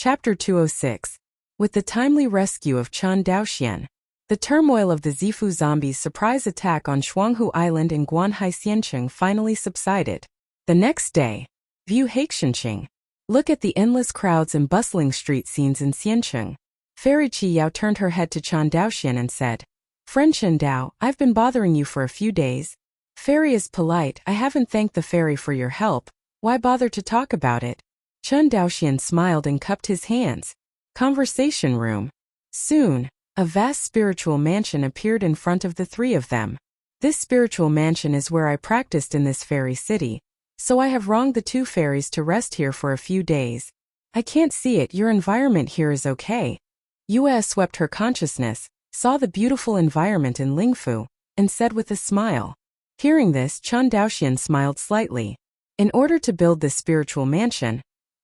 Chapter 206. With the timely rescue of Chen Daoxian, the turmoil of the Zifu zombies' surprise attack on Shuanghu Island in Guanhai Xiancheng finally subsided. The next day, view Haixinqing. Look at the endless crowds and bustling street scenes in Xiancheng. Fairy Qi Yao turned her head to Chen Daoxian and said, "Friend Chen Dao, I've been bothering you for a few days. Fairy is polite, I haven't thanked the fairy for your help, why bother to talk about it?" Chen Daoxian smiled and cupped his hands. Conversation room. Soon, a vast spiritual mansion appeared in front of the three of them. This spiritual mansion is where I practiced in this fairy city, so I have wronged the two fairies to rest here for a few days. I can't see it, your environment here is okay. Yue swept her consciousness, saw the beautiful environment in Lingfu, and said with a smile. Hearing this, Chen Daoxian smiled slightly. In order to build this spiritual mansion,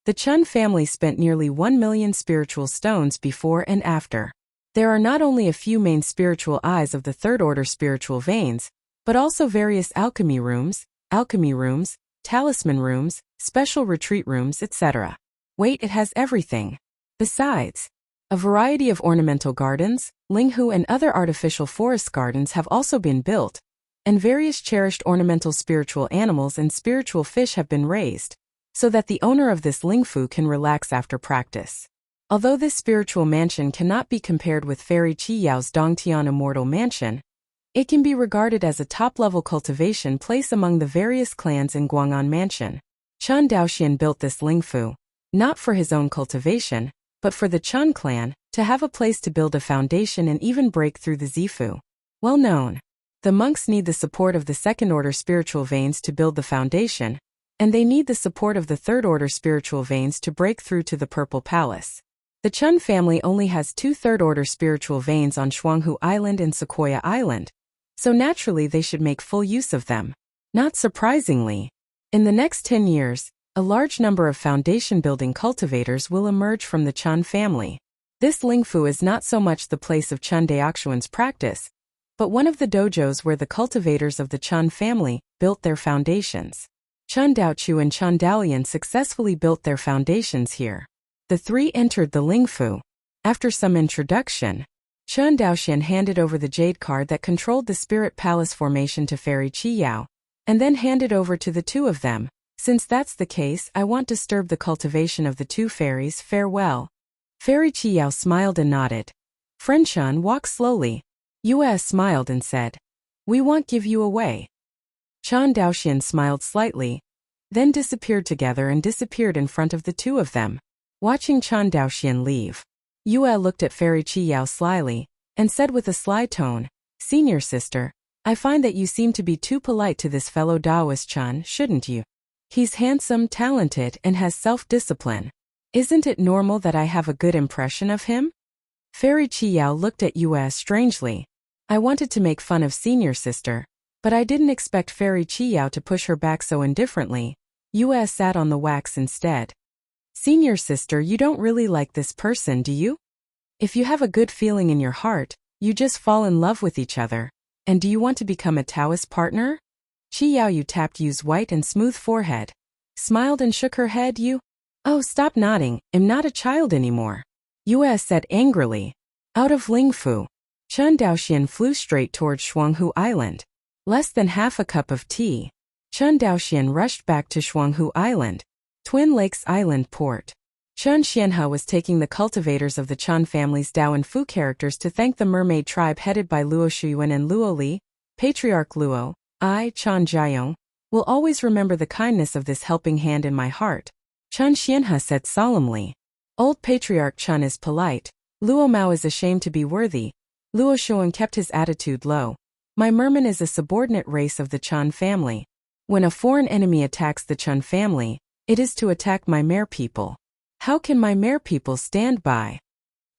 the Chen family spent nearly 1 million spiritual stones before and after. There are not only a few main spiritual eyes of the third-order spiritual veins, but also various alchemy rooms, talisman rooms, special retreat rooms, etc. Wait, it has everything. Besides, a variety of ornamental gardens, linghu and other artificial forest gardens have also been built, and various cherished ornamental spiritual animals and spiritual fish have been raised, so that the owner of this lingfu can relax after practice. Although this spiritual mansion cannot be compared with Fairy Qi Yao's Dongtian Immortal Mansion, it can be regarded as a top-level cultivation place among the various clans in Guang'an Mansion. Chen Daoxian built this lingfu, not for his own cultivation, but for the Chen clan, to have a place to build a foundation and even break through the Zifu. Well known. The monks need the support of the second-order spiritual veins to build the foundation, and they need the support of the third-order spiritual veins to break through to the Purple Palace. The Chen family only has 2 third-order spiritual veins on Shuanghu Island and Sequoia Island, so naturally they should make full use of them. Not surprisingly, in the next 10 years, a large number of foundation-building cultivators will emerge from the Chen family. This lingfu is not so much the place of Chen Daoxian's practice, but one of the dojos where the cultivators of the Chen family built their foundations. Chen Daochu and Chen Daolian successfully built their foundations here. The three entered the lingfu. After some introduction, Chen Daoxian handed over the jade card that controlled the Spirit Palace formation to Fairy Qi Yao, and then handed over to the two of them. Since that's the case, I won't disturb the cultivation of the two fairies. Farewell. Fairy Qi Yao smiled and nodded. Friend Chen, walk slowly. Yue smiled and said, "We won't give you away." Chen Daoxian smiled slightly, then disappeared together and disappeared in front of the two of them. Watching Chen Daoxian leave, Yue looked at Fairy Qi Yao slyly, and said with a sly tone, "Senior sister, I find that you seem to be too polite to this fellow Daoist Chen, shouldn't you? He's handsome, talented, and has self-discipline. Isn't it normal that I have a good impression of him?" Fairy Qi Yao looked at Yue strangely. I wanted to make fun of senior sister, but I didn't expect Fairy Qi Yao to push her back so indifferently. Yue sat on the wax instead. "Senior sister, you don't really like this person, do you? If you have a good feeling in your heart, you just fall in love with each other. And do you want to become a Taoist partner?" Qi Yao Yu tapped Yu's white and smooth forehead, smiled and shook her head. "Oh, stop nodding, I'm not a child anymore," Yue said angrily. Out of lingfu, Chen Daoxian flew straight towards Shuanghu Island. Less than half a cup of tea. Chen Daoxian rushed back to Shuanghu Island, Twin Lakes Island port. Chen Xianhe was taking the cultivators of the Chen family's Dao and Fu characters to thank the mermaid tribe headed by Luo Shuyuan and Luo Li. Patriarch Luo, I, Chen Jiayong, will always remember the kindness of this helping hand in my heart, Chen Xianhe said solemnly. Old Patriarch Chen is polite. Luo Mao is ashamed to be worthy. Luo Shuan kept his attitude low. My merman is a subordinate race of the Chen family. When a foreign enemy attacks the Chen family, it is to attack my mere people. How can my mere people stand by?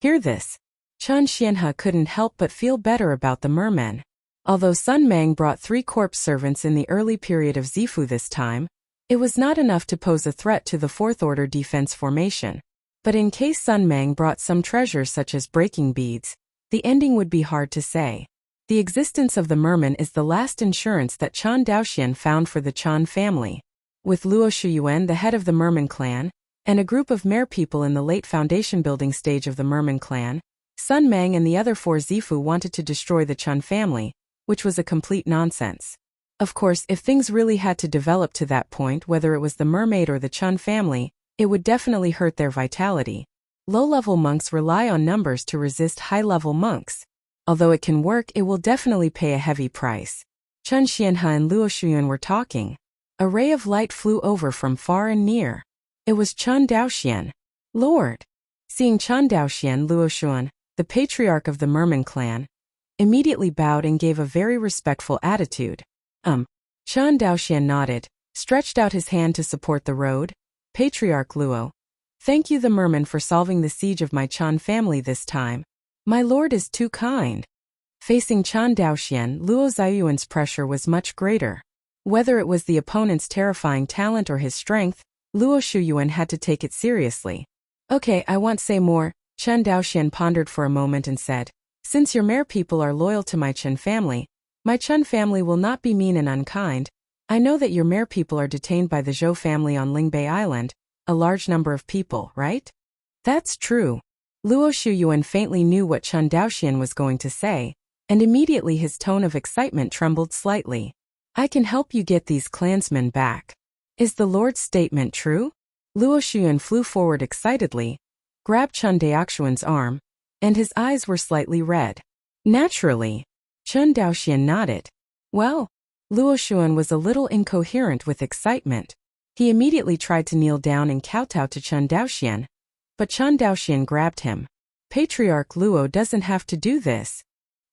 Hear this. Chen Xianhe couldn't help but feel better about the mermen. Although Sun Mang brought 3 corpse servants in the early period of Zifu this time, it was not enough to pose a threat to the fourth-order defense formation. But in case Sun Mang brought some treasures such as breaking beads, the ending would be hard to say. The existence of the merman is the last insurance that Chen Daoxian found for the Chen family. With Luo Shuyuan, the head of the merman clan, and a group of mer people in the late foundation building stage of the Merman clan. Sun Meng and the other 4 Zifu wanted to destroy the Chun family, which was a complete nonsense. Of course, if things really had to develop to that point, whether it was the mermaid or the Chun family, it would definitely hurt their vitality. Low-level monks rely on numbers to resist high-level monks. Although it can work, it will definitely pay a heavy price. Chun Xianhe and Luo Shuyuan were talking. A ray of light flew over from far and near. It was Chun Daoxian. Lord! Seeing Chun Daoxian, Luo Shuyuan, the patriarch of the Merman clan, immediately bowed and gave a very respectful attitude. Chun Daoxian nodded, stretched out his hand to support the road. Patriarch Luo. Thank you the Merman for solving the siege of my Chun family this time. My lord is too kind. Facing Chun Daoxian, Luo Ziyuan's pressure was much greater. Whether it was the opponent's terrifying talent or his strength, Luo Shuyuan had to take it seriously. Okay, I won't say more. Chun Daoxian pondered for a moment and said, since your mer people are loyal to my Chun family will not be mean and unkind. I know that your mer people are detained by the Zhou family on Lingbei Island, a large number of people, right? That's true. Luo Shuyuan faintly knew what Chun Daoxian was going to say, and immediately his tone of excitement trembled slightly. I can help you get these clansmen back. Is the Lord's statement true? Luo Shuyuan flew forward excitedly, grabbed Chun Daoxian's arm, and his eyes were slightly red. Naturally. Chun Daoxian nodded. Well, Luo Shuyuan was a little incoherent with excitement. He immediately tried to kneel down and kowtow to Chun Daoxian, but Chun Daoxian grabbed him. Patriarch Luo doesn't have to do this.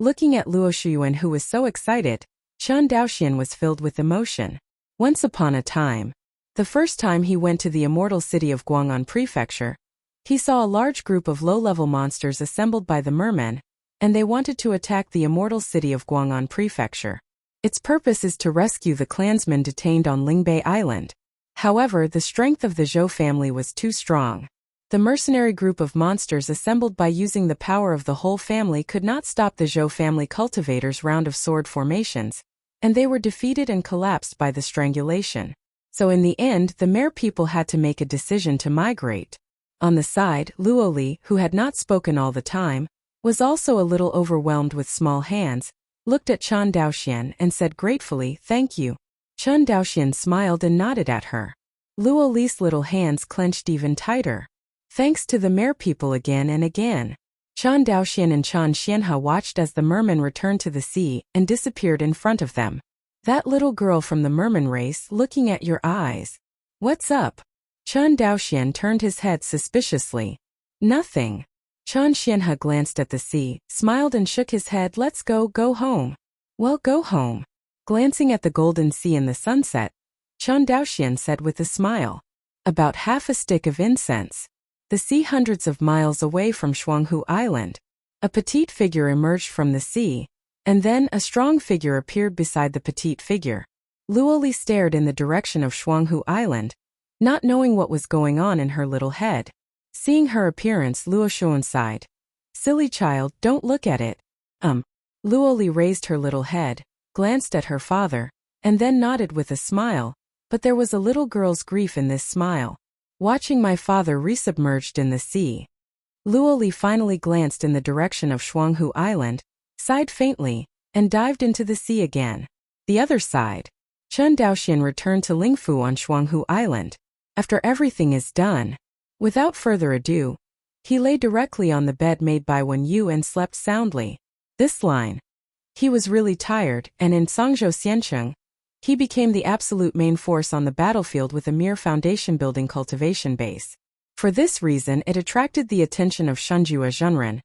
Looking at Luo Shuyuan, who was so excited, Chun Daoxian was filled with emotion. Once upon a time, the first time he went to the immortal city of Guang'an Prefecture, he saw a large group of low-level monsters assembled by the mermen, and they wanted to attack the immortal city of Guang'an Prefecture. Its purpose is to rescue the clansmen detained on Lingbei Island. However, the strength of the Zhou family was too strong. The mercenary group of monsters assembled by using the power of the whole family could not stop the Zhou family cultivators' round of sword formations, and they were defeated and collapsed by the strangulation. So in the end, the mer people had to make a decision to migrate. On the side, Luo Li, who had not spoken all the time, was also a little overwhelmed with small hands, looked at Chun Daoxian and said gratefully, thank you. Chun Daoxian smiled and nodded at her. Luo Li's little hands clenched even tighter. Thanks to the mer people again and again. Chun Daoxian and Chun Xianhe watched as the merman returned to the sea and disappeared in front of them. That little girl from the merman race looking at your eyes. What's up? Chun Daoxian turned his head suspiciously. Nothing. Chun Xianhe glanced at the sea, smiled and shook his head. Let's go home. Well, go home. Glancing at the golden sea in the sunset, Chun Daoxian said with a smile. About half a stick of incense. The sea hundreds of miles away from Shuanghu Island. A petite figure emerged from the sea, and then a strong figure appeared beside the petite figure. Luo Li stared in the direction of Shuanghu Island, not knowing what was going on in her little head. Seeing her appearance, Luo Shuyuan sighed. Silly child, don't look at it. Luo Li raised her little head, glanced at her father, and then nodded with a smile, but there was a little girl's grief in this smile. Watching my father resubmerged in the sea. Luo Li finally glanced in the direction of Shuanghu Island, sighed faintly, and dived into the sea again. The other side. Chun Daoxian returned to Lingfu on Shuanghu Island. After everything is done, without further ado, he lay directly on the bed made by Wen Yu and slept soundly. This line. He was really tired, and in Songzhou Xiancheng, he became the absolute main force on the battlefield with a mere foundation-building cultivation base. For this reason, it attracted the attention of Shunjue Zhenren,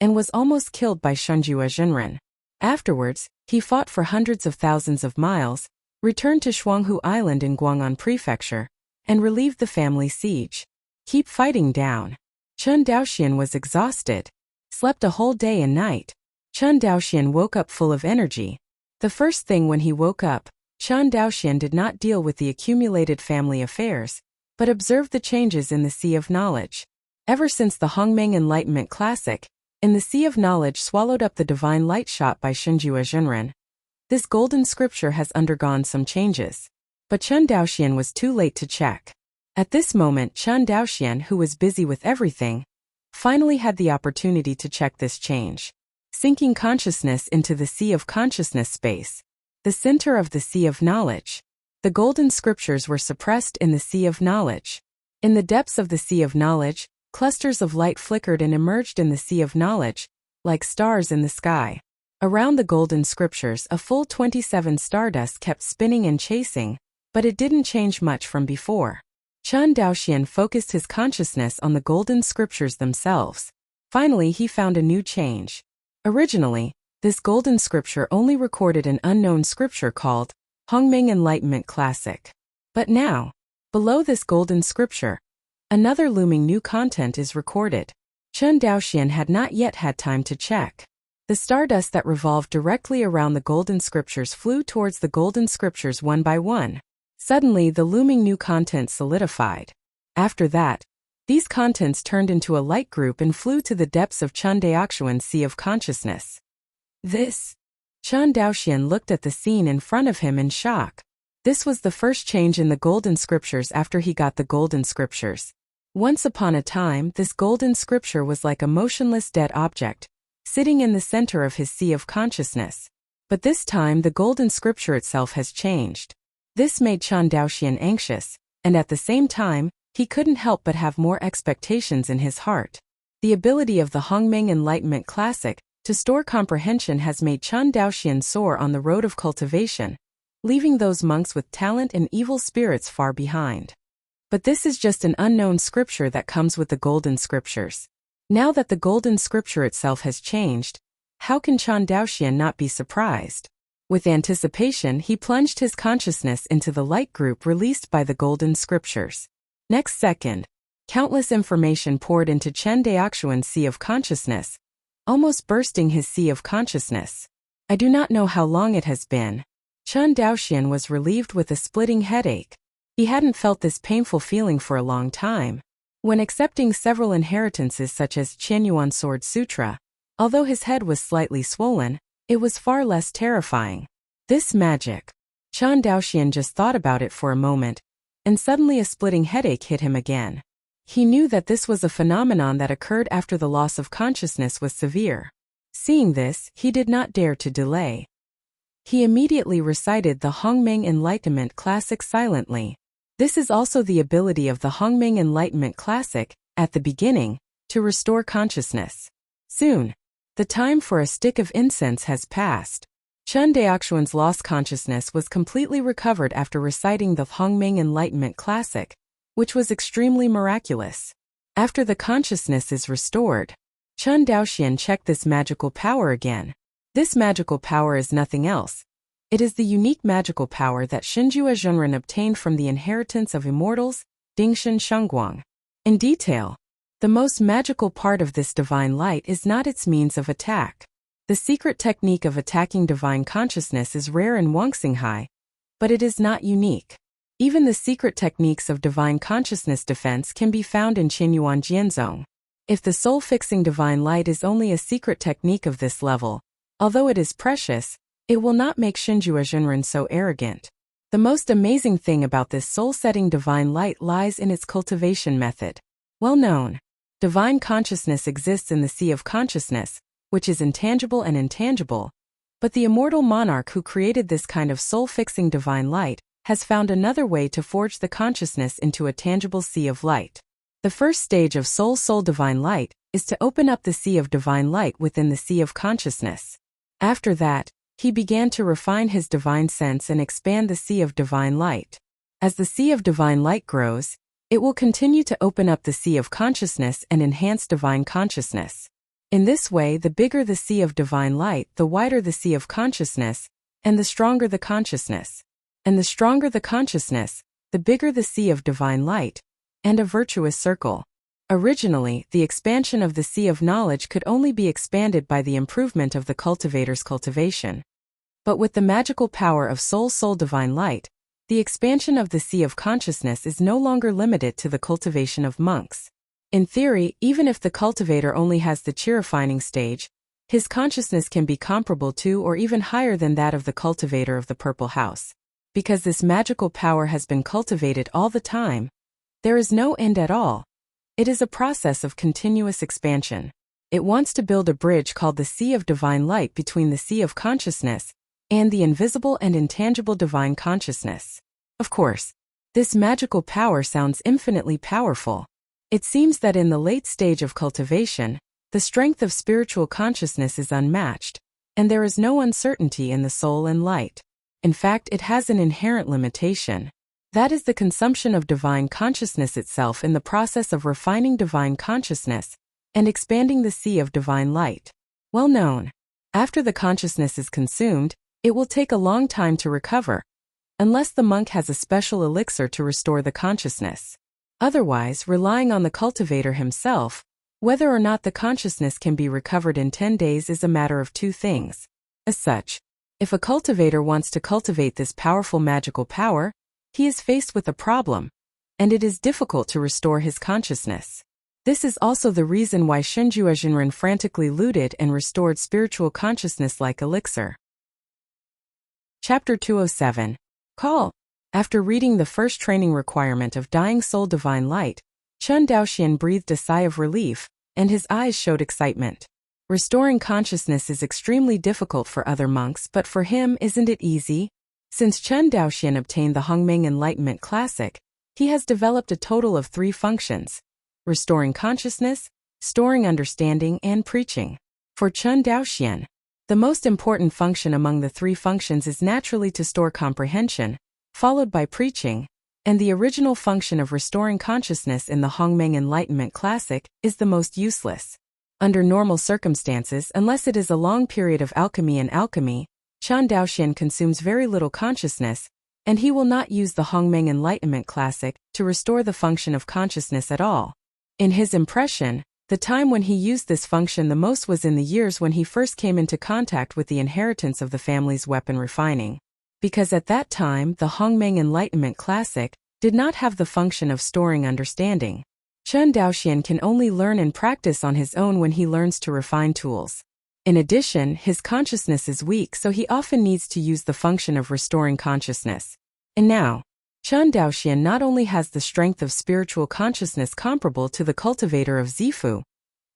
and was almost killed by Shunjue Zhenren. Afterwards, he fought for hundreds of thousands of miles, returned to Shuanghu Island in Guang'an Prefecture, and relieved the family siege. Keep fighting down. Chun Daoxian was exhausted. Slept a whole day and night. Chun Daoxian woke up full of energy. The first thing when he woke up, Chun Daoxian did not deal with the accumulated family affairs, but observed the changes in the Sea of Knowledge. Ever since the Hongming Enlightenment Classic, in the Sea of Knowledge swallowed up the divine light shot by Shunjue Zhenren, this golden scripture has undergone some changes. But Chun Daoxian was too late to check. At this moment, Chen Daoxian, who was busy with everything, finally had the opportunity to check this change. Sinking consciousness into the sea of consciousness space, the center of the sea of knowledge. The golden scriptures were suppressed in the sea of knowledge. In the depths of the sea of knowledge, clusters of light flickered and emerged in the sea of knowledge, like stars in the sky. Around the golden scriptures, a full 27 stardust kept spinning and chasing, but it didn't change much from before. Chen Daoxian focused his consciousness on the golden scriptures themselves. Finally, he found a new change. Originally, this golden scripture only recorded an unknown scripture called Hongming Enlightenment Classic. But now, below this golden scripture, another looming new content is recorded. Chen Daoxian had not yet had time to check. The stardust that revolved directly around the golden scriptures flew towards the golden scriptures one by one. Suddenly, the looming new content solidified. After that, these contents turned into a light group and flew to the depths of Chen Daoxian's sea of consciousness. Chen Daoxian looked at the scene in front of him in shock. This was the first change in the golden scriptures after he got the golden scriptures. Once upon a time, this golden scripture was like a motionless dead object, sitting in the center of his sea of consciousness. But this time the golden scripture itself has changed. This made Chen Daoxian anxious, and at the same time, he couldn't help but have more expectations in his heart. The ability of the Hongming Enlightenment Classic to store comprehension has made Chen Daoxian soar on the road of cultivation, leaving those monks with talent and evil spirits far behind. But this is just an unknown scripture that comes with the golden scriptures. Now that the golden scripture itself has changed, how can Chen Daoxian not be surprised? With anticipation, he plunged his consciousness into the light group released by the golden scriptures. Next second, countless information poured into Chen Daoxian's sea of consciousness, almost bursting his sea of consciousness. I do not know how long it has been. Chen Daoxian was relieved with a splitting headache. He hadn't felt this painful feeling for a long time. When accepting several inheritances such as Qianyuan Sword Sutra, although his head was slightly swollen, it was far less terrifying. This magic. Chen Daoxian just thought about it for a moment, and suddenly a splitting headache hit him again. He knew that this was a phenomenon that occurred after the loss of consciousness was severe. Seeing this, he did not dare to delay. He immediately recited the Hongming Enlightenment Classic silently. This is also the ability of the Hongming Enlightenment Classic, at the beginning, to restore consciousness. Soon, the time for a stick of incense has passed. Chen Daoxian's lost consciousness was completely recovered after reciting the Hongming Enlightenment Classic, which was extremely miraculous. After the consciousness is restored, Chen Daoxian checked this magical power again. This magical power is nothing else. It is the unique magical power that Xinjue Zhenren obtained from the inheritance of immortals, Dingshan Shengguang. In detail, the most magical part of this divine light is not its means of attack. The secret technique of attacking divine consciousness is rare in Wuxia, but it is not unique. Even the secret techniques of divine consciousness defense can be found in Qianyuan Jianzong. If the soul-fixing divine light is only a secret technique of this level, although it is precious, it will not make Xinjue Zhenren so arrogant. The most amazing thing about this soul-setting divine light lies in its cultivation method. Well known. Divine consciousness exists in the sea of consciousness, which is intangible and intangible, but the immortal monarch who created this kind of soul-fixing divine light has found another way to forge the consciousness into a tangible sea of light. The first stage of soul divine light is to open up the sea of divine light within the sea of consciousness. After that, he began to refine his divine sense and expand the sea of divine light. As the sea of divine light grows, it will continue to open up the sea of consciousness and enhance divine consciousness. In this way, the bigger the sea of divine light, the wider the sea of consciousness, and the stronger the consciousness. And the stronger the consciousness, the bigger the sea of divine light, and a virtuous circle. Originally, the expansion of the sea of knowledge could only be expanded by the improvement of the cultivator's cultivation. But with the magical power of soul divine light, the expansion of the sea of consciousness is no longer limited to the cultivation of monks. In theory, even if the cultivator only has the chi-refining stage, his consciousness can be comparable to or even higher than that of the cultivator of the Purple House. Because this magical power has been cultivated all the time, There is no end at all. It is a process of continuous expansion. It wants to build a bridge called the Sea of Divine Light between the Sea of Consciousness and the invisible and intangible Divine Consciousness. Of course, this magical power sounds infinitely powerful. It seems that in the late stage of cultivation, the strength of spiritual consciousness is unmatched, and there is no uncertainty in the soul and light. In fact, it has an inherent limitation. That is the consumption of divine consciousness itself in the process of refining divine consciousness and expanding the sea of divine light. Well known. After the consciousness is consumed, it will take a long time to recover, unless the monk has a special elixir to restore the consciousness. Otherwise, relying on the cultivator himself, whether or not the consciousness can be recovered in 10 days is a matter of two things. As such, if a cultivator wants to cultivate this powerful magical power, he is faced with a problem, and it is difficult to restore his consciousness. This is also the reason why Shenjue Jinren frantically looted and restored spiritual consciousness like elixir. Chapter 207. Call. After reading the first training requirement of Dying Soul Divine Light, Chun Daoxian breathed a sigh of relief, and his eyes showed excitement. Restoring consciousness is extremely difficult for other monks, but for him, isn't it easy? Since Chun Daoxian obtained the Hongmeng Enlightenment Classic, he has developed a total of 3 functions: restoring consciousness, storing understanding, and preaching. For Chun Daoxian, the most important function among the 3 functions is naturally to store comprehension, followed by preaching, and the original function of restoring consciousness in the Hongmeng Enlightenment Classic is the most useless. Under normal circumstances, unless it is a long period of alchemy and alchemy, Chun Daoxian consumes very little consciousness, and he will not use the Hongmeng Enlightenment Classic to restore the function of consciousness at all. In his impression, the time when he used this function the most was in the years when he first came into contact with the inheritance of the family's weapon refining, because at that time the Hongmeng Enlightenment Classic did not have the function of storing understanding. Chun Daoxian can only learn and practice on his own when he learns to refine tools. In addition, his consciousness is weak, so he often needs to use the function of restoring consciousness. And now, Chun Daoxian not only has the strength of spiritual consciousness comparable to the cultivator of Zifu,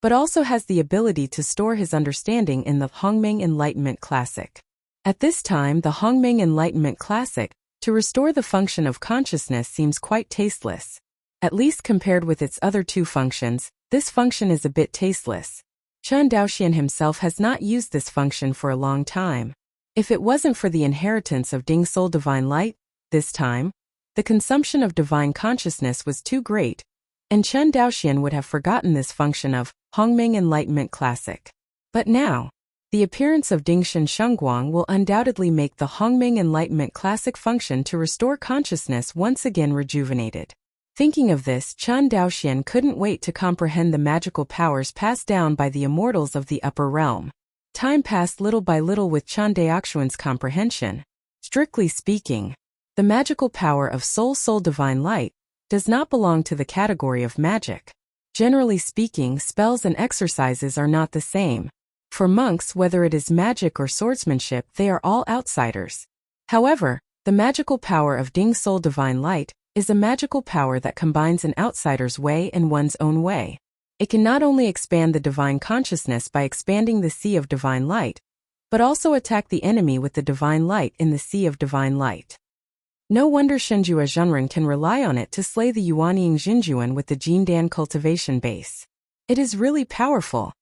but also has the ability to store his understanding in the Hongmeng Enlightenment Classic. At this time, the Hongmeng Enlightenment Classic, to restore the function of consciousness, seems quite tasteless. At least compared with its other 2 functions, this function is a bit tasteless. Chun Daoxian himself has not used this function for a long time. If it wasn't for the inheritance of Ding Soul Divine Light, this time, the consumption of divine consciousness was too great, and Chun Daoxian would have forgotten this function of Hongmeng Enlightenment Classic. But now, the appearance of Dingshen Shengguang will undoubtedly make the Hongmeng Enlightenment Classic function to restore consciousness once again rejuvenated. Thinking of this, Chun Daoxian couldn't wait to comprehend the magical powers passed down by the immortals of the upper realm. Time passed little by little with Chun Daoxian's comprehension. Strictly speaking, the magical power of Soul Divine Light does not belong to the category of magic. Generally speaking, spells and exercises are not the same. For monks, whether it is magic or swordsmanship, they are all outsiders. However, the magical power of Ding Soul Divine Light is a magical power that combines an outsider's way and one's own way. It can not only expand the divine consciousness by expanding the sea of divine light, but also attack the enemy with the divine light in the sea of divine light. No wonder Shenjue Jinren can rely on it to slay the Yuanying Jinjuan with the Jindan cultivation base. It is really powerful.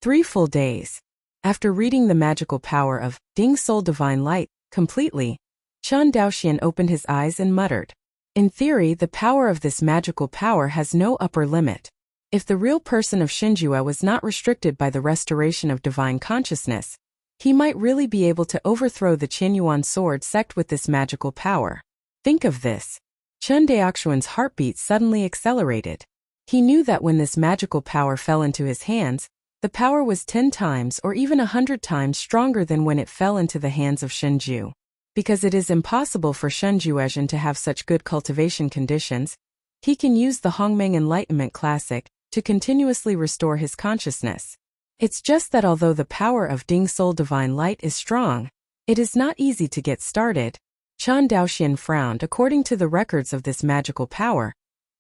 3 full days. After reading the magical power of Ding Soul Divine Light completely, Chun Daoxian opened his eyes and muttered, "In theory, the power of this magical power has no upper limit. If the real person of Shenjue was not restricted by the restoration of divine consciousness, he might really be able to overthrow the Qinyuan sword sect with this magical power." Think of this. Chun Daoxian's heartbeat suddenly accelerated. He knew that when this magical power fell into his hands, the power was 10 times or even 100 times stronger than when it fell into the hands of Shenjue. Because it is impossible for Shenjue Jin to have such good cultivation conditions, he can use the Hongmeng Enlightenment Classic to continuously restore his consciousness. It's just that although the power of Ding Soul Divine Light is strong, it is not easy to get started. Chun Daoxian frowned. According to the records of this magical power,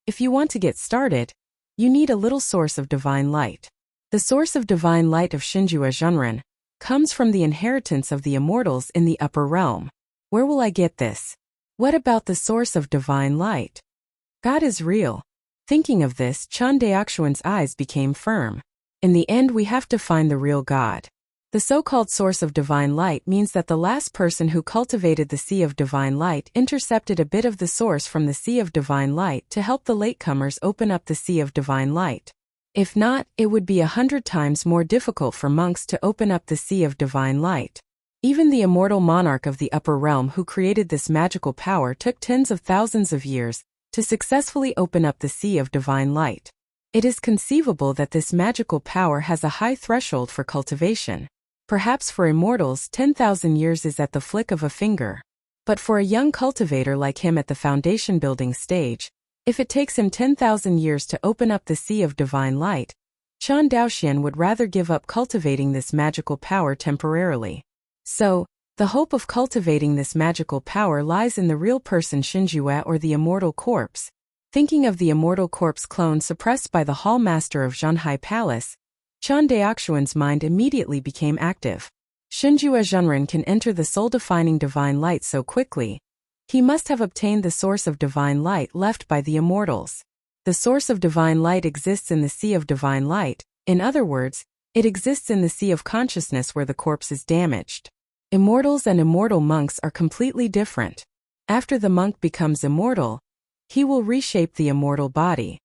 If you want to get started, you need a little source of divine light. The source of divine light of Shinjua Zhenren comes from the inheritance of the immortals in the upper realm. Where will I get this? What about the source of divine light? God is real. Thinking of this, Chan Daoxuan's eyes became firm. In the end, we have to find the real God. The so-called source of divine light means that the last person who cultivated the sea of divine light intercepted a bit of the source from the sea of divine light to help the latecomers open up the sea of divine light. If not, it would be 100 times more difficult for monks to open up the sea of divine light. Even the immortal monarch of the upper realm who created this magical power took tens of thousands of years to successfully open up the sea of divine light. It is conceivable that this magical power has a high threshold for cultivation. Perhaps for immortals 10,000 years is at the flick of a finger. But for a young cultivator like him at the foundation building stage, if it takes him 10,000 years to open up the sea of divine light, Chan Daoxian would rather give up cultivating this magical power temporarily. So, the hope of cultivating this magical power lies in the real person Shinjue or the immortal corpse. Thinking of the immortal corpse clone suppressed by the hall master of Zhanhai Palace, Chan Daoxuan's mind immediately became active. Shinjue Zhenren can enter the soul-defining divine light so quickly. He must have obtained the source of divine light left by the immortals. The source of divine light exists in the sea of divine light. In other words, it exists in the sea of consciousness where the corpse is damaged. Immortals and immortal monks are completely different. After the monk becomes immortal, he will reshape the immortal body.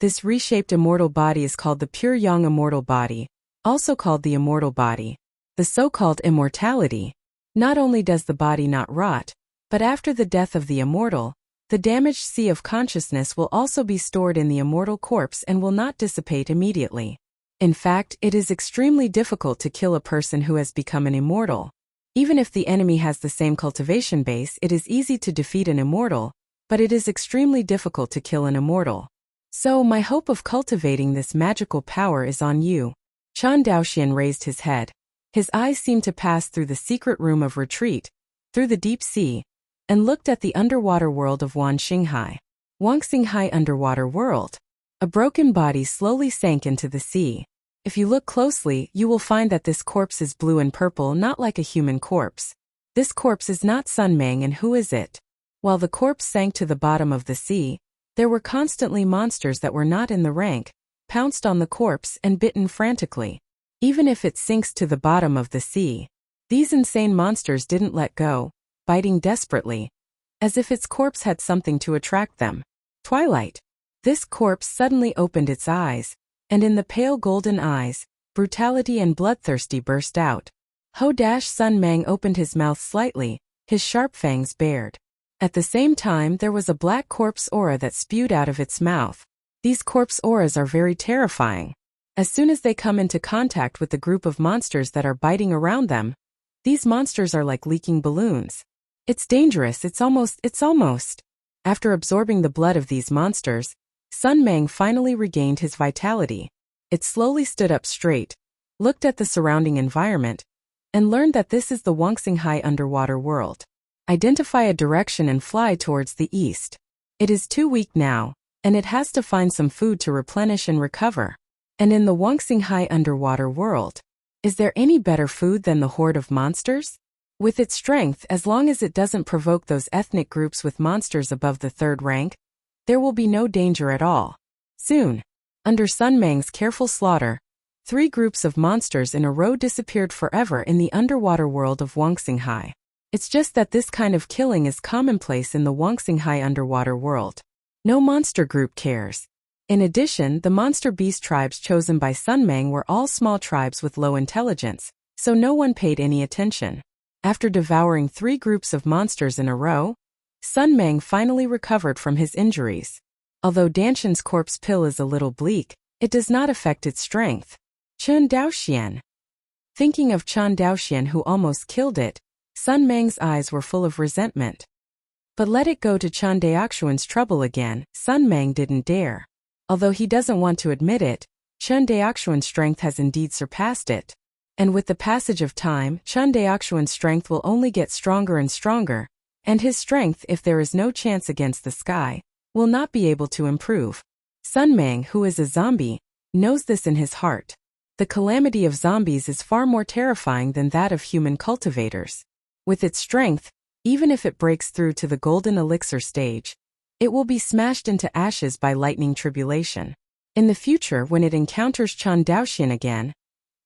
This reshaped immortal body is called the pure yang immortal body, also called the immortal body. The so-called immortality. Not only does the body not rot, but after the death of the immortal, the damaged sea of consciousness will also be stored in the immortal corpse and will not dissipate immediately. In fact, it is extremely difficult to kill a person who has become an immortal. Even if the enemy has the same cultivation base, it is easy to defeat an immortal, but it is extremely difficult to kill an immortal. So, my hope of cultivating this magical power is on you. Chan Daoxian raised his head. His eyes seemed to pass through the secret room of retreat, through the deep sea, and looked at the underwater world of Wanxinghai. Wanxinghai underwater world. A broken body slowly sank into the sea. If you look closely, you will find that this corpse is blue and purple, not like a human corpse. This corpse is not Sun Mang, and who is it? While the corpse sank to the bottom of the sea, there were constantly monsters that were not in the rank, pounced on the corpse and bitten frantically. Even if it sinks to the bottom of the sea, these insane monsters didn't let go, biting desperately, as if its corpse had something to attract them. Twilight. This corpse suddenly opened its eyes, and in the pale golden eyes, brutality and bloodthirsty burst out. Sun Mang opened his mouth slightly, his sharp fangs bared. At the same time, there was a black corpse aura that spewed out of its mouth. These corpse auras are very terrifying. As soon as they come into contact with the group of monsters that are biting around them, these monsters are like leaking balloons. It's dangerous, it's almost. After absorbing the blood of these monsters, Sun Mang finally regained his vitality. It slowly stood up straight, looked at the surrounding environment, and learned that this is the Wanxinghai underwater world. Identify a direction and fly towards the east. It is too weak now, and it has to find some food to replenish and recover. And in the Wanxinghai underwater world, is there any better food than the horde of monsters? With its strength, as long as it doesn't provoke those ethnic groups with monsters above the third rank, there will be no danger at all. Soon, under Sun Mang's careful slaughter, 3 groups of monsters in a row disappeared forever in the underwater world of Wanxinghai. It's just that this kind of killing is commonplace in the Wanxinghai underwater world. No monster group cares. In addition, the monster beast tribes chosen by Sun Mang were all small tribes with low intelligence, so no one paid any attention. After devouring 3 groups of monsters in a row, Sun Mang finally recovered from his injuries. Although Danshan's corpse pill is a little bleak, it does not affect its strength. Chan Daoxian. Thinking of Chan Daoxian who almost killed it, Sun Mang's eyes were full of resentment. But let it go to Chan Daoxuan's trouble again, Sun Mang didn't dare. Although he doesn't want to admit it, Chan Daoxuan's strength has indeed surpassed it. And with the passage of time, Chan Daoxuan's strength will only get stronger and stronger, and his strength, if there is no chance against the sky, will not be able to improve. Sun Mang, who is a zombie, knows this in his heart. The calamity of zombies is far more terrifying than that of human cultivators. With its strength, even if it breaks through to the golden elixir stage, it will be smashed into ashes by lightning tribulation. In the future, when it encounters Chan Daoxian again,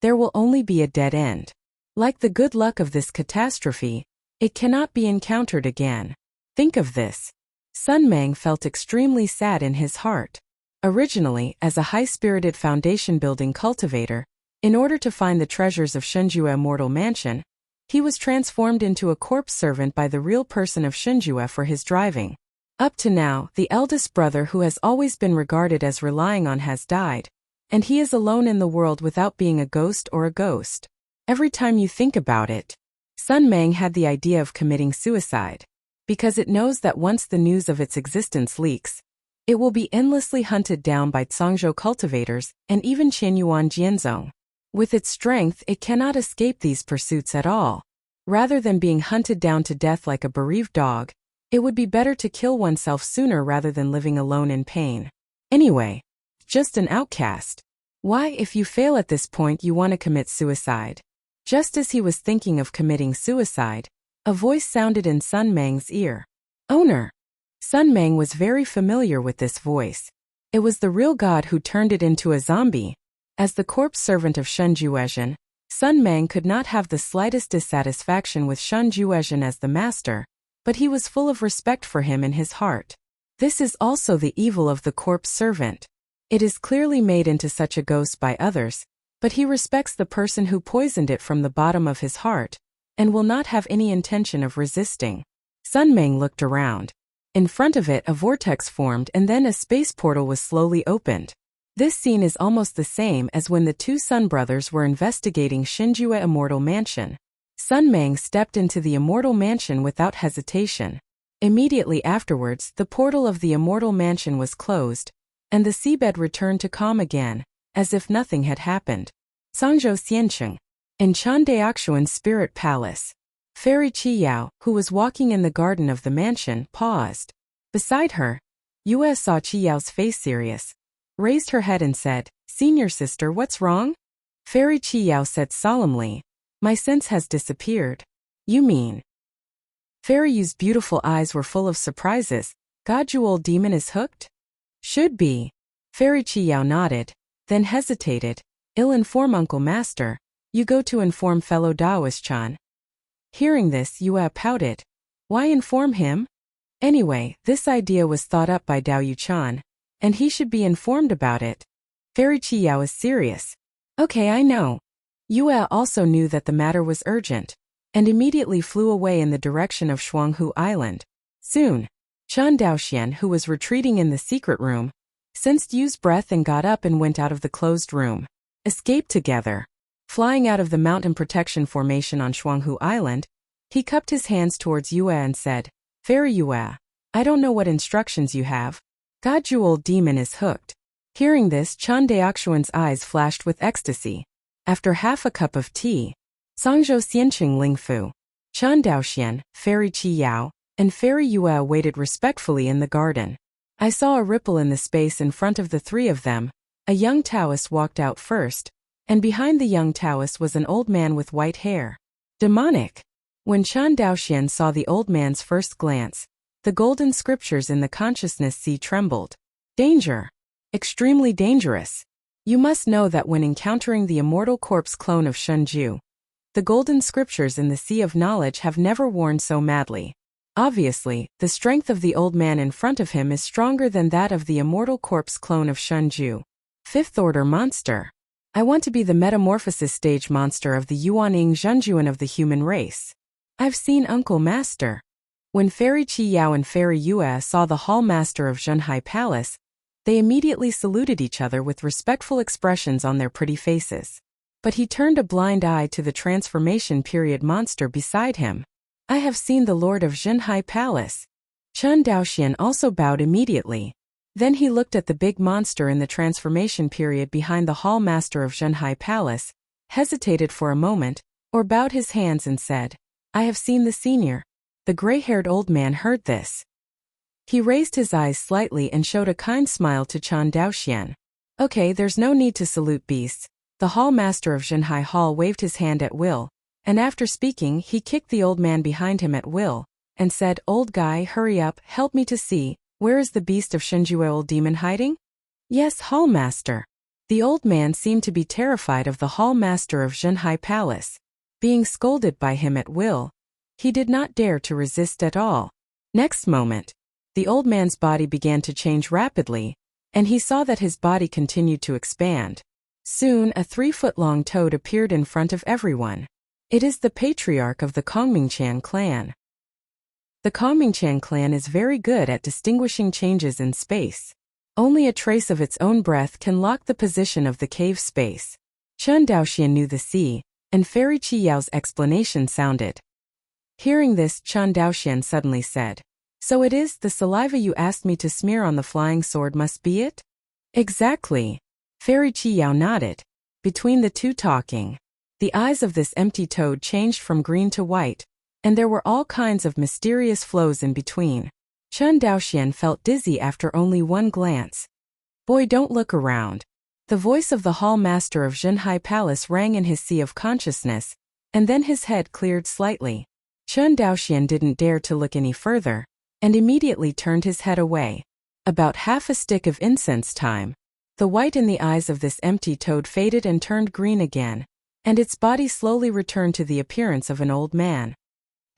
there will only be a dead end. Like the good luck of this catastrophe, it cannot be encountered again. Think of this. Sun Mang felt extremely sad in his heart. Originally, as a high-spirited foundation-building cultivator, in order to find the treasures of Shenjue Immortal Mansion, he was transformed into a corpse servant by the real person of Shenjue for his driving. Up to now, the eldest brother who has always been regarded as relying on has died, and he is alone in the world without being a ghost or a ghost. Every time you think about it, Sun Mang had the idea of committing suicide, because it knows that once the news of its existence leaks, it will be endlessly hunted down by Zhangzhou cultivators and even Qianyuan Jianzong. With its strength, it cannot escape these pursuits at all. Rather than being hunted down to death like a bereaved dog, it would be better to kill oneself sooner rather than living alone in pain. Anyway, just an outcast. Why, if you fail at this point, you want to commit suicide? Just as he was thinking of committing suicide, a voice sounded in Sun Mang's ear. Owner. Sun Mang was very familiar with this voice. It was the real god who turned it into a zombie. As the corpse servant of Shen Juezhen, Sun Mang could not have the slightest dissatisfaction with Shen Juezhen as the master, but he was full of respect for him in his heart. This is also the evil of the corpse servant. It is clearly made into such a ghost by others, but he respects the person who poisoned it from the bottom of his heart, and will not have any intention of resisting. Sun Mang looked around. In front of it, a vortex formed and then a space portal was slowly opened. This scene is almost the same as when the two Sun brothers were investigating Shenjue Immortal Mansion. Sun Mang stepped into the Immortal Mansion without hesitation. Immediately afterwards, the portal of the Immortal Mansion was closed, and the seabed returned to calm again, as if nothing had happened. Zhangzhou Xiancheng. In Chan Daoxian's spirit palace, Fairy Qiyao, who was walking in the garden of the mansion, paused. Beside her, Yue saw Qiyao's face serious, raised her head and said, "Senior sister, what's wrong?" Fairy Qiyao said solemnly, "My sense has disappeared." "You mean?" Fairy Yu's beautiful eyes were full of surprises. "God, you old demon is hooked?" "Should be." Fairy Qiyao nodded, then hesitated. "I'll inform Uncle Master." "You go to inform fellow Daoist-chan." Hearing this, Yue pouted. "Why inform him? Anyway, this idea was thought up by Dao Yu-chan, and he should be informed about it." Fairy Qiyao is serious. "Okay, I know." Yue also knew that the matter was urgent, and immediately flew away in the direction of Shuanghu Island. Soon, Chan Daoxian, who was retreating in the secret room, sensed Yu's breath and got up and went out of the closed room. Escaped together. Flying out of the mountain protection formation on Shuanghu Island, he cupped his hands towards Yue and said, "Fairy Yue, I don't know what instructions you have. God, you old demon is hooked." Hearing this, Chan Daoxian's eyes flashed with ecstasy. After half a cup of tea, Zhangzhou Xianqing Lingfu, Chan Daoxian, Fairy Qiyao, and Fairy Yue waited respectfully in the garden. I saw a ripple in the space in front of the three of them. A young Taoist walked out first, and behind the young Taoist was an old man with white hair. Demonic! When Chan Daoxian saw the old man's first glance, the golden scriptures in the consciousness sea trembled. Danger! Extremely dangerous! You must know that when encountering the immortal corpse clone of Shenju, the golden scriptures in the sea of knowledge have never worn so madly. Obviously, the strength of the old man in front of him is stronger than that of the immortal corpse clone of Shenju. Fifth order monster. I want to be the metamorphosis stage monster of the Yuaning Zhenjuan of the human race. I've seen Uncle Master. When Fairy Qiyao and Fairy Yue saw the hall master of Zhenhai Palace, they immediately saluted each other with respectful expressions on their pretty faces. But he turned a blind eye to the transformation period monster beside him. "I have seen the Lord of Zhenhai Palace." Chan Daoxian also bowed immediately. Then he looked at the big monster in the transformation period behind the hall master of Zhenhai Palace, hesitated for a moment, or bowed his hands and said, "I have seen the senior." The gray-haired old man heard this. He raised his eyes slightly and showed a kind smile to Chan Daoxian. Okay, there's no need to salute beasts. The hall master of Zhenhai Hall waved his hand at will, and after speaking he kicked the old man behind him at will, and said, "Old guy, hurry up, help me to see, where is the beast of Shenjue old demon hiding?" "Yes, hall master." The old man seemed to be terrified of the hall master of Zhenhai Palace. Being scolded by him at will, he did not dare to resist at all. Next moment, the old man's body began to change rapidly, and he saw that his body continued to expand. Soon a 3-foot-long toad appeared in front of everyone. It is the patriarch of the Comprehension clan. The Comprehension clan is very good at distinguishing changes in space. Only a trace of its own breath can lock the position of the cave space. Chen Daoxian knew the sea, and Fairy Qi Yao's explanation sounded. Hearing this, Chen Daoxian suddenly said, "So it is the saliva you asked me to smear on the flying sword must be it?" "Exactly." Fairy Qi Yao nodded. Between the two talking, the eyes of this empty toad changed from green to white, and there were all kinds of mysterious flows in between. Chen Daoxian felt dizzy after only one glance. "Boy, don't look around." The voice of the hall master of Zhenhai Palace rang in his sea of consciousness, and then his head cleared slightly. Chen Daoxian didn't dare to look any further, and immediately turned his head away. About half a stick of incense time. The white in the eyes of this empty toad faded and turned green again, and its body slowly returned to the appearance of an old man.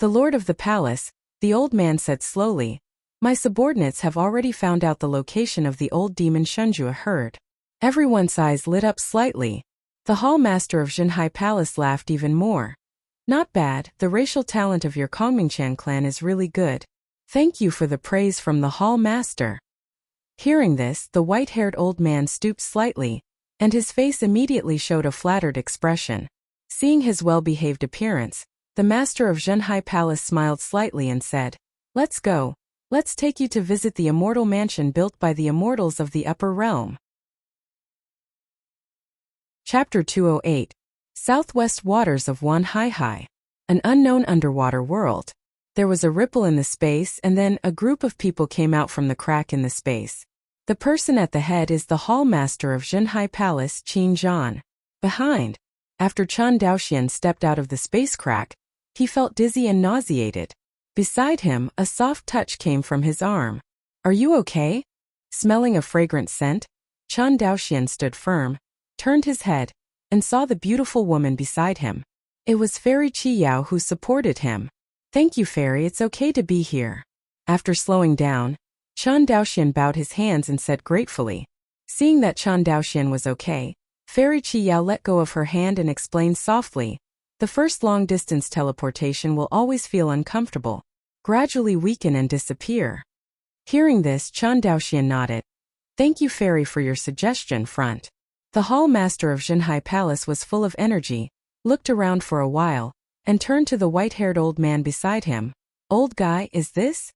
"The lord of the palace," the old man said slowly, "my subordinates have already found out the location of the old demon Shenjue herd." Everyone's eyes lit up slightly. The hall master of Zhenhai Palace laughed even more. "Not bad, the racial talent of your Comprehension clan is really good. Thank you for the praise from the hall master." Hearing this, the white-haired old man stooped slightly, and his face immediately showed a flattered expression. Seeing his well-behaved appearance, the master of Zhenhai Palace smiled slightly and said, "Let's go. Let's take you to visit the immortal mansion built by the immortals of the upper realm." Chapter 208. Southwest Waters of Wanhaihai. An unknown underwater world. There was a ripple in the space, and then a group of people came out from the crack in the space. The person at the head is the hall master of Zhenhai Palace, Qin Zhan. Behind, after Chen Daoxian stepped out of the space crack, he felt dizzy and nauseated. Beside him, a soft touch came from his arm. "Are you okay?" Smelling a fragrant scent, Chen Daoxian stood firm, turned his head, and saw the beautiful woman beside him. It was Fairy Qi Yao who supported him. "Thank you, Fairy, it's okay to be here." After slowing down, Chen Daoxian bowed his hands and said gratefully. Seeing that Chen Daoxian was okay, Fairy Qi Yao let go of her hand and explained softly, "The first long-distance teleportation will always feel uncomfortable, gradually weaken and disappear." Hearing this, Chen Daoxian nodded. "Thank you, Fairy, for your suggestion, Front." The hall master of Zhenhai Palace was full of energy, looked around for a while, and turned to the white-haired old man beside him. "Old guy, is this?"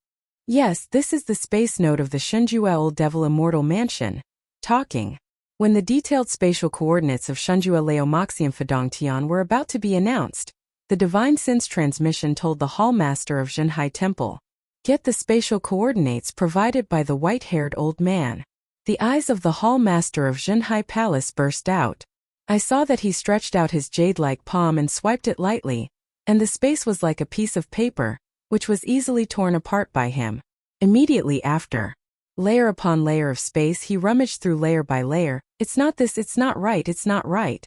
"Yes, this is the space node of the Shenjue Old Devil Immortal Mansion." Talking. When the detailed spatial coordinates of Shenjue Laomoxian Fedongtian were about to be announced, the Divine Sense transmission told the hall master of Zhenhai Temple, "Get the spatial coordinates provided by the white-haired old man." The eyes of the hall master of Zhenhai Palace burst out. I saw that he stretched out his jade-like palm and swiped it lightly, and the space was like a piece of paper, which was easily torn apart by him. Immediately after, layer upon layer of space, he rummaged through layer by layer. "It's not this, it's not right, it's not right."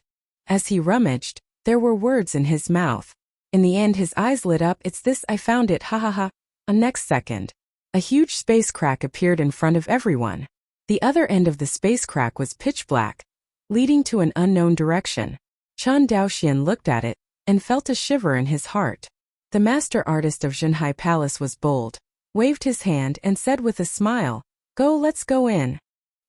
As he rummaged, there were words in his mouth. In the end, his eyes lit up. "It's this, I found it, ha ha ha." The next second, a huge space crack appeared in front of everyone. The other end of the space crack was pitch black, leading to an unknown direction. Chen Daoxian looked at it, and felt a shiver in his heart. The master artist of Zhenhai Palace was bold, waved his hand and said with a smile, "Go, let's go in."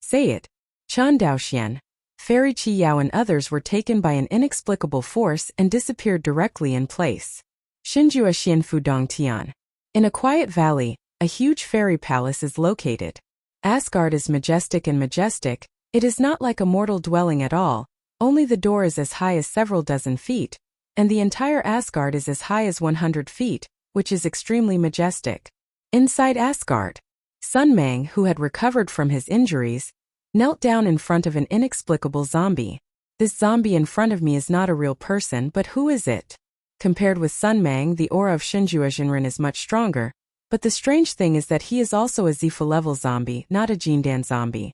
"Say it." Chen Daoxian, Fairy Qi Yao and others were taken by an inexplicable force and disappeared directly in place. Shinjua Xianfu Dongtian. In a quiet valley, a huge fairy palace is located. Asgard is majestic and majestic. It is not like a mortal dwelling at all, only the door is as high as several dozen feet, and the entire Asgard is as high as 100 feet, which is extremely majestic. Inside Asgard, Sun Mang, who had recovered from his injuries, knelt down in front of an inexplicable zombie. This zombie in front of me is not a real person, but who is it? Compared with Sun Mang, the aura of Shinjua Jinren is much stronger, but the strange thing is that he is also a Zifu-level zombie, not a Jindan zombie.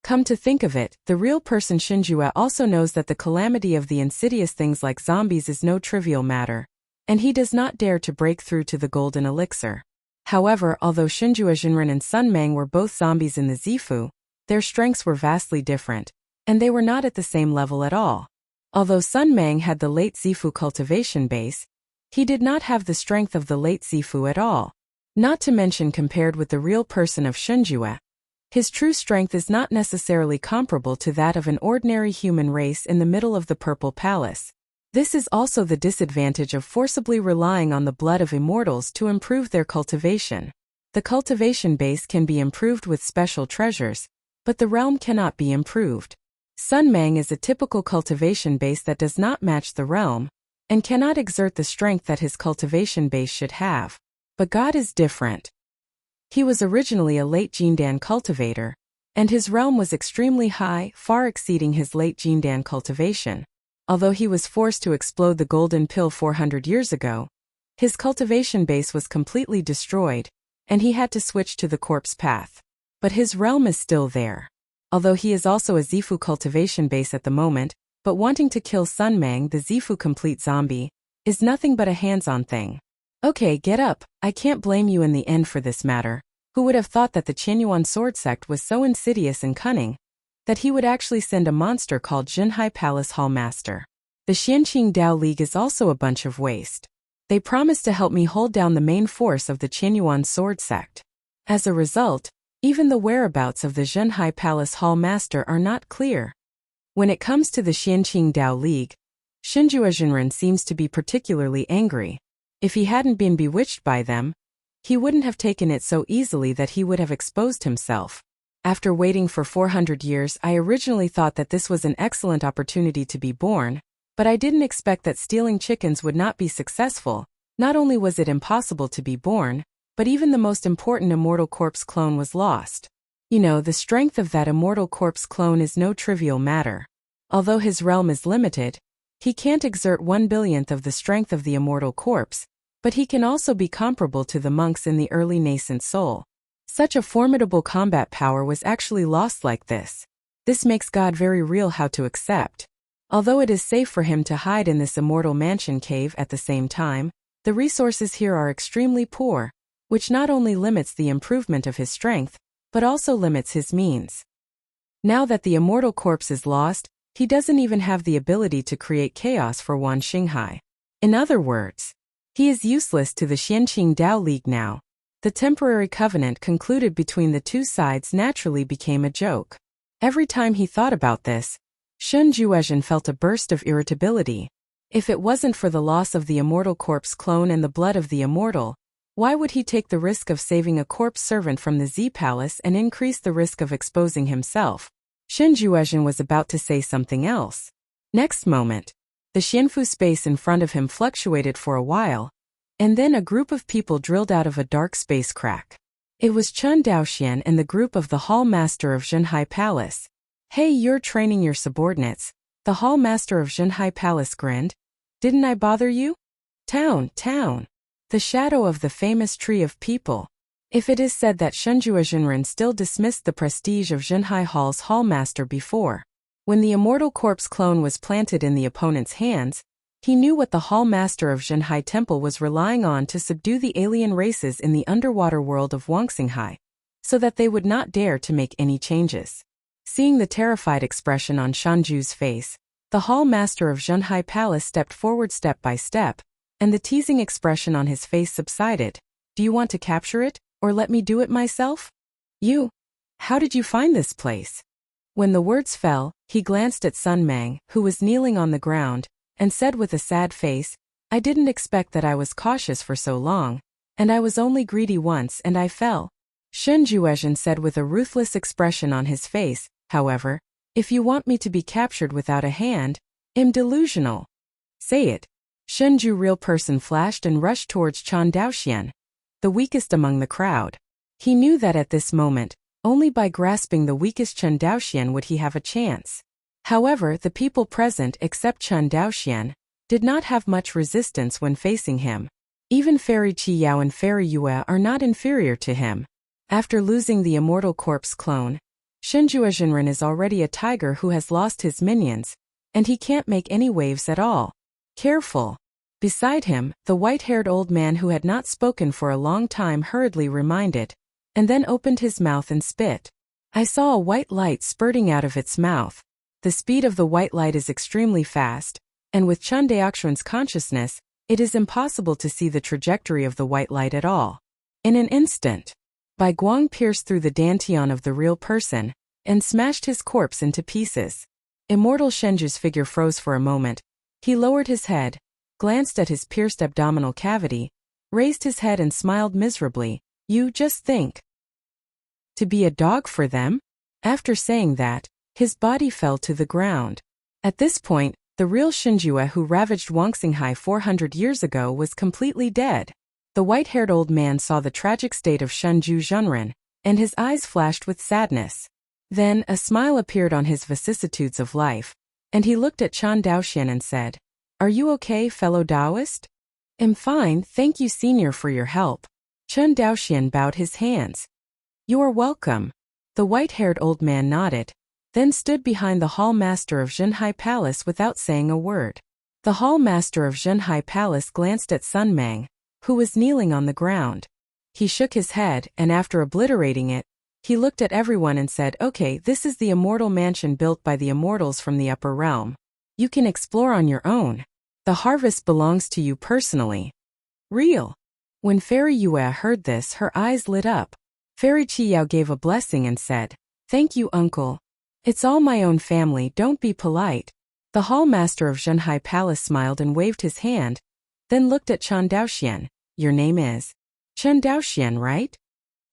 Come to think of it, the real person Shinjua also knows that the calamity of the insidious things like zombies is no trivial matter, and he does not dare to break through to the golden elixir. However, although Shinjua Jinren and Sun Mang were both zombies in the Zifu, their strengths were vastly different, and they were not at the same level at all. Although Sun Mang had the late Zifu cultivation base, he did not have the strength of the late Zifu at all. Not to mention compared with the real person of Shinjua, his true strength is not necessarily comparable to that of an ordinary human race in the middle of the Purple Palace. This is also the disadvantage of forcibly relying on the blood of immortals to improve their cultivation. The cultivation base can be improved with special treasures, but the realm cannot be improved. Sun Mang is a typical cultivation base that does not match the realm, and cannot exert the strength that his cultivation base should have. But God is different. He was originally a late Jindan cultivator, and his realm was extremely high, far exceeding his late Jindan cultivation. Although he was forced to explode the golden pill 400 years ago, his cultivation base was completely destroyed, and he had to switch to the corpse path. But his realm is still there. Although he is also a Zifu cultivation base at the moment, but wanting to kill Sun Mang, the Zifu complete zombie, is nothing but a hands-on thing. Okay, get up, I can't blame you in the end for this matter. Who would have thought that the Qianyuan sword sect was so insidious and cunning, that he would actually send a monster called Jinhai Palace Hall Master. The Xianqing Dao League is also a bunch of waste. They promised to help me hold down the main force of the Qianyuan sword sect. As a result, even the whereabouts of the Jinhai Palace Hall Master are not clear. When it comes to the Xianqing Dao League, Shinjua Jinren seems to be particularly angry. If he hadn't been bewitched by them, he wouldn't have taken it so easily that he would have exposed himself. After waiting for 400 years, I originally thought that this was an excellent opportunity to be born, but I didn't expect that stealing chickens would not be successful. Not only was it impossible to be born, but even the most important immortal corpse clone was lost. You know, the strength of that immortal corpse clone is no trivial matter. Although his realm is limited, he can't exert 1/1000th of the strength of the immortal corpse, but he can also be comparable to the monks in the early nascent soul. Such a formidable combat power was actually lost like this. This makes God very real how to accept. Although it is safe for him to hide in this immortal mansion cave at the same time, the resources here are extremely poor, which not only limits the improvement of his strength, but also limits his means. Now that the immortal corpse is lost, he doesn't even have the ability to create chaos for Wan Xinghai. In other words, he is useless to the Xianqing Dao League now. The temporary covenant concluded between the two sides naturally became a joke. Every time he thought about this, Shun Juezhen felt a burst of irritability. If it wasn't for the loss of the immortal corpse clone and the blood of the immortal, why would he take the risk of saving a corpse servant from the Z Palace and increase the risk of exposing himself? Shun Juezhen was about to say something else. Next moment, the Xianfu space in front of him fluctuated for a while, and then a group of people drilled out of a dark space crack. It was Chun Daoxian and the group of the Hall Master of Jinhai Palace. Hey, you're training your subordinates. The Hall Master of Jinhai Palace grinned. Didn't I bother you? Town. The shadow of the famous tree of people. If it is said that Shinjua Jinren still dismissed the prestige of Jinhai Hall's Hall Master before, when the immortal corpse clone was planted in the opponent's hands, he knew what the Hall Master of Jinhai Temple was relying on to subdue the alien races in the underwater world of Wangxinghai, so that they would not dare to make any changes. Seeing the terrified expression on Shanju's face, the Hall Master of Jinhai Palace stepped forward step by step, and the teasing expression on his face subsided. Do you want to capture it, or let me do it myself? You? How did you find this place? When the words fell, he glanced at Sun Mang, who was kneeling on the ground, and said with a sad face, I didn't expect that. I was cautious for so long, and I was only greedy once and I fell. Shun Juezhen said with a ruthless expression on his face, however, if you want me to be captured without a hand, I'm delusional. Say it. Shun Ju real person flashed and rushed towards Chan Daoxian, the weakest among the crowd. He knew that at this moment, only by grasping the weakest Chen Daoxian would he have a chance. However, the people present except Chen Daoxian did not have much resistance when facing him. Even Fairy Qi Yao and Fairy Yue are not inferior to him. After losing the immortal corpse clone, Shinjue Jinren is already a tiger who has lost his minions, and he can't make any waves at all. Careful. Beside him, the white-haired old man who had not spoken for a long time hurriedly reminded, and then opened his mouth and spit. I saw a white light spurting out of its mouth. The speed of the white light is extremely fast, and with Chen Daoxian's consciousness, it is impossible to see the trajectory of the white light at all. In an instant, Bai Guang pierced through the dantian of the real person, and smashed his corpse into pieces. Immortal Shenju's figure froze for a moment. He lowered his head, glanced at his pierced abdominal cavity, raised his head and smiled miserably. You just think. To be a dog for them? After saying that, his body fell to the ground. At this point, the real Shinjue who ravaged Wuxia 400 years ago was completely dead. The white-haired old man saw the tragic state of Shinjue Jinren, and his eyes flashed with sadness. Then, a smile appeared on his vicissitudes of life, and he looked at Chen Daoxian and said, Are you okay, fellow Taoist? I'm fine, thank you senior for your help. Chen Daoxian bowed his hands. You are welcome. The white-haired old man nodded, then stood behind the hall master of Zhenhai Palace without saying a word. The hall master of Zhenhai Palace glanced at Sun Mang, who was kneeling on the ground. He shook his head, and after obliterating it, he looked at everyone and said, Okay, this is the immortal mansion built by the immortals from the upper realm. You can explore on your own. The harvest belongs to you personally. Real. When Fairy Yue heard this, her eyes lit up. Fairy Qi Yao gave a blessing and said, Thank you, uncle. It's all my own family, don't be polite. The hall master of Zhenhai Palace smiled and waved his hand, then looked at Chen Daoxian. Your name is Chen Daoxian, right?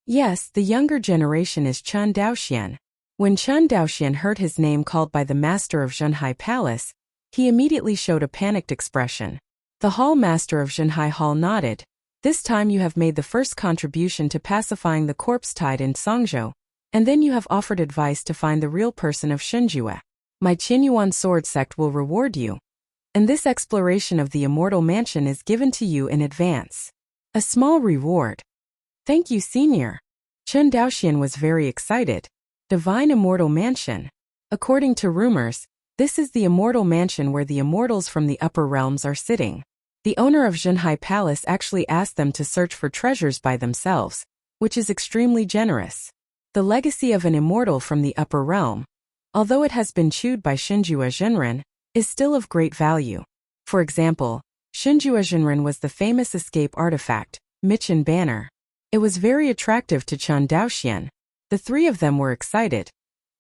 Yes, the younger generation is Chen Daoxian. When Chen Daoxian heard his name called by the master of Zhenhai Palace, he immediately showed a panicked expression. The hall master of Zhenhai Hall nodded. This time you have made the first contribution to pacifying the corpse tied in Songzhou, and then you have offered advice to find the real person of Shinjue. My Qinyuan sword sect will reward you. And this exploration of the immortal mansion is given to you in advance. A small reward. Thank you, senior. Chen Daoxian was very excited. Divine Immortal Mansion. According to rumors, this is the immortal mansion where the immortals from the upper realms are sitting. The owner of Zhenhai Palace actually asked them to search for treasures by themselves, which is extremely generous. The legacy of an immortal from the upper realm, although it has been chewed by Shinjue Jinren, is still of great value. For example, Shinjue Jinren was the famous escape artifact, Michin Banner. It was very attractive to Chen Daoxian. The three of them were excited,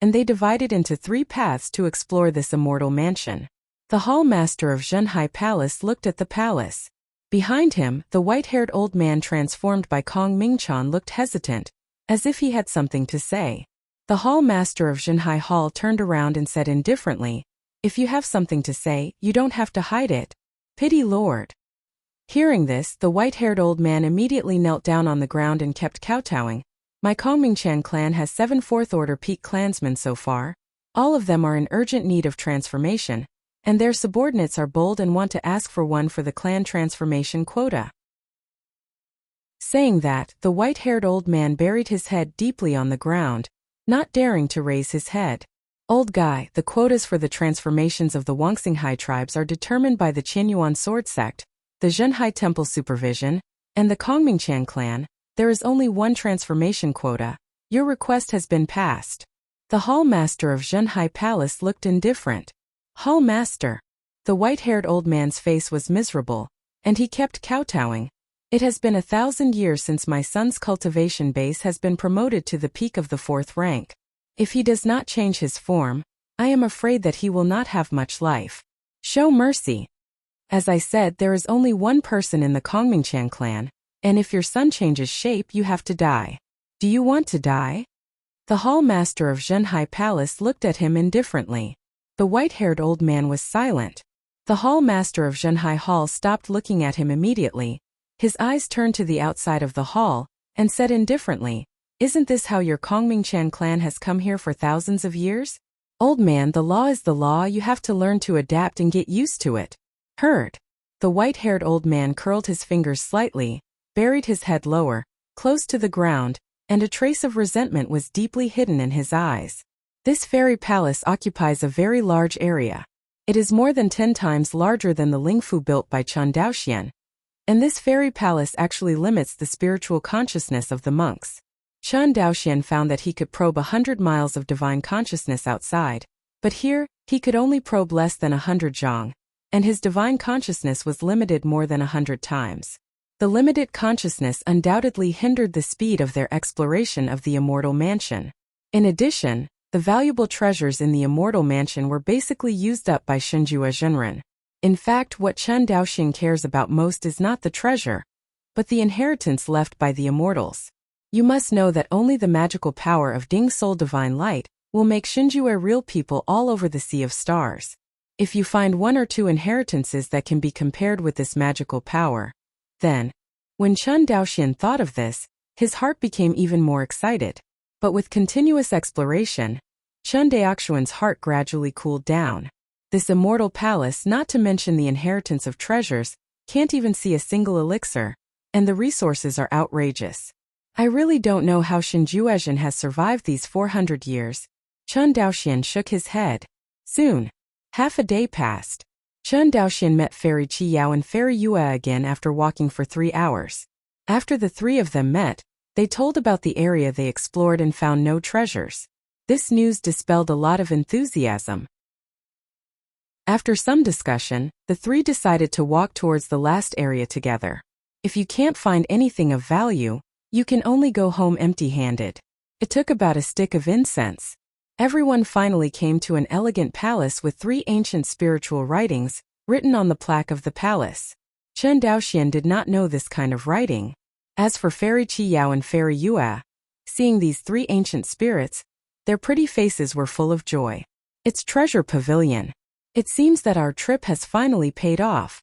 and they divided into 3 paths to explore this immortal mansion. The hall master of Zhenhai Palace looked at the palace. Behind him, the white-haired old man transformed by Kong Mingchan looked hesitant, as if he had something to say. The hall master of Zhenhai Hall turned around and said indifferently, If you have something to say, you don't have to hide it. Pity Lord. Hearing this, the white-haired old man immediately knelt down on the ground and kept kowtowing. My Kongmingchan clan has 7 fourth-order peak clansmen so far. All of them are in urgent need of transformation, and their subordinates are bold and want to ask for one for the clan transformation quota. Saying that, the white-haired old man buried his head deeply on the ground, not daring to raise his head. Old guy, the quotas for the transformations of the Wuxia tribes are determined by the Qinyuan sword sect, the Zhenhai temple supervision, and the Kongmingchan clan. There is only one transformation quota. Your request has been passed. The hall master of Zhenhai Palace looked indifferent. Hall master. The white-haired old man's face was miserable, and he kept kowtowing. It has been 1,000 years since my son's cultivation base has been promoted to the peak of the 4th rank. If he does not change his form, I am afraid that he will not have much life. Show mercy. As I said, there is only one person in the Kongmingchan clan, and if your son changes shape, you have to die. Do you want to die? The hall master of Zhenhai Palace looked at him indifferently. The white-haired old man was silent. The hall master of Zhenhai Hall stopped looking at him immediately. His eyes turned to the outside of the hall, and said indifferently, Isn't this how your Kongmingchan clan has come here for thousands of years? Old man, the law is the law, you have to learn to adapt and get used to it. Heard. The white-haired old man curled his fingers slightly, buried his head lower, close to the ground, and a trace of resentment was deeply hidden in his eyes. This fairy palace occupies a very large area. It is more than 10 times larger than the Lingfu built by Chen Daoxian. And this fairy palace actually limits the spiritual consciousness of the monks. Chen Daoxian found that he could probe 100 miles of divine consciousness outside, but here, he could only probe less than 100 zhang, and his divine consciousness was limited more than 100 times. The limited consciousness undoubtedly hindered the speed of their exploration of the immortal mansion. In addition, the valuable treasures in the immortal mansion were basically used up by Shenjue Zhenren. In fact, what Chen Daoxian cares about most is not the treasure, but the inheritance left by the immortals. You must know that only the magical power of Ding Soul Divine Light will make Shenjue real people all over the Sea of Stars. If you find 1 or 2 inheritances that can be compared with this magical power, then, when Chen Daoxian thought of this, his heart became even more excited. But with continuous exploration, Chen Daoxian's heart gradually cooled down. This immortal palace, not to mention the inheritance of treasures, can't even see a single elixir, and the resources are outrageous. I really don't know how Shenjuezhen has survived these 400 years. Chen Daoxian shook his head. Soon, half a day passed. Chen Daoxian met Fairy Qiyao and Fairy Yue again after walking for 3 hours. After the 3 of them met, they told about the area they explored and found no treasures. This news dispelled a lot of enthusiasm. After some discussion, the 3 decided to walk towards the last area together. If you can't find anything of value, you can only go home empty-handed. It took about a stick of incense. Everyone finally came to an elegant palace with 3 ancient spiritual writings, written on the plaque of the palace. Chen Daoxian did not know this kind of writing. As for Fairy Qiyao and Fairy Yue, seeing these 3 ancient spirits, their pretty faces were full of joy. It's Treasure Pavilion. It seems that our trip has finally paid off.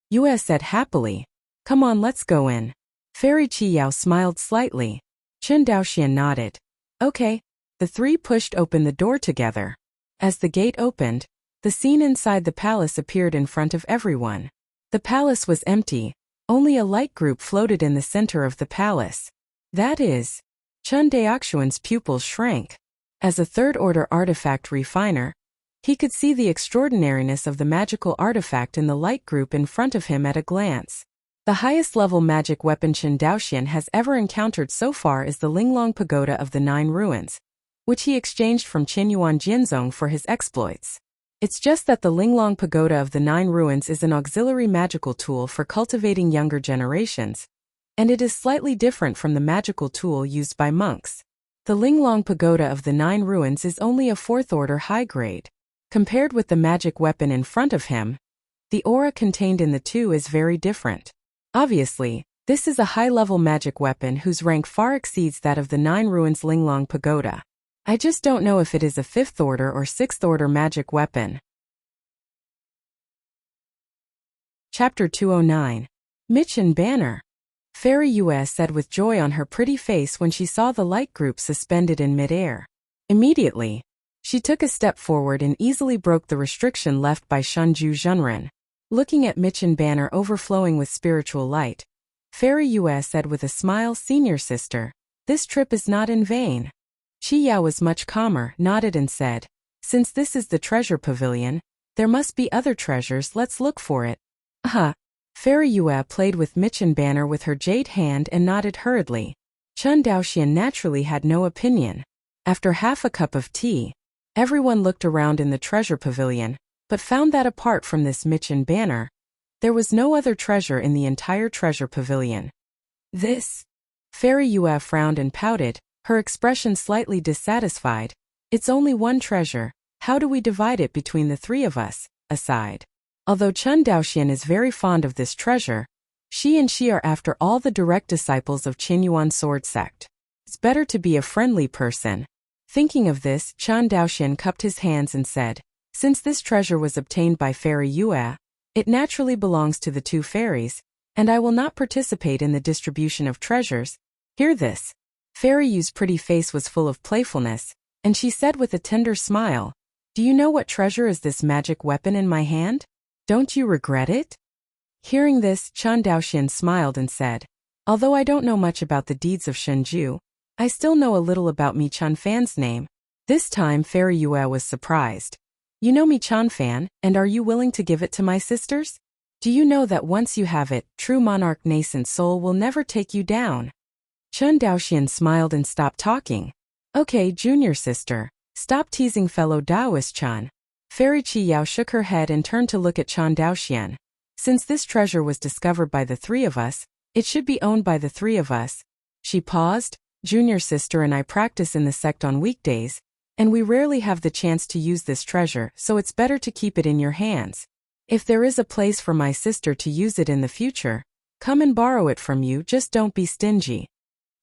Yue said happily. Come on, let's go in. Fairy Qiyao smiled slightly. Chen Daoxian nodded. Okay. The 3 pushed open the door together. As the gate opened, the scene inside the palace appeared in front of everyone. The palace was empty. Only a light group floated in the center of the palace. That is, Chen Daoxian's pupils shrank. As a third-order artifact refiner, he could see the extraordinariness of the magical artifact in the light group in front of him at a glance. The highest-level magic weapon Chen Daoxian has ever encountered so far is the Linglong Pagoda of the 9 Ruins, which he exchanged from Qinyuan Jianzong for his exploits. It's just that the Linglong Pagoda of the 9 Ruins is an auxiliary magical tool for cultivating younger generations, and it is slightly different from the magical tool used by monks. The Linglong Pagoda of the 9 Ruins is only a 4th-order high grade. Compared with the magic weapon in front of him, the aura contained in the 2 is very different. Obviously, this is a high-level magic weapon whose rank far exceeds that of the 9 Ruins Linglong Pagoda. I just don't know if it is a 5th-order or 6th-order magic weapon. Chapter 209. Mission Banner. Fairy Yue said with joy on her pretty face when she saw the light group suspended in mid-air. Immediately, she took a step forward and easily broke the restriction left by Shenjue Zhenren. Looking at Mission Banner overflowing with spiritual light, Fairy Yue said with a smile, "Senior sister, this trip is not in vain." Qiyao was much calmer, nodded and said, "Since this is the treasure pavilion, there must be other treasures, let's look for it." Fairy Yue played with Mission Banner with her jade hand and nodded hurriedly. Chen Daoxian naturally had no opinion. After half a cup of tea, everyone looked around in the treasure pavilion, but found that apart from this Mission Banner, there was no other treasure in the entire treasure pavilion. This? Fairy Yue frowned and pouted, her expression slightly dissatisfied. It's only one treasure, how do we divide it between the 3 of us? Aside. Although Chen Daoxian is very fond of this treasure, she are after all the direct disciples of Qinyuan Sword Sect. It's better to be a friendly person. Thinking of this, Chen Daoxian cupped his hands and said, "Since this treasure was obtained by Fairy Yue, it naturally belongs to the 2 fairies, and I will not participate in the distribution of treasures. Hear this." Fairy Yu's pretty face was full of playfulness, and she said with a tender smile, "Do you know what treasure is this magic weapon in my hand? Don't you regret it?" Hearing this, Chan Daoxian smiled and said, "Although I don't know much about the deeds of Shenju, I still know a little about Mi Chanfan's name." This time Fairy Yue was surprised. "You know Mi Chanfan, and are you willing to give it to my sisters? Do you know that once you have it, true monarch nascent soul will never take you down?" Chen Daoxian smiled and stopped talking. "Okay, junior sister, stop teasing fellow Daoist Chan." Fairy Qi Yao shook her head and turned to look at Chan Daoxian. "Since this treasure was discovered by the three of us, it should be owned by the three of us." She paused. "Junior sister and I practice in the sect on weekdays, and we rarely have the chance to use this treasure, so it's better to keep it in your hands. If there is a place for my sister to use it in the future, come and borrow it from you, just don't be stingy."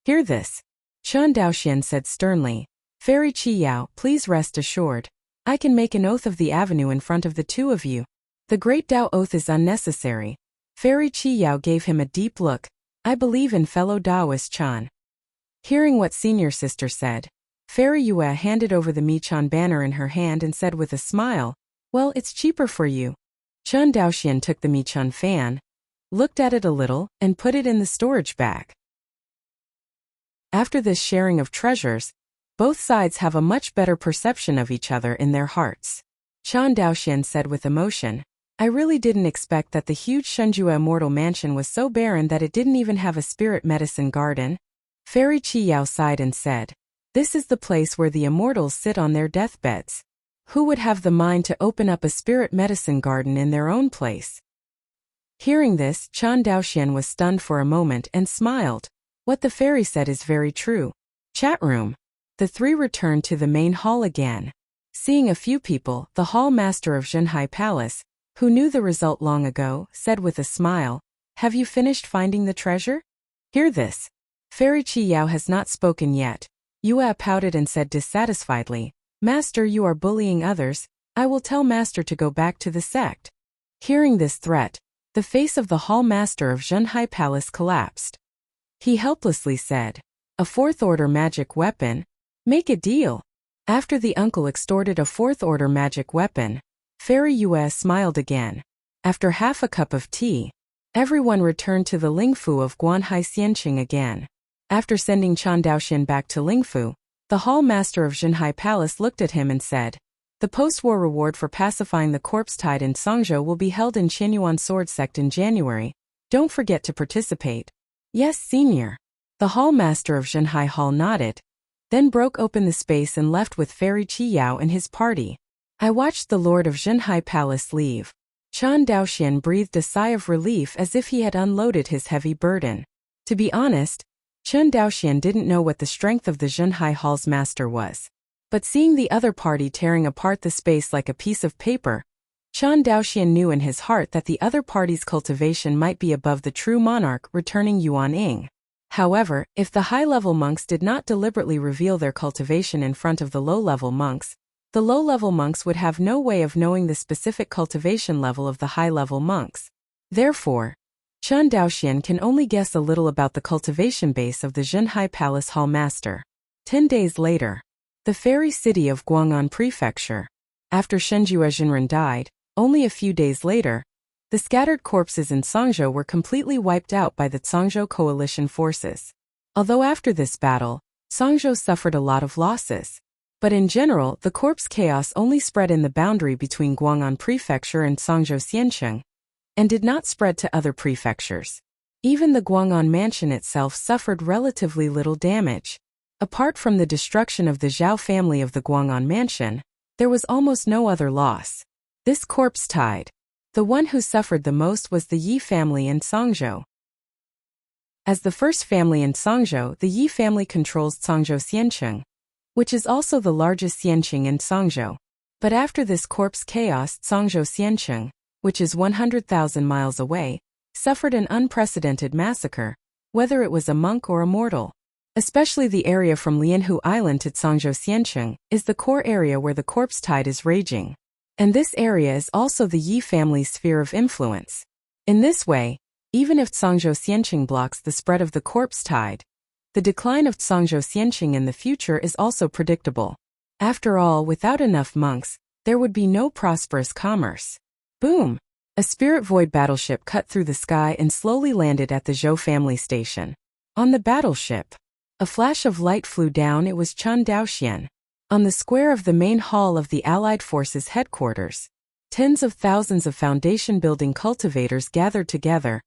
Hear this. Chen Daoxian said sternly, "Fairy Qi Yao, please rest assured. I can make an oath of the avenue in front of the two of you. The great Dao oath is unnecessary." Fairy Qi Yao gave him a deep look. "I believe in fellow Daoist Chan." Hearing what senior sister said, Fairy Yue handed over the Mi Chan banner in her hand and said with a smile, "Well, it's cheaper for you." Chen Daoxian took the Mi Chan fan, looked at it a little, and put it in the storage bag. After this sharing of treasures, both sides have a much better perception of each other in their hearts. Chen Daoxian said with emotion, "I really didn't expect that the huge Shenju immortal mansion was so barren that it didn't even have a spirit medicine garden." Fairy Qi Yao sighed and said, "This is the place where the immortals sit on their deathbeds. Who would have the mind to open up a spirit medicine garden in their own place?" Hearing this, Chen Daoxian was stunned for a moment and smiled. What the fairy said is very true. Chat room. The three returned to the main hall again. Seeing a few people, the hall master of Zhenhai Palace, who knew the result long ago, said with a smile, "Have you finished finding the treasure?" Hear this. Fairy Qi Yao has not spoken yet. Yue pouted and said dissatisfiedly, "Master, you are bullying others. I will tell Master to go back to the sect." Hearing this threat, the face of the hall master of Zhenhai Palace collapsed. He helplessly said, "A fourth-order magic weapon? Make a deal." After the uncle extorted a fourth-order magic weapon, Fairy Yue smiled again. After half a cup of tea, everyone returned to the Lingfu of Guanhai Xianqing again. After sending Chan Daoxian back to Lingfu, the hall master of Zhenhai Palace looked at him and said, "The post-war reward for pacifying the corpse tide in Songzhou will be held in Qianyuan Sword Sect in January. Don't forget to participate." "Yes, senior." The hall master of Zhenhai Hall nodded, then broke open the space and left with Fairy Qi Yao and his party. I watched the lord of Zhenhai Palace leave. Chan Daoxian breathed a sigh of relief as if he had unloaded his heavy burden. To be honest, Chen Daoxian didn't know what the strength of the Zhenhai Hall's master was. But seeing the other party tearing apart the space like a piece of paper, Chan Daoxian knew in his heart that the other party's cultivation might be above the true monarch returning Yuan Ying. However, if the high-level monks did not deliberately reveal their cultivation in front of the low-level monks, the low-level monks would have no way of knowing the specific cultivation level of the high-level monks. Therefore, Chen Daoxian can only guess a little about the cultivation base of the Zhenhai Palace Hall Master. 10 days later, the fairy city of Guang'an Prefecture. After Shenju Zhenren died, only a few days later, the scattered corpses in Songzhou were completely wiped out by the Songzhou coalition forces. Although after this battle, Songzhou suffered a lot of losses. But in general, the corpse chaos only spread in the boundary between Guang'an Prefecture and Songzhou Xiancheng, and did not spread to other prefectures. Even the Guang'an mansion itself suffered relatively little damage. Apart from the destruction of the Zhao family of the Guang'an mansion, there was almost no other loss. This corpse tide. The one who suffered the most was the Yi family in Songzhou. As the first family in Songzhou, the Yi family controls Songzhou Xiancheng, which is also the largest Xianqing in Songzhou. But after this corpse chaos, Songzhou Xiancheng, which is 100,000 miles away, suffered an unprecedented massacre, whether it was a monk or a mortal. Especially the area from Lianhu Island to Songzhou Xiancheng is the core area where the corpse tide is raging. And this area is also the Yi family's sphere of influence. In this way, even if Songzhou Xiancheng blocks the spread of the corpse tide, the decline of Cangzhou Xianqing in the future is also predictable. After all, without enough monks, there would be no prosperous commerce. Boom! A spirit void battleship cut through the sky and slowly landed at the Zhou family station. On the battleship, a flash of light flew down. It was Chen Daoxian. On the square of the main hall of the Allied Forces headquarters, tens of thousands of foundation-building cultivators gathered together,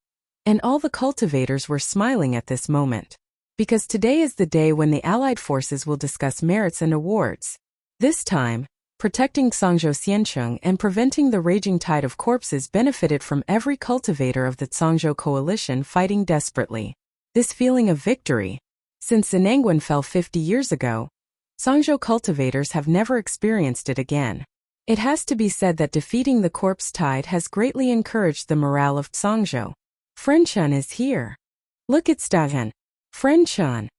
and all the cultivators were smiling at this moment. Because today is the day when the Allied Forces will discuss merits and awards. This time, protecting Cangzhou Xianqing and preventing the raging tide of corpses benefited from every cultivator of the Cangzhou coalition fighting desperately. This feeling of victory, since Zenangwan fell 50 years ago, Cangzhou cultivators have never experienced it again. It has to be said that defeating the corpse tide has greatly encouraged the morale of Cangzhou. Friend Chen is here. Look, it's Dahan. Friend Chen.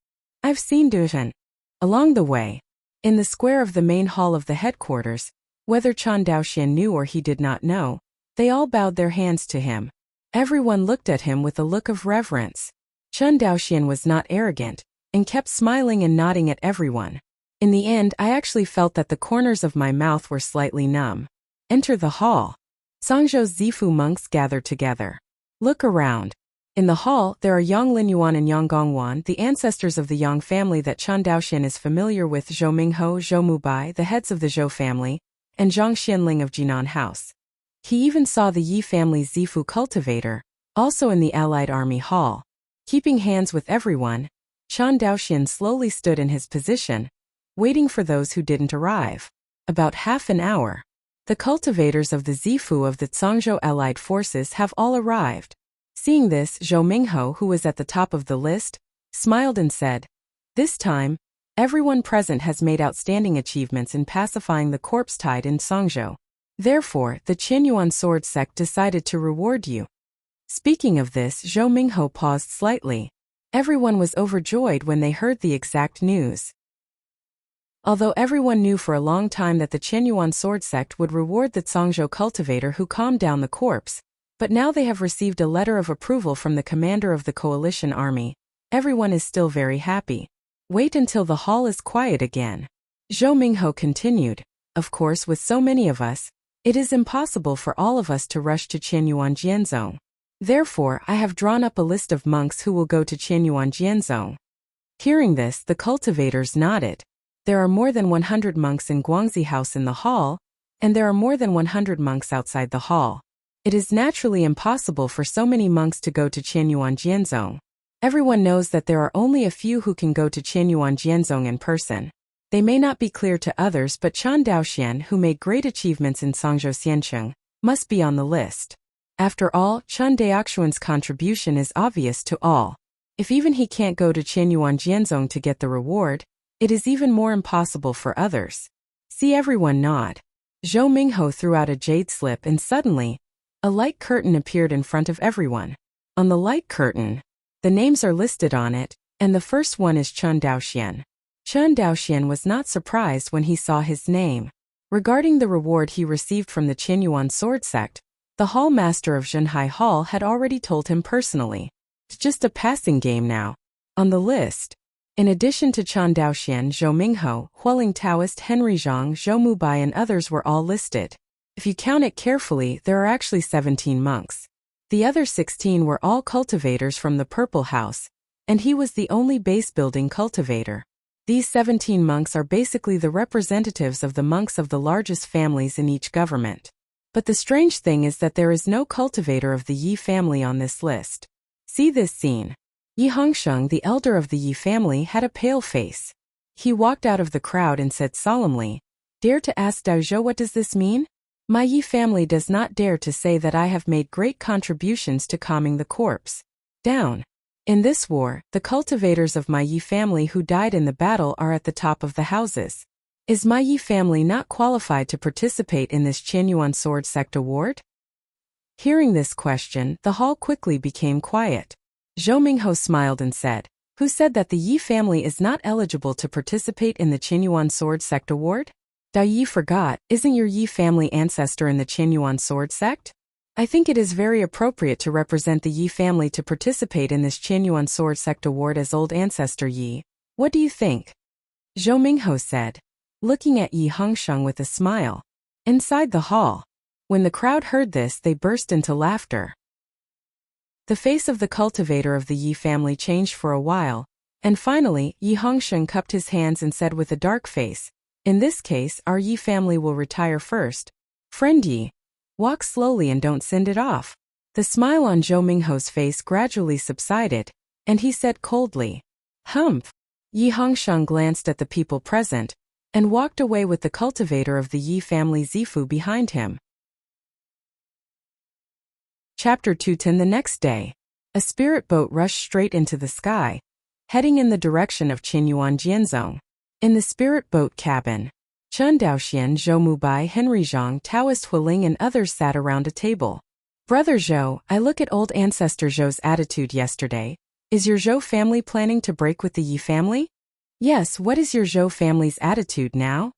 I've seen Dahan. Along the way, in the square of the main hall of the headquarters, whether Chen Daoxian knew or he did not know, they all bowed their hands to him. Everyone looked at him with a look of reverence. Chen Daoxian was not arrogant, and kept smiling and nodding at everyone. In the end, I actually felt that the corners of my mouth were slightly numb. Enter the hall. Cangzhou's Zifu monks gathered together. Look around. In the hall, there are Yang Linyuan and Yang Gongwan, the ancestors of the Yang family that Chen Daoxian is familiar with, Zhou Mingho, Zhou Mubai, the heads of the Zhou family, and Zhang Xianling of Jinan House. He even saw the Yi family's Zifu cultivator, also in the Allied Army Hall. Keeping hands with everyone, Chen Daoxian slowly stood in his position, waiting for those who didn't arrive. About half an hour. The cultivators of the Zifu of the Cangzhou Allied Forces have all arrived. Seeing this, Zhou Mingho, who was at the top of the list, smiled and said, "This time, everyone present has made outstanding achievements in pacifying the corpse tide in Cangzhou. Therefore, the Qianyuan sword sect decided to reward you." Speaking of this, Zhou Mingho paused slightly. Everyone was overjoyed when they heard the exact news. Although everyone knew for a long time that the Qianyuan sword sect would reward the Cangzhou cultivator who calmed down the corpse, but now they have received a letter of approval from the commander of the coalition army. Everyone is still very happy. Wait until the hall is quiet again. Zhou Mingho continued. Of course, with so many of us, it is impossible for all of us to rush to Qianyuan Jianzong. Therefore, I have drawn up a list of monks who will go to Qianyuan Jianzong. Hearing this, the cultivators nodded. There are more than 100 monks in Guangxi House in the hall, and there are more than 100 monks outside the hall. It is naturally impossible for so many monks to go to Qianyuan Jianzong. Everyone knows that there are only a few who can go to Qianyuan Jianzong in person. They may not be clear to others, but Chen Daoxian, who made great achievements in Cangzhou Xianqing, must be on the list. After all, Chen Daoxian's contribution is obvious to all. If even he can't go to Qianyuan Jianzong to get the reward, it is even more impossible for others. See everyone nod. Zhou Mingho threw out a jade slip and suddenly, a light curtain appeared in front of everyone. On the light curtain, the names are listed on it, and the first one is Chen Daoxian. Chen Daoxian was not surprised when he saw his name. Regarding the reward he received from the Qianyuan sword sect, the hall master of Zhenhai Hall had already told him personally. It's just a passing game now. On the list, in addition to Chen Daoxian, Zhou Mingho, Hualing Taoist, Henry Zhang, Zhou Mubai and others were all listed. If you count it carefully, there are actually 17 monks. The other 16 were all cultivators from the Purple House, and he was the only base-building cultivator. These 17 monks are basically the representatives of the monks of the largest families in each government. But the strange thing is that there is no cultivator of the Yi family on this list. See this scene. Yi Hongsheng, the elder of the Yi family, had a pale face. He walked out of the crowd and said solemnly, "Dare to ask Daozhou, what does this mean? My Yi family does not dare to say that I have made great contributions to calming the corpse down. In this war, the cultivators of my Yi family who died in the battle are at the top of the houses. Is my Yi family not qualified to participate in this Qianyuan sword sect award?" Hearing this question, the hall quickly became quiet. Zhou Mingho smiled and said, "Who said that the Yi family is not eligible to participate in the Qianyuan sword sect award? Dao Yi forgot, isn't your Yi family ancestor in the Qianyuan sword sect?" I think it is very appropriate to represent the Yi family to participate in this Qianyuan Sword Sect Award as Old Ancestor Yi. What do you think? Zhou Mingho said, looking at Yi Hongsheng with a smile. Inside the hall. When the crowd heard this, they burst into laughter. The face of the cultivator of the Yi family changed for a while, and finally, Yi Hongsheng cupped his hands and said with a dark face, "In this case, our Yi family will retire first. Friend Yi, walk slowly and don't send it off." The smile on Zhou Mingho's face gradually subsided, and he said coldly, "Humph." Yi Hongsheng glanced at the people present, and walked away with the cultivator of the Yi family Zifu behind him. Chapter 2:10. The next day, a spirit boat rushed straight into the sky, heading in the direction of Qianyuan Jianzhong. In the spirit boat cabin, Chen Daoxian, Zhou Mubai, Henry Zhang, Taoist Huiling and others sat around a table. "Brother Zhou, I look at old ancestor Zhou's attitude yesterday. Is your Zhou family planning to break with the Yi family?" "Yes, what is your Zhou family's attitude now?"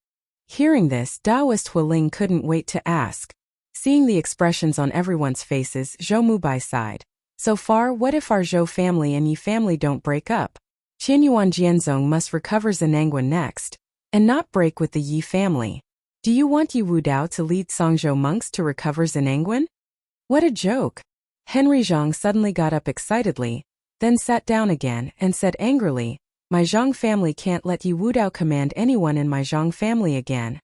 Hearing this, Taoist Huiling couldn't wait to ask. Seeing the expressions on everyone's faces, Zhou Mubai sighed. "So far, what if our Zhou family and Yi family don't break up? Qianyuan Jianzhong must recover Zhenangguan next, and not break with the Yi family. Do you want Yi Wudao to lead Songzhou monks to recover Zhenangguan?" "What a joke." Henry Zhang suddenly got up excitedly, then sat down again and said angrily, "My Zhang family can't let Yi Wudao command anyone in my Zhang family again.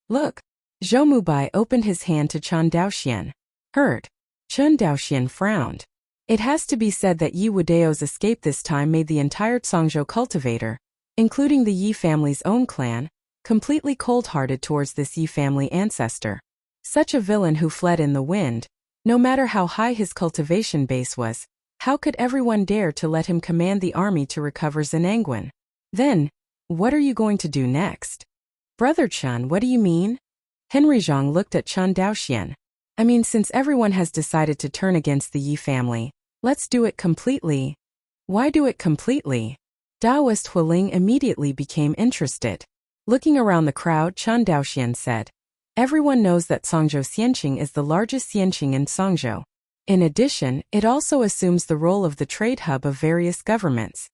Look." Zhou Mubai opened his hand to Chen Daoxian. "Hurt." Chen Daoxian frowned. It has to be said that Yi Wudao's escape this time made the entire Songzhou cultivator, including the Yi family's own clan, completely cold-hearted towards this Yi family ancestor. Such a villain who fled in the wind, no matter how high his cultivation base was, how could everyone dare to let him command the army to recover Zhenangguan? Then, what are you going to do next? "Brother Chen, what do you mean?" Henry Zhang looked at Chen Daoxian. "I mean, since everyone has decided to turn against the Yi family, let's do it completely." "Why do it completely?" Taoist Huiling immediately became interested. Looking around the crowd, Chen Daoxian said, "Everyone knows that Songzhou Xianqing is the largest Xianqing in Songzhou. In addition, it also assumes the role of the trade hub of various governments."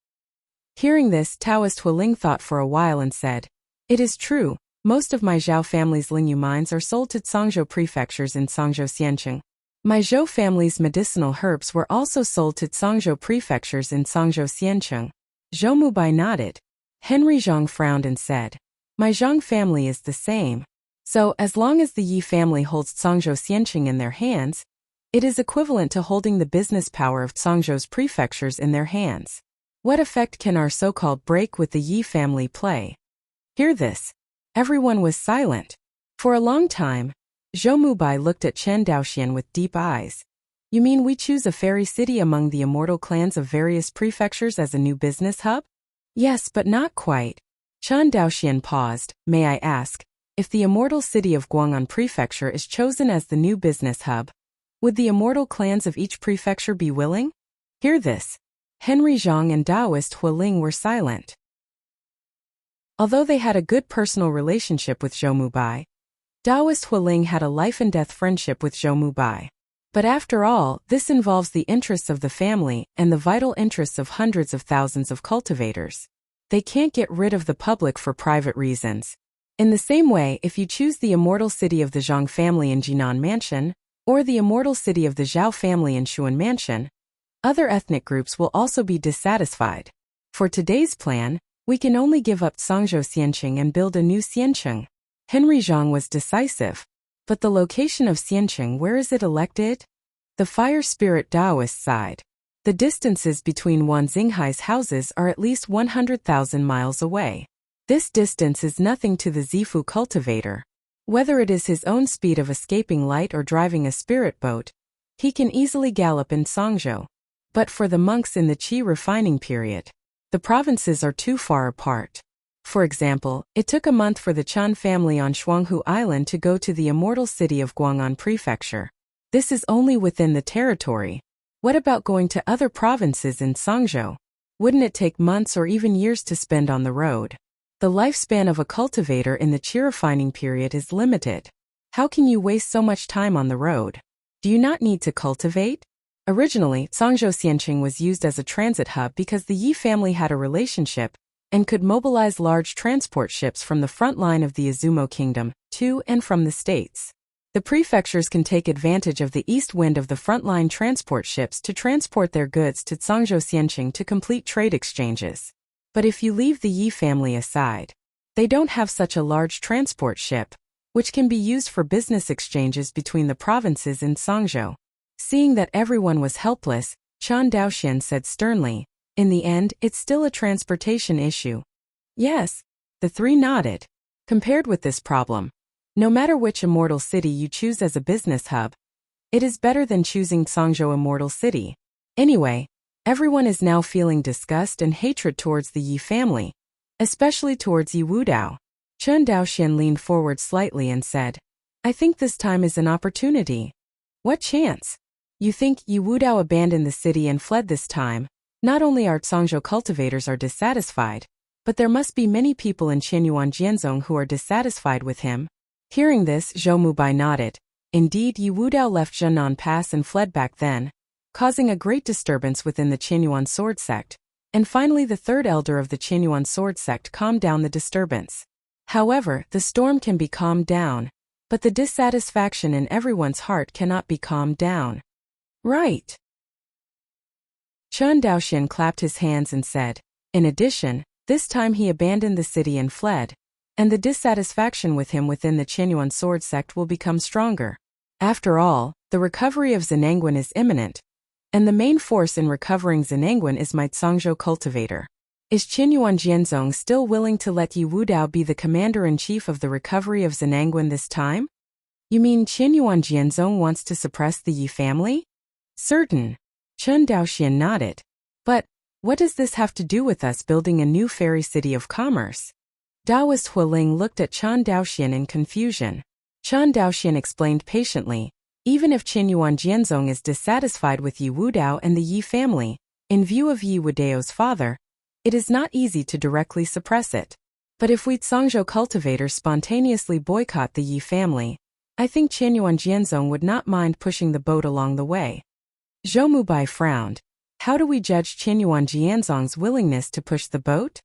Hearing this, Taoist Huiling thought for a while and said, "It is true. Most of my Zhao family's Lingyu mines are sold to Songzhou prefectures in Songzhou Xianqing. My Zhou family's medicinal herbs were also sold to Songzhou prefectures in Songzhou Xianqing." Zhou Mubai nodded. Henry Zhang frowned and said, "My Zhang family is the same. So, as long as the Yi family holds Songzhou Xianqing in their hands, it is equivalent to holding the business power of Songzhou's prefectures in their hands. What effect can our so-called break with the Yi family play?" Hear this. Everyone was silent. For a long time, Zhou Mubai looked at Chen Daoxian with deep eyes. "You mean we choose a fairy city among the immortal clans of various prefectures as a new business hub?" "Yes, but not quite." Chen Daoxian paused. "May I ask, if the immortal city of Guang'an Prefecture is chosen as the new business hub, would the immortal clans of each prefecture be willing?" Hear this. Henry Zhang and Taoist Huiling were silent. Although they had a good personal relationship with Zhou Mubai, Taoist Huiling had a life-and-death friendship with Zhou Mubai. But after all, this involves the interests of the family and the vital interests of hundreds of thousands of cultivators. They can't get rid of the public for private reasons. In the same way, if you choose the immortal city of the Zhang family in Jinan Mansion, or the immortal city of the Zhao family in Shuan Mansion, other ethnic groups will also be dissatisfied. For today's plan, we can only give up Songzhou Xianqing and build a new Xianqing. Henry Zhang was decisive. "But the location of Xianqing, where is it elected?" The fire spirit Taoist sighed. "The distances between Wan Xinghai's houses are at least 100,000 miles away. This distance is nothing to the Zifu cultivator. Whether it is his own speed of escaping light or driving a spirit boat, he can easily gallop in Songzhou. But for the monks in the Qi refining period, the provinces are too far apart. For example, it took a month for the Chen family on Shuanghu Island to go to the immortal city of Guang'an Prefecture. This is only within the territory. What about going to other provinces in Songzhou? Wouldn't it take months or even years to spend on the road? The lifespan of a cultivator in the Qi refining period is limited. How can you waste so much time on the road? Do you not need to cultivate? Originally, Songzhou Xianqing was used as a transit hub because the Yi family had a relationship and could mobilize large transport ships from the front line of the Izumo Kingdom to and from the states. The prefectures can take advantage of the east wind of the frontline transport ships to transport their goods to Songzhou Xianqing to complete trade exchanges. But if you leave the Yi family aside, they don't have such a large transport ship, which can be used for business exchanges between the provinces in Songzhou. Seeing that everyone was helpless, Chen Daoxian said sternly, "In the end, it's still a transportation issue." Yes, the three nodded. Compared with this problem, no matter which immortal city you choose as a business hub, it is better than choosing Songzhou Immortal City. Anyway, everyone is now feeling disgust and hatred towards the Yi family, especially towards Yi Wudao. Chen Daoxian leaned forward slightly and said, "I think this time is an opportunity." "What chance?" "You think Yi Wudao abandoned the city and fled this time? Not only our Songzhou cultivators are dissatisfied, but there must be many people in Qianyuan Jianzong who are dissatisfied with him." Hearing this, Zhou Mubai nodded. Indeed, Yi Wudao left Zhenan Pass and fled back then, causing a great disturbance within the Qianyuan sword sect, and finally the third elder of the Qianyuan sword sect calmed down the disturbance. However, the storm can be calmed down, but the dissatisfaction in everyone's heart cannot be calmed down. Right. Chen Daoxian clapped his hands and said, "In addition, this time he abandoned the city and fled, and the dissatisfaction with him within the Qianyuan sword sect will become stronger. After all, the recovery of Zenangwen is imminent, and the main force in recovering Zenangwen is my Songzhou cultivator. Is Qianyuan Jianzong still willing to let Yi Wudao be the commander-in-chief of the recovery of Zenangwen this time?" "You mean Qianyuan Jianzong wants to suppress the Yi family?" "Certain." Chen Daoxian nodded. "But what does this have to do with us building a new fairy city of commerce?" Daoist Hualing looked at Chen Daoxian in confusion. Chen Daoxian explained patiently, "Even if Qianyuan Jianzong is dissatisfied with Yi Wudao and the Yi family, in view of Yi Wudao's father, it is not easy to directly suppress it. But if we Songzhou cultivators spontaneously boycott the Yi family, I think Qianyuan Jianzong would not mind pushing the boat along the way." Zhou Mubai frowned. "How do we judge Qianyuan Jianzong's willingness to push the boat?"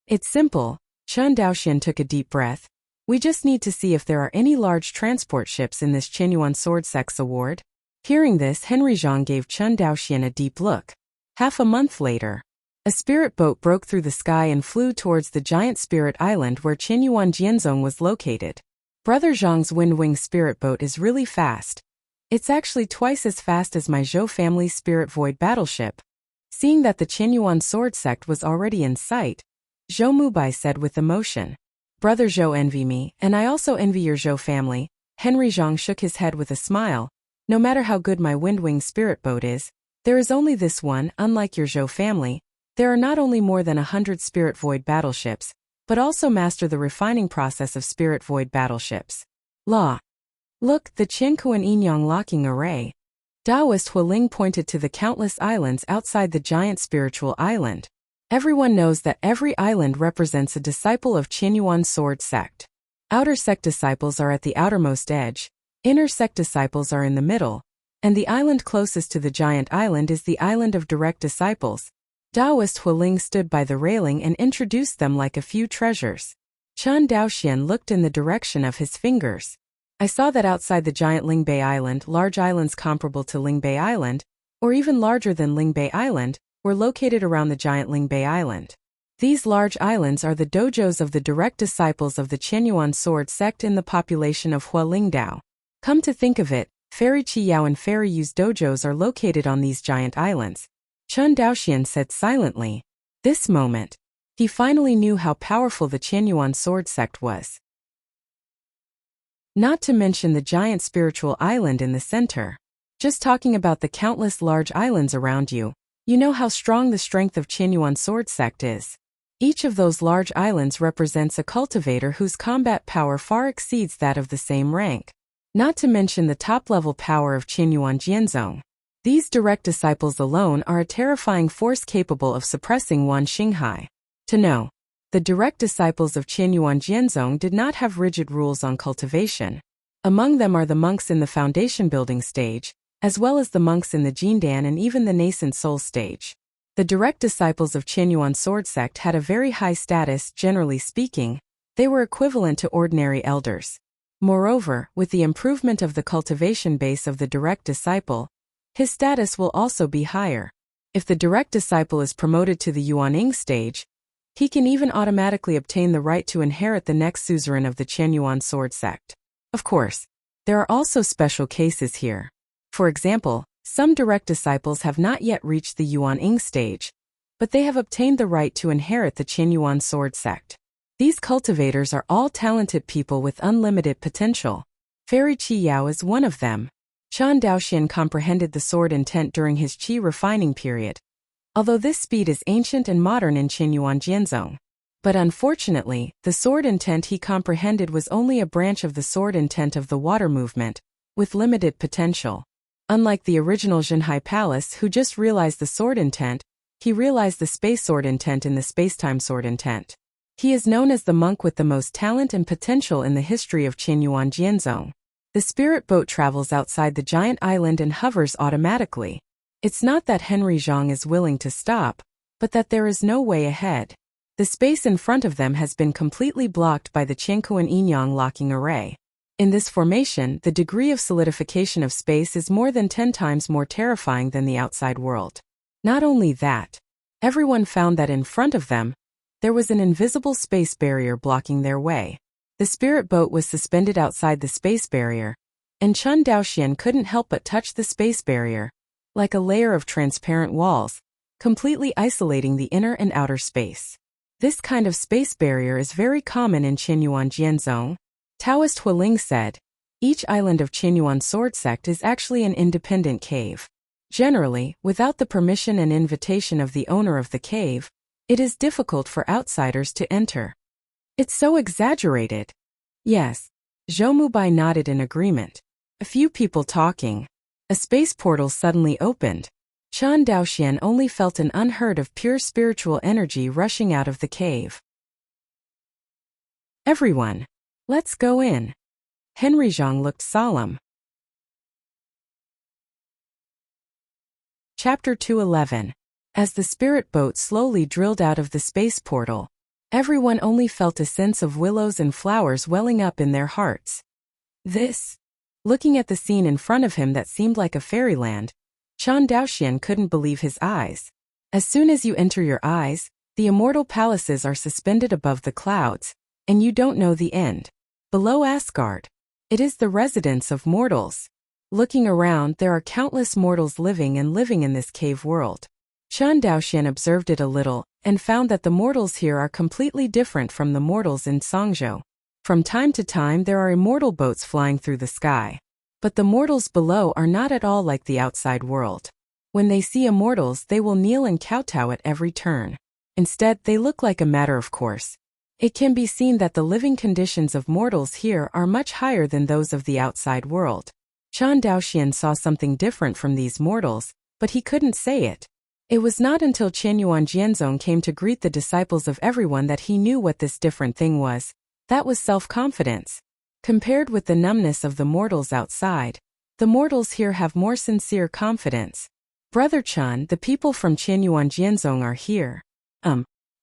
"It's simple." Chen Daoxian took a deep breath. "We just need to see if there are any large transport ships in this Qianyuan sword sect's award." Hearing this, Henry Zhang gave Chen Daoxian a deep look. Half a month later, a spirit boat broke through the sky and flew towards the giant spirit island where Qianyuan Jianzong was located. Brother Zhang's wind-wing spirit boat is really fast. It's actually twice as fast as my Zhou family's spirit void battleship. Seeing that the Qianyuan sword sect was already in sight, Zhou Mubai said with emotion, "Brother Zhou envy me, and I also envy your Zhou family." Henry Zhang shook his head with a smile. "No matter how good my wind-wing spirit boat is, there is only this one. Unlike your Zhou family, there are not only more than 100 spirit void battleships, but also master the refining process of spirit void battleships. Law. Look, the Qinkuan Yinyang locking array." Daoist Hualing pointed to the countless islands outside the giant spiritual island. Everyone knows that every island represents a disciple of Qianyuan sword sect. Outer sect disciples are at the outermost edge, inner sect disciples are in the middle, and the island closest to the giant island is the island of direct disciples. Daoist Hualing stood by the railing and introduced them like a few treasures. Chen Daoxian looked in the direction of his fingers. "I saw that outside the giant Lingbei Island, large islands comparable to Lingbei Island, or even larger than Lingbei Island, were located around the giant Lingbei Island. These large islands are the dojos of the direct disciples of the Qianyuan sword sect in the population of Hualingdao. Come to think of it, Fairy Qiyao and Fairy Yu's dojos are located on these giant islands." Chen Daoxian said silently. This moment, he finally knew how powerful the Qianyuan sword sect was. Not to mention the giant spiritual island in the center. Just talking about the countless large islands around you, you know how strong the strength of Qianyuan sword sect is. Each of those large islands represents a cultivator whose combat power far exceeds that of the same rank. Not to mention the top-level power of Qianyuan Jianzong. These direct disciples alone are a terrifying force capable of suppressing Wan Xinghai. To know, the direct disciples of Qianyuan Jianzong did not have rigid rules on cultivation. Among them are the monks in the foundation building stage, as well as the monks in the Jindan and even the nascent soul stage. The direct disciples of Qianyuan sword sect had a very high status, generally speaking. They were equivalent to ordinary elders. Moreover, with the improvement of the cultivation base of the direct disciple, his status will also be higher. If the direct disciple is promoted to the Yuanying stage, he can even automatically obtain the right to inherit the next suzerain of the Qianyuan sword sect. Of course, there are also special cases here. For example, some direct disciples have not yet reached the Yuanying stage, but they have obtained the right to inherit the Qianyuan sword sect. These cultivators are all talented people with unlimited potential. Fairy Qi Yao is one of them. Chan Daoxian comprehended the sword intent during his qi refining period, although this speed is ancient and modern in Qianyuan Jianzong. But unfortunately, the sword intent he comprehended was only a branch of the sword intent of the water movement, with limited potential. Unlike the original Zhenhai Palace who just realized the sword intent, he realized the space sword intent in the spacetime sword intent. He is known as the monk with the most talent and potential in the history of Qianyuan Jianzong. The spirit boat travels outside the giant island and hovers automatically. It's not that Henry Zhang is willing to stop, but that there is no way ahead. The space in front of them has been completely blocked by the Qiankuan Yinyang locking array. In this formation, the degree of solidification of space is more than 10 times more terrifying than the outside world. Not only that, everyone found that in front of them, there was an invisible space barrier blocking their way. The spirit boat was suspended outside the space barrier, and Chen Daoxian couldn't help but touch the space barrier, like a layer of transparent walls, completely isolating the inner and outer space. This kind of space barrier is very common in Qianyuan Jianzong. Taoist Hualing said, each island of Qianyuan sword sect is actually an independent cave. Generally, without the permission and invitation of the owner of the cave, it is difficult for outsiders to enter. It's so exaggerated. Yes. Zhou Mubai nodded in agreement. A few people talking. A space portal suddenly opened. Chan Daoxian only felt an unheard of pure spiritual energy rushing out of the cave. Everyone, let's go in. Henry Zhang looked solemn. Chapter 211. As the spirit boat slowly drilled out of the space portal, everyone only felt a sense of willows and flowers welling up in their hearts. Looking at the scene in front of him that seemed like a fairyland, Chan Daoxian couldn't believe his eyes. As soon as you enter your eyes, the immortal palaces are suspended above the clouds, and you don't know the end. Below Asgard, it is the residence of mortals. Looking around, there are countless mortals living in this cave world. Chan Daoxian observed it a little, and found that the mortals here are completely different from the mortals in Songzhou. From time to time there are immortal boats flying through the sky. But the mortals below are not at all like the outside world. When they see immortals they will kneel and kowtow at every turn. Instead, they look like a matter of course. It can be seen that the living conditions of mortals here are much higher than those of the outside world. Chan Daoxian saw something different from these mortals, but he couldn't say it. It was not until Qianyuan Jianzong came to greet the disciples of everyone that he knew what this different thing was. That was self-confidence. Compared with the numbness of the mortals outside, the mortals here have more sincere confidence. Brother Chan, the people from Qianyuan Jianzong are here.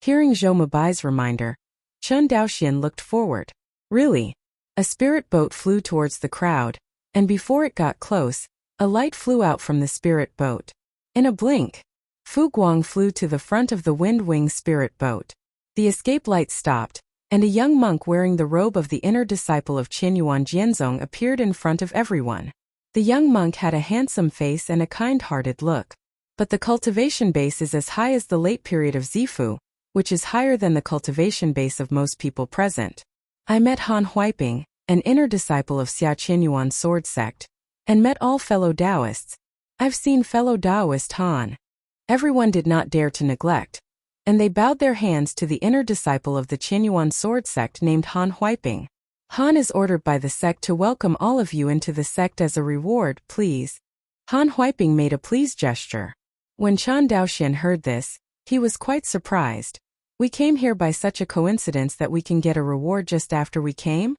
Hearing Zhou Mubai's reminder, Chen Daoxian looked forward. Really? A spirit boat flew towards the crowd, and before it got close, a light flew out from the spirit boat. In a blink, Fu Guang flew to the front of the wind-wing spirit boat. The escape light stopped, and a young monk wearing the robe of the inner disciple of Qianyuan Jianzong appeared in front of everyone. The young monk had a handsome face and a kind-hearted look. But the cultivation base is as high as the late period of Zifu, which is higher than the cultivation base of most people present. I met Han Huiping, an inner disciple of Xia Qianyuan sword sect, and met all fellow Taoists. I've seen fellow Taoist Han. Everyone did not dare to neglect, and they bowed their hands to the inner disciple of the Qianyuan sword sect named Han Huiping. Han is ordered by the sect to welcome all of you into the sect as a reward, please. Han Huiping made a please gesture. When Chan Daoxian heard this, he was quite surprised. We came here by such a coincidence that we can get a reward just after we came?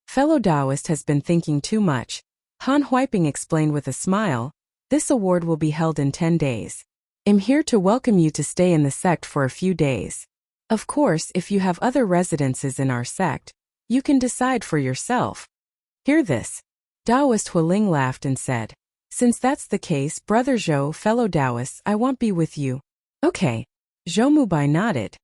Fellow Taoist has been thinking too much. Han Huiping explained with a smile, This award will be held in 10 days. I'm here to welcome you to stay in the sect for a few days. Of course, if you have other residences in our sect, you can decide for yourself. Hear this. Taoist Hualing laughed and said, since that's the case, Brother Zhou, fellow Taoists, I won't be with you. Okay. Zhou Mubai nodded.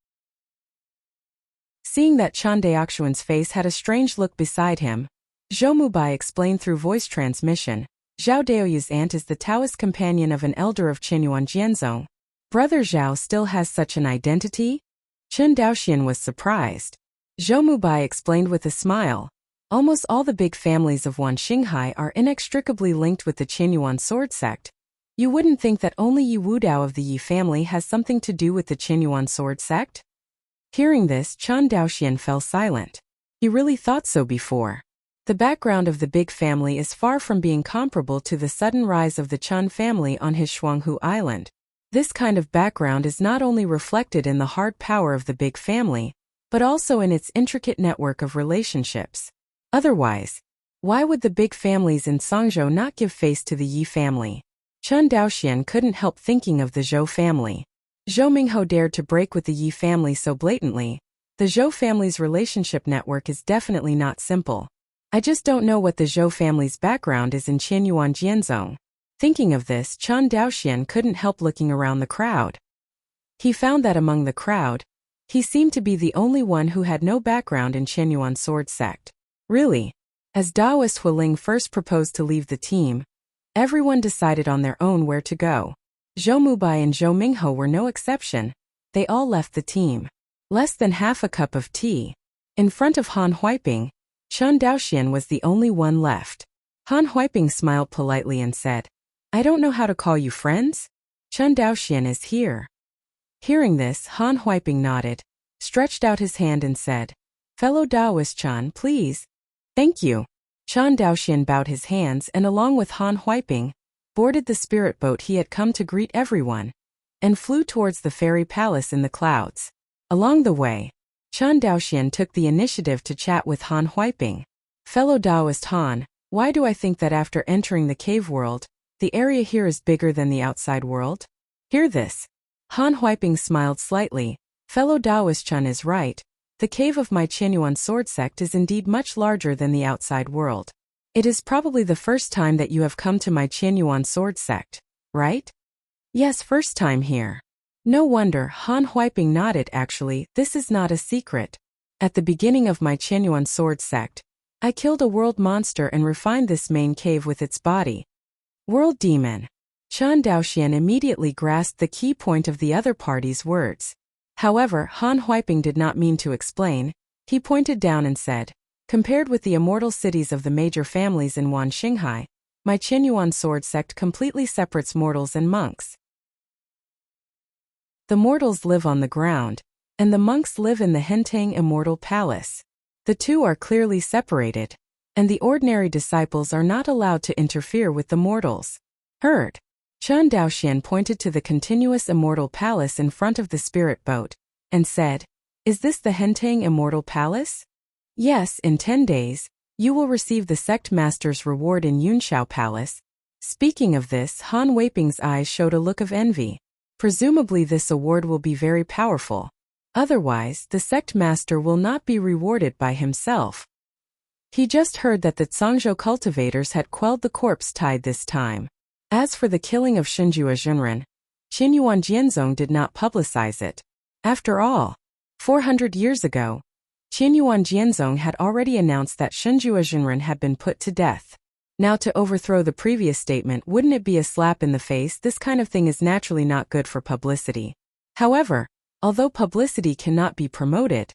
Seeing that Chan Daoxuan's face had a strange look beside him, Zhou Mubai explained through voice transmission, Zhao Daoyu's aunt is the Taoist companion of an elder of Qinyuan Jianzong. Brother Zhao still has such an identity? Chen Daoxian was surprised. Zhou Mubai explained with a smile. Almost all the big families of Wan Xinghai are inextricably linked with the Qinyuan sword sect. You wouldn't think that only Yi Wudao of the Yi family has something to do with the Qinyuan sword sect? Hearing this, Chan Daoxian fell silent. He really thought so before. The background of the big family is far from being comparable to the sudden rise of the Chan family on his Shuanghu Island. This kind of background is not only reflected in the hard power of the big family, but also in its intricate network of relationships. Otherwise, why would the big families in Songzhou not give face to the Yi family? Chen Daoxian couldn't help thinking of the Zhou family. Zhou Mingho dared to break with the Yi family so blatantly. The Zhou family's relationship network is definitely not simple. I just don't know what the Zhou family's background is in Qinyuan Jianzong. Thinking of this, Chen Daoxian couldn't help looking around the crowd. He found that among the crowd, he seemed to be the only one who had no background in Qinyuan sword sect. Really? As Taoist Hualing first proposed to leave the team, everyone decided on their own where to go. Zhou Mubai and Zhou Mingho were no exception. They all left the team. Less than half a cup of tea. In front of Han Huiping, Chen Daoxian was the only one left. Han Huiping smiled politely and said, I don't know how to call you friends? Chen Daoxian is here. Hearing this, Han Huiping nodded, stretched out his hand and said, fellow Taoist Chan, please. Thank you. Chen Daoxian bowed his hands and along with Han Huiping, boarded the spirit boat he had come to greet everyone, and flew towards the fairy palace in the clouds. Along the way, Chen Daoxian took the initiative to chat with Han Huiping. Fellow Taoist Han, why do I think that after entering the cave world, the area here is bigger than the outside world? Hear this. Han Huiping smiled slightly. Fellow Taoist Chen is right. The cave of my Qinyuan sword sect is indeed much larger than the outside world. It is probably the first time that you have come to my Qinyuan sword sect, right? Yes, first time here. No wonder, Han Huiping nodded. Actually, this is not a secret. At the beginning of my Qinyuan sword sect, I killed a world monster and refined this main cave with its body. World demon. Chen Daoxian immediately grasped the key point of the other party's words. However, Han Huiping did not mean to explain. He pointed down and said, compared with the immortal cities of the major families in Wan Xinghai, my Qinyuan sword sect completely separates mortals and monks. The mortals live on the ground, and the monks live in the Hentang Immortal Palace. The two are clearly separated, and the ordinary disciples are not allowed to interfere with the mortals. Heard. Chen Daoxian pointed to the continuous immortal palace in front of the spirit boat, and said, is this the Hentang Immortal Palace? Yes, in 10 days, you will receive the sect master's reward in Yunshao Palace. Speaking of this, Han Huiping's eyes showed a look of envy. Presumably this award will be very powerful. Otherwise, the sect master will not be rewarded by himself. He just heard that the Zhangzhou cultivators had quelled the corpse tide this time. As for the killing of Shenjua Zhenren, Qinyuan Jianzong did not publicize it. After all, 400 years ago, Qinyuan Jianzong had already announced that Shenjua Zhenren had been put to death. Now to overthrow the previous statement, wouldn't it be a slap in the face? This kind of thing is naturally not good for publicity. However, although publicity cannot be promoted,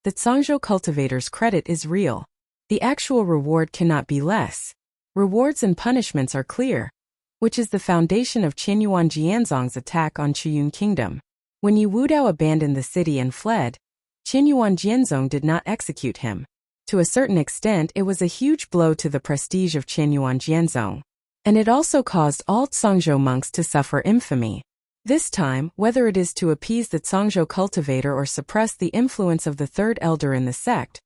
the Zhangzhou cultivators' credit is real. The actual reward cannot be less. Rewards and punishments are clear, which is the foundation of Qinyuan Jianzong's attack on Qiyun Kingdom. When Yi Wudao abandoned the city and fled, Qinyuan Jianzong did not execute him. To a certain extent, it was a huge blow to the prestige of Qinyuan Jianzong, and it also caused all Zhangzhou monks to suffer infamy. This time, whether it is to appease the Zhangzhou cultivator or suppress the influence of the third elder in the sect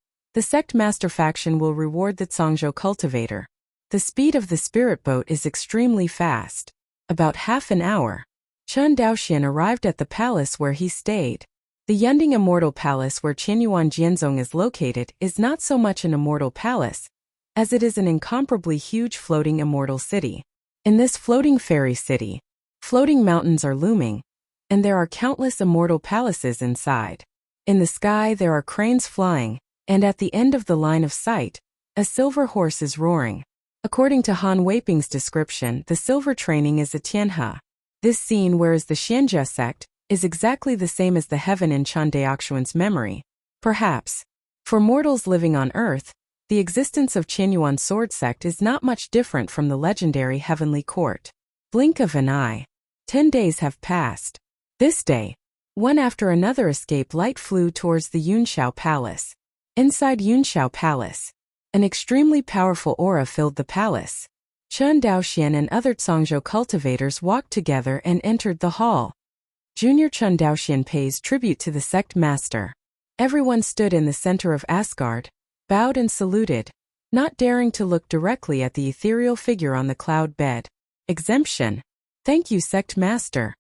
master faction will reward the Zhangzhou cultivator. The speed of the spirit boat is extremely fast. About half an hour. Chen Daoxian arrived at the palace where he stayed. The Yunding Immortal Palace where Qianyuan Jianzong is located is not so much an immortal palace, as it is an incomparably huge floating immortal city. In this floating fairy city, floating mountains are looming, and there are countless immortal palaces inside. In the sky there are cranes flying, and at the end of the line of sight, a silver horse is roaring. According to Han Weiping's description, the silver training is a Tianhe. This scene, whereas the Xianjia sect, is exactly the same as the heaven in Chen Daoxuan's memory. Perhaps, for mortals living on Earth, the existence of Qianyuan sword sect is not much different from the legendary heavenly court. Blink of an eye. 10 days have passed. This day, one after another escape light flew towards the Yunxiao Palace. Inside Yunxiao Palace, an extremely powerful aura filled the palace. Chen Daoxian and other Zhangzhou cultivators walked together and entered the hall. Junior Chen Daoxian pays tribute to the sect master. Everyone stood in the center of Asgard, bowed and saluted, not daring to look directly at the ethereal figure on the cloud bed. Exemption. Thank you, sect master.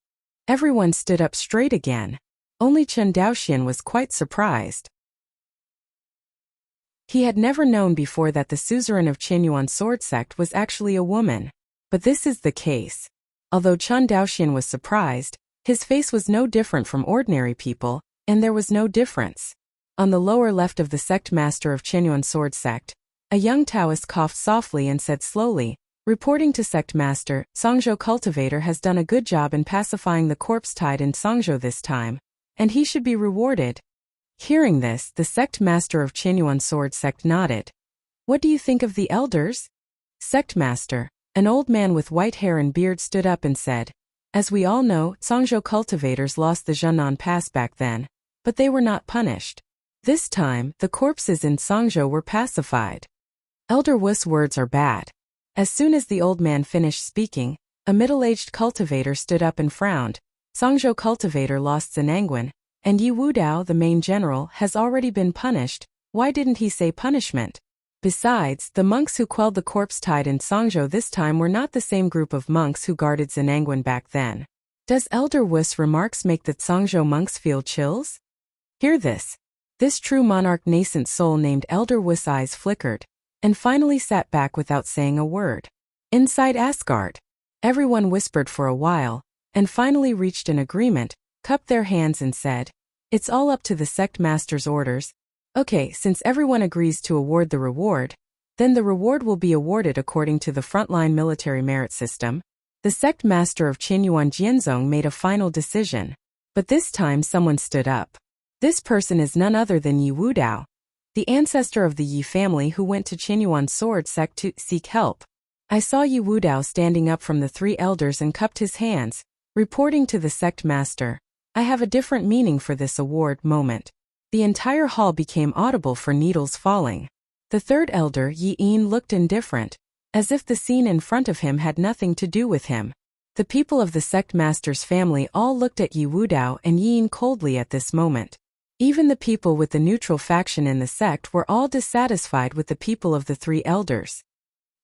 Everyone stood up straight again. Only Chen Daoxian was quite surprised. He had never known before that the suzerain of Qianyuan sword sect was actually a woman. But this is the case. Although Chen Daoxian was surprised, his face was no different from ordinary people, and there was no difference. On the lower left of the sect master of Qianyuan sword sect, a young Taoist coughed softly and said slowly, reporting to sect master, Zhangzhou cultivator has done a good job in pacifying the corpse tide in Zhangzhou this time, and he should be rewarded. Hearing this, the sect master of Qianyuan sword sect nodded. What do you think of the elders? Sect master, an old man with white hair and beard, stood up and said, as we all know, Zhangzhou cultivators lost the Zhenan Pass back then, but they were not punished. This time, the corpses in Zhangzhou were pacified. Elder Wu's words are bad. As soon as the old man finished speaking, a middle-aged cultivator stood up and frowned. Zhangzhou cultivator lost Zenangwan, and Yi Wudao, the main general, has already been punished. Why didn't he say punishment? Besides, the monks who quelled the corpse tide in Zhangzhou this time were not the same group of monks who guarded Zenangwan back then. Does Elder Wu's remarks make the Zhangzhou monks feel chills? Hear this. This true monarch nascent soul named Elder Wu's eyes flickered, and finally sat back without saying a word. Inside Asgard, everyone whispered for a while, and finally reached an agreement, cupped their hands and said, it's all up to the sect master's orders. Okay, since everyone agrees to award the reward, then the reward will be awarded according to the frontline military merit system. The sect master of Qianyuan Jianzong made a final decision. But this time someone stood up. This person is none other than Yi Wudao, the ancestor of the Yi family who went to Qianyuan sword sect to seek help. I saw Yi Wudao standing up from the three elders and cupped his hands, reporting to the sect master, I have a different meaning for this award moment. The entire hall became audible for needles falling. The third elder, Yi Yin, looked indifferent, as if the scene in front of him had nothing to do with him. The people of the sect master's family all looked at Yi Wudao and Yi Yin coldly at this moment. Even the people with the neutral faction in the sect were all dissatisfied with the people of the three elders.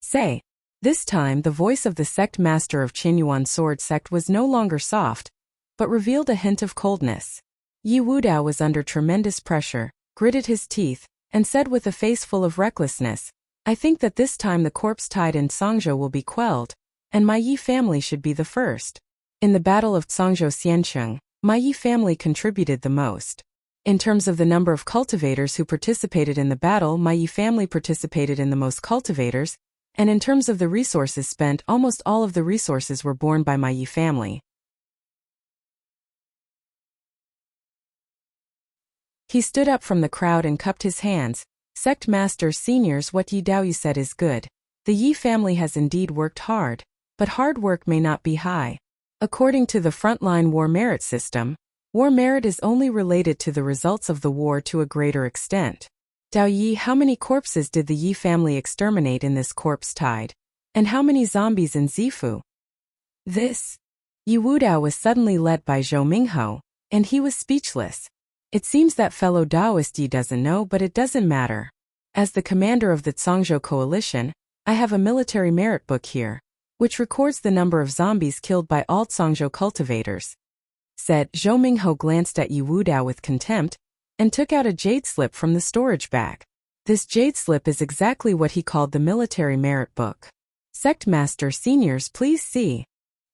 Say, this time the voice of the sect master of Qianyuan sword sect was no longer soft, but revealed a hint of coldness. Yi Wudao was under tremendous pressure, gritted his teeth, and said with a face full of recklessness, I think that this time the corpse tide in Zhangzhou will be quelled, and my Yi family should be the first. In the Battle of Zhangzhou Xiancheng, my Yi family contributed the most. In terms of the number of cultivators who participated in the battle, my Yi family participated in the most cultivators, and in terms of the resources spent, almost all of the resources were borne by my Yi family. He stood up from the crowd and cupped his hands. Sect master seniors, what Yi Dao said is good. The Yi family has indeed worked hard, but hard work may not be high. According to the frontline war merit system, war merit is only related to the results of the war to a greater extent. Dao Yi, how many corpses did the Yi family exterminate in this corpse tide? And how many zombies in Zifu? This. Yi Wudao was suddenly led by Zhou Mingho, and he was speechless. It seems that fellow Taoist Yi doesn't know, but it doesn't matter. As the commander of the Zhangzhou coalition, I have a military merit book here. which records the number of zombies killed by all Songzhou cultivators. Said. Zhou Minghe glanced at Yi Wudao with contempt and took out a jade slip from the storage bag. This jade slip is exactly what he called the military merit book. Sect Master Seniors, please see.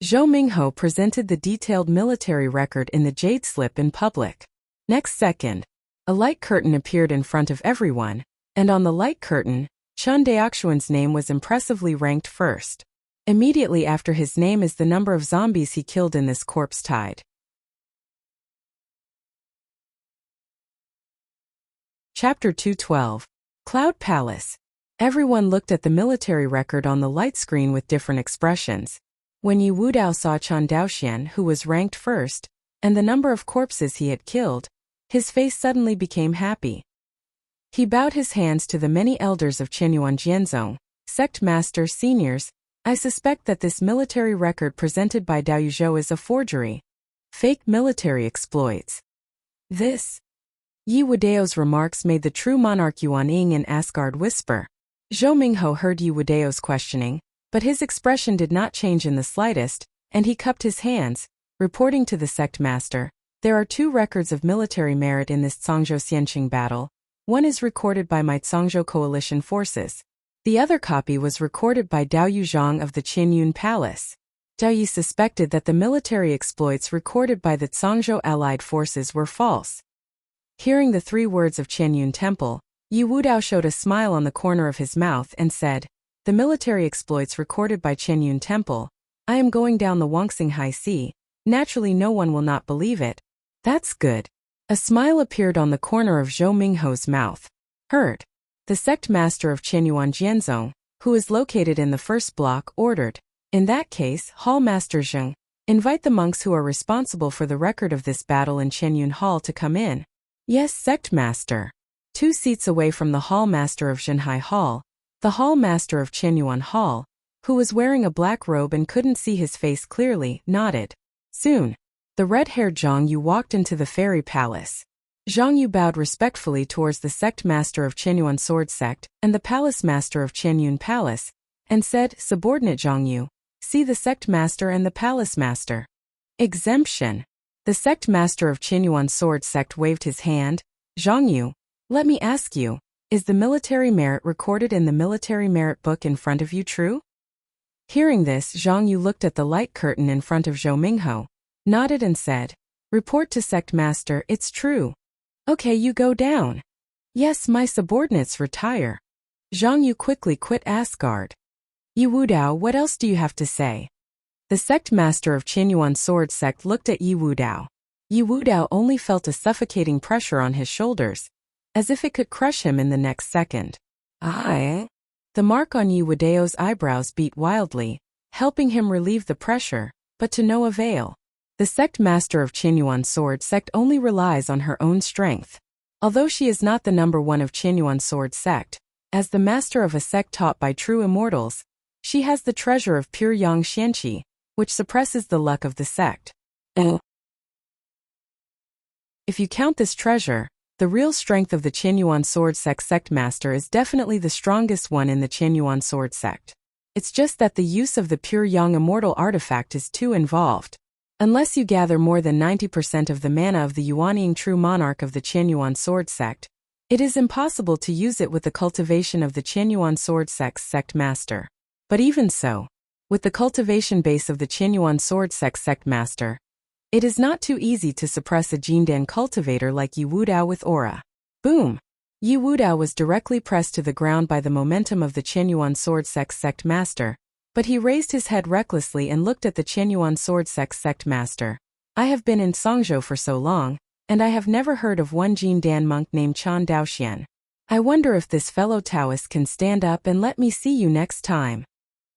Zhou Minghe presented the detailed military record in the jade slip in public. Next second, a light curtain appeared in front of everyone, and on the light curtain, Chen Daoxuan's name was impressively ranked first. Immediately after his name is the number of zombies he killed in this corpse tide. Chapter 212. Cloud Palace. Everyone looked at the military record on the light screen with different expressions. When Yi Wudao saw Chen Daoxian, who was ranked first, and the number of corpses he had killed, his face suddenly became happy. He bowed his hands to the many elders of Qianyuan Jianzong. Sect Master Seniors, I suspect that this military record presented by Dao Yuzhou is a forgery. Fake military exploits. This. Yi Wudao's remarks made the true monarch Yuan Ying in Asgard whisper. Zhou Minghe heard Yi Wudao's questioning, but his expression did not change in the slightest, and he cupped his hands, reporting to the sect master. There are 2 records of military merit in this Songzhou Xianqing battle. One is recorded by my Songzhou coalition forces. The other copy was recorded by Dao Yuzhang of the Qianyun Palace. Dao Yi suspected that the military exploits recorded by the Songzhou allied forces were false. Hearing the 3 words of Qianyun Temple, Yi Wudao showed a smile on the corner of his mouth and said, the military exploits recorded by Qianyun Temple. I am going down the Wuxia High Sea. Naturally no one will not believe it. That's good. A smile appeared on the corner of Zhou Minghe's mouth. Heard. The sect master of Qianyuan Jianzong, who is located in the first block, ordered. In that case, Hall Master Zheng, invite the monks who are responsible for the record of this battle in Qianyun Hall to come in. Yes, sect master. 2 seats away from the hall master of Zhenhai Hall, the hall master of Qianyuan Hall, who was wearing a black robe and couldn't see his face clearly, nodded. Soon, the red-haired Zhang Yu walked into the fairy palace. Zhang Yu bowed respectfully towards the sect master of Qianyuan Sword Sect and the palace master of Qianyun Palace, and said, subordinate Zhang Yu, see the sect master and the palace master. Exemption. The sect master of Qianyuan Sword Sect waved his hand. Zhang Yu, let me ask you, is the military merit recorded in the military merit book in front of you true? Hearing this, Zhang Yu looked at the light curtain in front of Zhou Minghe, nodded and said, report to sect master, it's true. Okay, you go down. Yes, my subordinates retire. Zhang Yu quickly quit Asgard. Yi Wudao, what else do you have to say? The sect master of Qianyuan Sword Sect looked at Yi Wudao. Yi Wudao only felt a suffocating pressure on his shoulders, as if it could crush him in the next second. The mark on Yi Wudao's eyebrows beat wildly, helping him relieve the pressure, but to no avail. The sect master of Qianyuan Sword Sect only relies on her own strength. Although she is not the number 1 of Qianyuan Sword Sect, as the master of a sect taught by true immortals, she has the treasure of pure yang xianqi, which suppresses the luck of the sect. If you count this treasure, the real strength of the Qianyuan Sword Sect sect master is definitely the strongest one in the Qianyuan Sword Sect. It's just that the use of the pure yang immortal artifact is too involved. Unless you gather more than 90% of the mana of the Yuanying true monarch of the Qianyuan Sword Sect, it is impossible to use it with the cultivation of the Qianyuan Sword Sect's sect master. But even so, with the cultivation base of the Qianyuan Sword Sect sect master, it is not too easy to suppress a Jindan cultivator like Yi Wudao with aura. Boom! Yi Wudao was directly pressed to the ground by the momentum of the Qianyuan Sword Sect sect master, but he raised his head recklessly and looked at the Qianyuan Sword Sect sect master. I have been in Songzhou for so long, and I have never heard of one Jindan monk named Chen Daoxian. I wonder if this fellow Taoist can stand up and let me see you next time.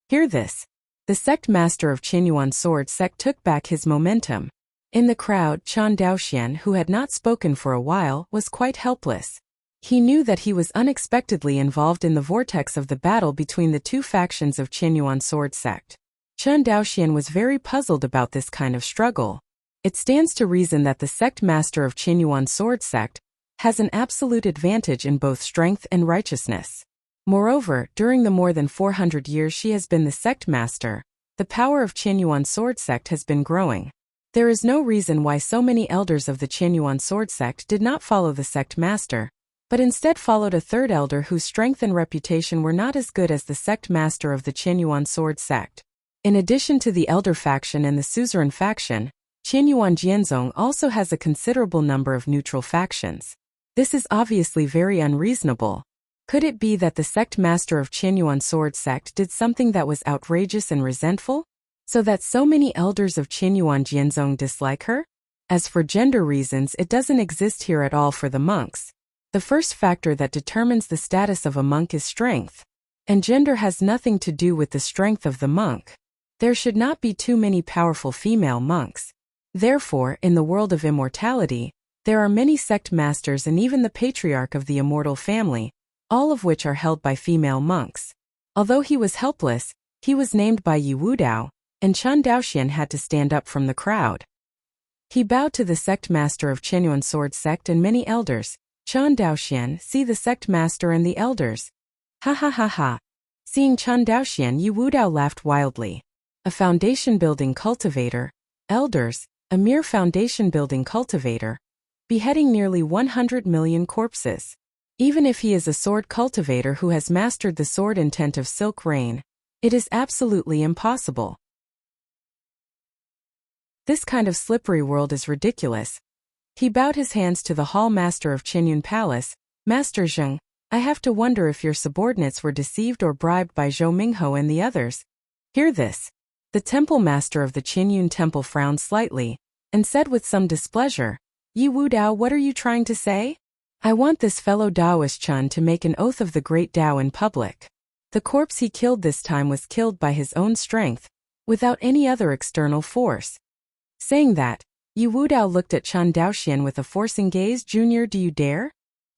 Hear this. The sect master of Qianyuan Sword Sect took back his momentum. In the crowd, Chen Daoxian, who had not spoken for a while, was quite helpless. He knew that he was unexpectedly involved in the vortex of the battle between the 2 factions of Qianyuan Sword Sect. Chen Daoxian was very puzzled about this kind of struggle. It stands to reason that the sect master of Qianyuan Sword Sect has an absolute advantage in both strength and righteousness. Moreover, during the more than 400 years she has been the sect master, the power of Qianyuan sword sect has been growing. There is no reason why so many elders of the Qianyuan sword sect did not follow the sect master, but instead followed a third elder whose strength and reputation were not as good as the sect master of the Qianyuan sword sect. In addition to the elder faction and the suzerain faction, Qianyuan Jianzong also has a considerable number of neutral factions. This is obviously very unreasonable. Could it be that the sect master of Qianyuan sword sect did something that was outrageous and resentful, so that so many elders of Qianyuan Jianzong dislike her? As for gender reasons, it doesn't exist here at all for the monks. The first factor that determines the status of a monk is strength, and gender has nothing to do with the strength of the monk. There should not be too many powerful female monks. Therefore, in the world of immortality, there are many sect masters and even the patriarch of the immortal family, all of which are held by female monks. Although he was helpless, he was named by Yi Wudao, and Chen Daoxian had to stand up from the crowd. He bowed to the sect master of Qianyuan sword sect and many elders. Chen Daoxian, see the sect master and the elders. Ha ha ha ha. Seeing Chen Daoxian, Yi Wudao laughed wildly. A foundation-building cultivator, elders, a mere foundation-building cultivator, beheading nearly 100 million corpses. Even if he is a sword cultivator who has mastered the sword intent of Silk Rain, it is absolutely impossible. This kind of slippery world is ridiculous. He bowed his hands to the hall master of Qianyun Palace. Master Zheng, I have to wonder if your subordinates were deceived or bribed by Zhou Mingho and the others. Hear this. The temple master of the Qianyun temple frowned slightly, and said with some displeasure, Yi Wudao, what are you trying to say? I want this fellow Daoist Chun to make an oath of the great Tao in public. The corpse he killed this time was killed by his own strength, without any other external force. Saying that, Yi Wudao looked at Chen Daoxian with a forcing gaze. Junior, do you dare?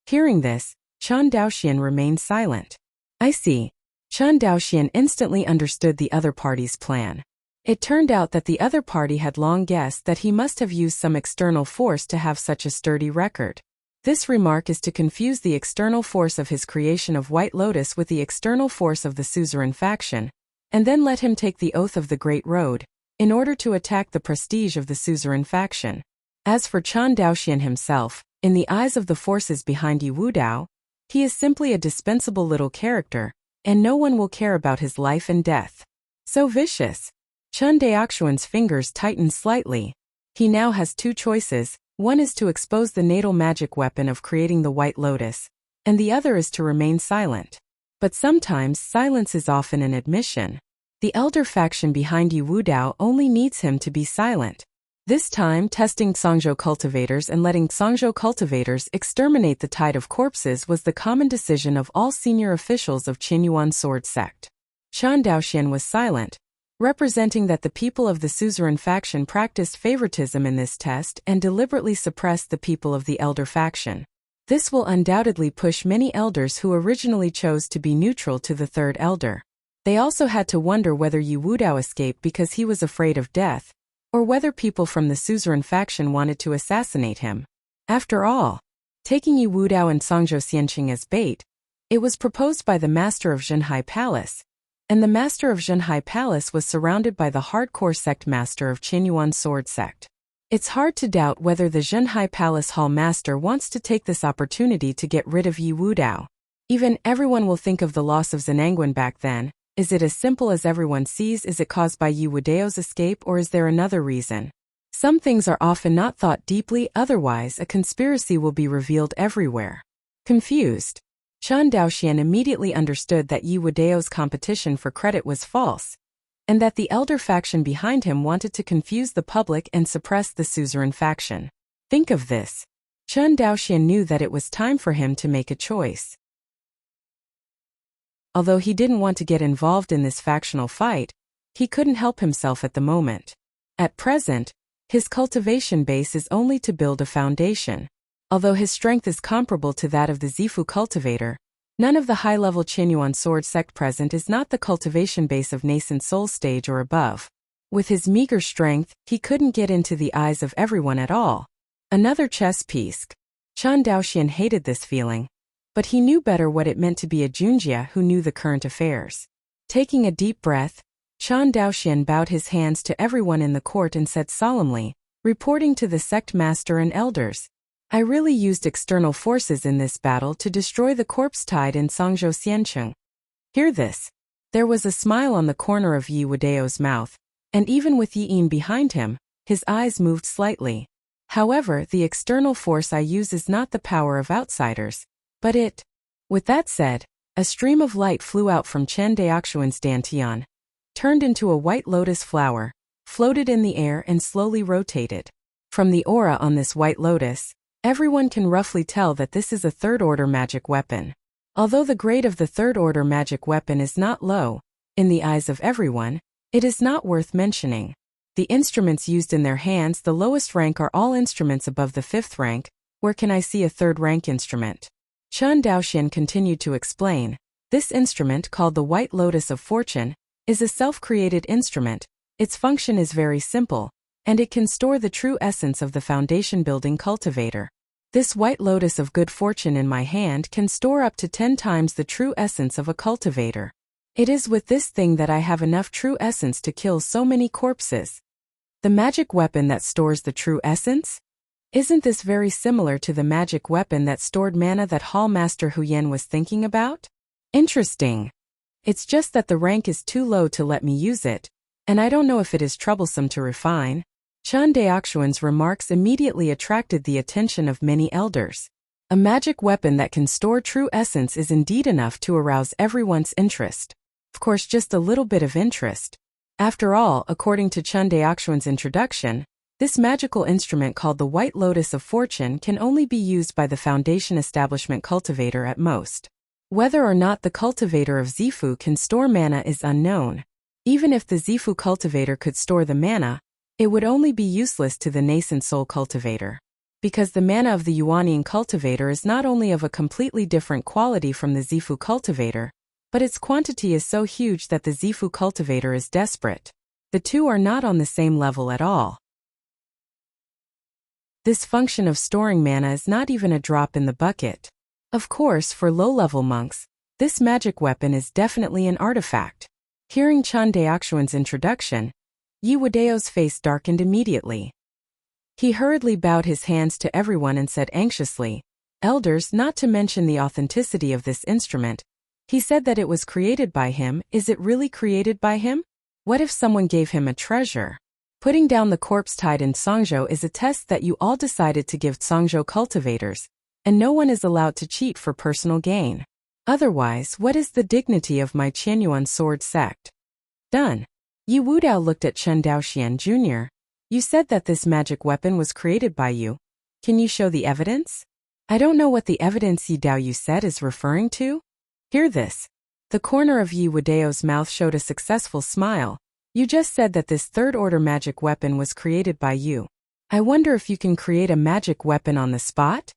Hearing this, Chen Daoxian remained silent. I see. Chen Daoxian instantly understood the other party's plan. It turned out that the other party had long guessed that he must have used some external force to have such a sturdy record. This remark is to confuse the external force of his creation of White Lotus with the external force of the suzerain faction, and then let him take the oath of the Great Road, in order to attack the prestige of the suzerain faction. As for Chen Daoxian himself, in the eyes of the forces behind Yi Wudao, he is simply a dispensable little character, and no one will care about his life and death. So vicious. Chen Daoxian's fingers tightened slightly. He now has two choices. One is to expose the natal magic weapon of creating the White Lotus, and the other is to remain silent. But sometimes silence is often an admission. The elder faction behind Yi Wudao only needs him to be silent. This time, testing Songzhou cultivators and letting Songzhou cultivators exterminate the tide of corpses was the common decision of all senior officials of Qianyuan sword sect. Chen Daoxian was silent, representing that the people of the suzerain faction practiced favoritism in this test and deliberately suppressed the people of the elder faction. This will undoubtedly push many elders who originally chose to be neutral to the third elder. They also had to wonder whether Yi Wudao escaped because he was afraid of death, or whether people from the suzerain faction wanted to assassinate him. After all, taking Yi Wudao and Songzhou Xianqing as bait, it was proposed by the master of Zhenhai Palace, and the master of Zhenhai Palace was surrounded by the hardcore sect master of Qianyuan sword sect. It's hard to doubt whether the Zhenhai Palace hall master wants to take this opportunity to get rid of Yi Wudao. Even everyone will think of the loss of Zhenangguan back then. Is it as simple as everyone sees? Is it caused by Yi Wudao's escape, or is there another reason? Some things are often not thought deeply, otherwise a conspiracy will be revealed everywhere. Confused, Chen Daoxian immediately understood that Yi Wudao's competition for credit was false, and that the elder faction behind him wanted to confuse the public and suppress the suzerain faction. Think of this. Chen Daoxian knew that it was time for him to make a choice. Although he didn't want to get involved in this factional fight, he couldn't help himself at the moment. At present, his cultivation base is only to build a foundation. Although his strength is comparable to that of the Zifu cultivator, none of the high-level Qianyuan sword sect present is not the cultivation base of nascent soul stage or above. With his meager strength, he couldn't get into the eyes of everyone at all. Another chess piece. Chen Daoxian hated this feeling, but he knew better what it meant to be a Junjia who knew the current affairs. Taking a deep breath, Chan Daoxian bowed his hands to everyone in the court and said solemnly, reporting to the sect master and elders, I really used external forces in this battle to destroy the corpse tide in Songzhou Xiancheng. Hear this. There was a smile on the corner of Yi Wudao's mouth, and even with Yi Yin behind him, his eyes moved slightly. However, the external force I use is not the power of outsiders, but it. With that said, a stream of light flew out from Chen Daoxuan's dantian, turned into a white lotus flower, floated in the air and slowly rotated. From the aura on this white lotus, everyone can roughly tell that this is a third-order magic weapon. Although the grade of the third-order magic weapon is not low, in the eyes of everyone, it is not worth mentioning. The instruments used in their hands, the lowest rank, are all instruments above the 5th rank. Where can I see a third-rank instrument? Chen Daoxian continued to explain. This instrument, called the White Lotus of Fortune, is a self-created instrument. Its function is very simple, and it can store the true essence of the foundation-building cultivator. This White Lotus of Good Fortune in my hand can store up to 10 times the true essence of a cultivator. It is with this thing that I have enough true essence to kill so many corpses. The magic weapon that stores the true essence? Isn't this very similar to the magic weapon that stored mana that Hall Master Huyen was thinking about? Interesting. It's just that the rank is too low to let me use it, and I don't know if it is troublesome to refine. Chen Daoxuan's remarks immediately attracted the attention of many elders. A magic weapon that can store true essence is indeed enough to arouse everyone's interest. Of course, just a little bit of interest. After all, according to Chen Daoxuan's introduction, this magical instrument called the White Lotus of Fortune can only be used by the Foundation Establishment cultivator at most. Whether or not the cultivator of Zifu can store mana is unknown. Even if the Zifu cultivator could store the mana, it would only be useless to the nascent soul cultivator. Because the mana of the Yuanian cultivator is not only of a completely different quality from the Zifu cultivator, but its quantity is so huge that the Zifu cultivator is desperate. The two are not on the same level at all. This function of storing mana is not even a drop in the bucket. Of course, for low-level monks, this magic weapon is definitely an artifact. Hearing Chen Daoxuan's introduction, Yi Wudao's face darkened immediately. He hurriedly bowed his hands to everyone and said anxiously, Elders, not to mention the authenticity of this instrument, he said that it was created by him. Is it really created by him? What if someone gave him a treasure? Putting down the corpse tide in Songzhou is a test that you all decided to give Songzhou cultivators, and no one is allowed to cheat for personal gain. Otherwise, what is the dignity of my Qianyuan sword sect? Done. Yi Wudao looked at Chen Daoxian Jr. You said that this magic weapon was created by you. Can you show the evidence? I don't know what the evidence Yi Dao you said is referring to. Hear this. The corner of Yi Wudao's mouth showed a successful smile. You just said that this third-order magic weapon was created by you. I wonder if you can create a magic weapon on the spot?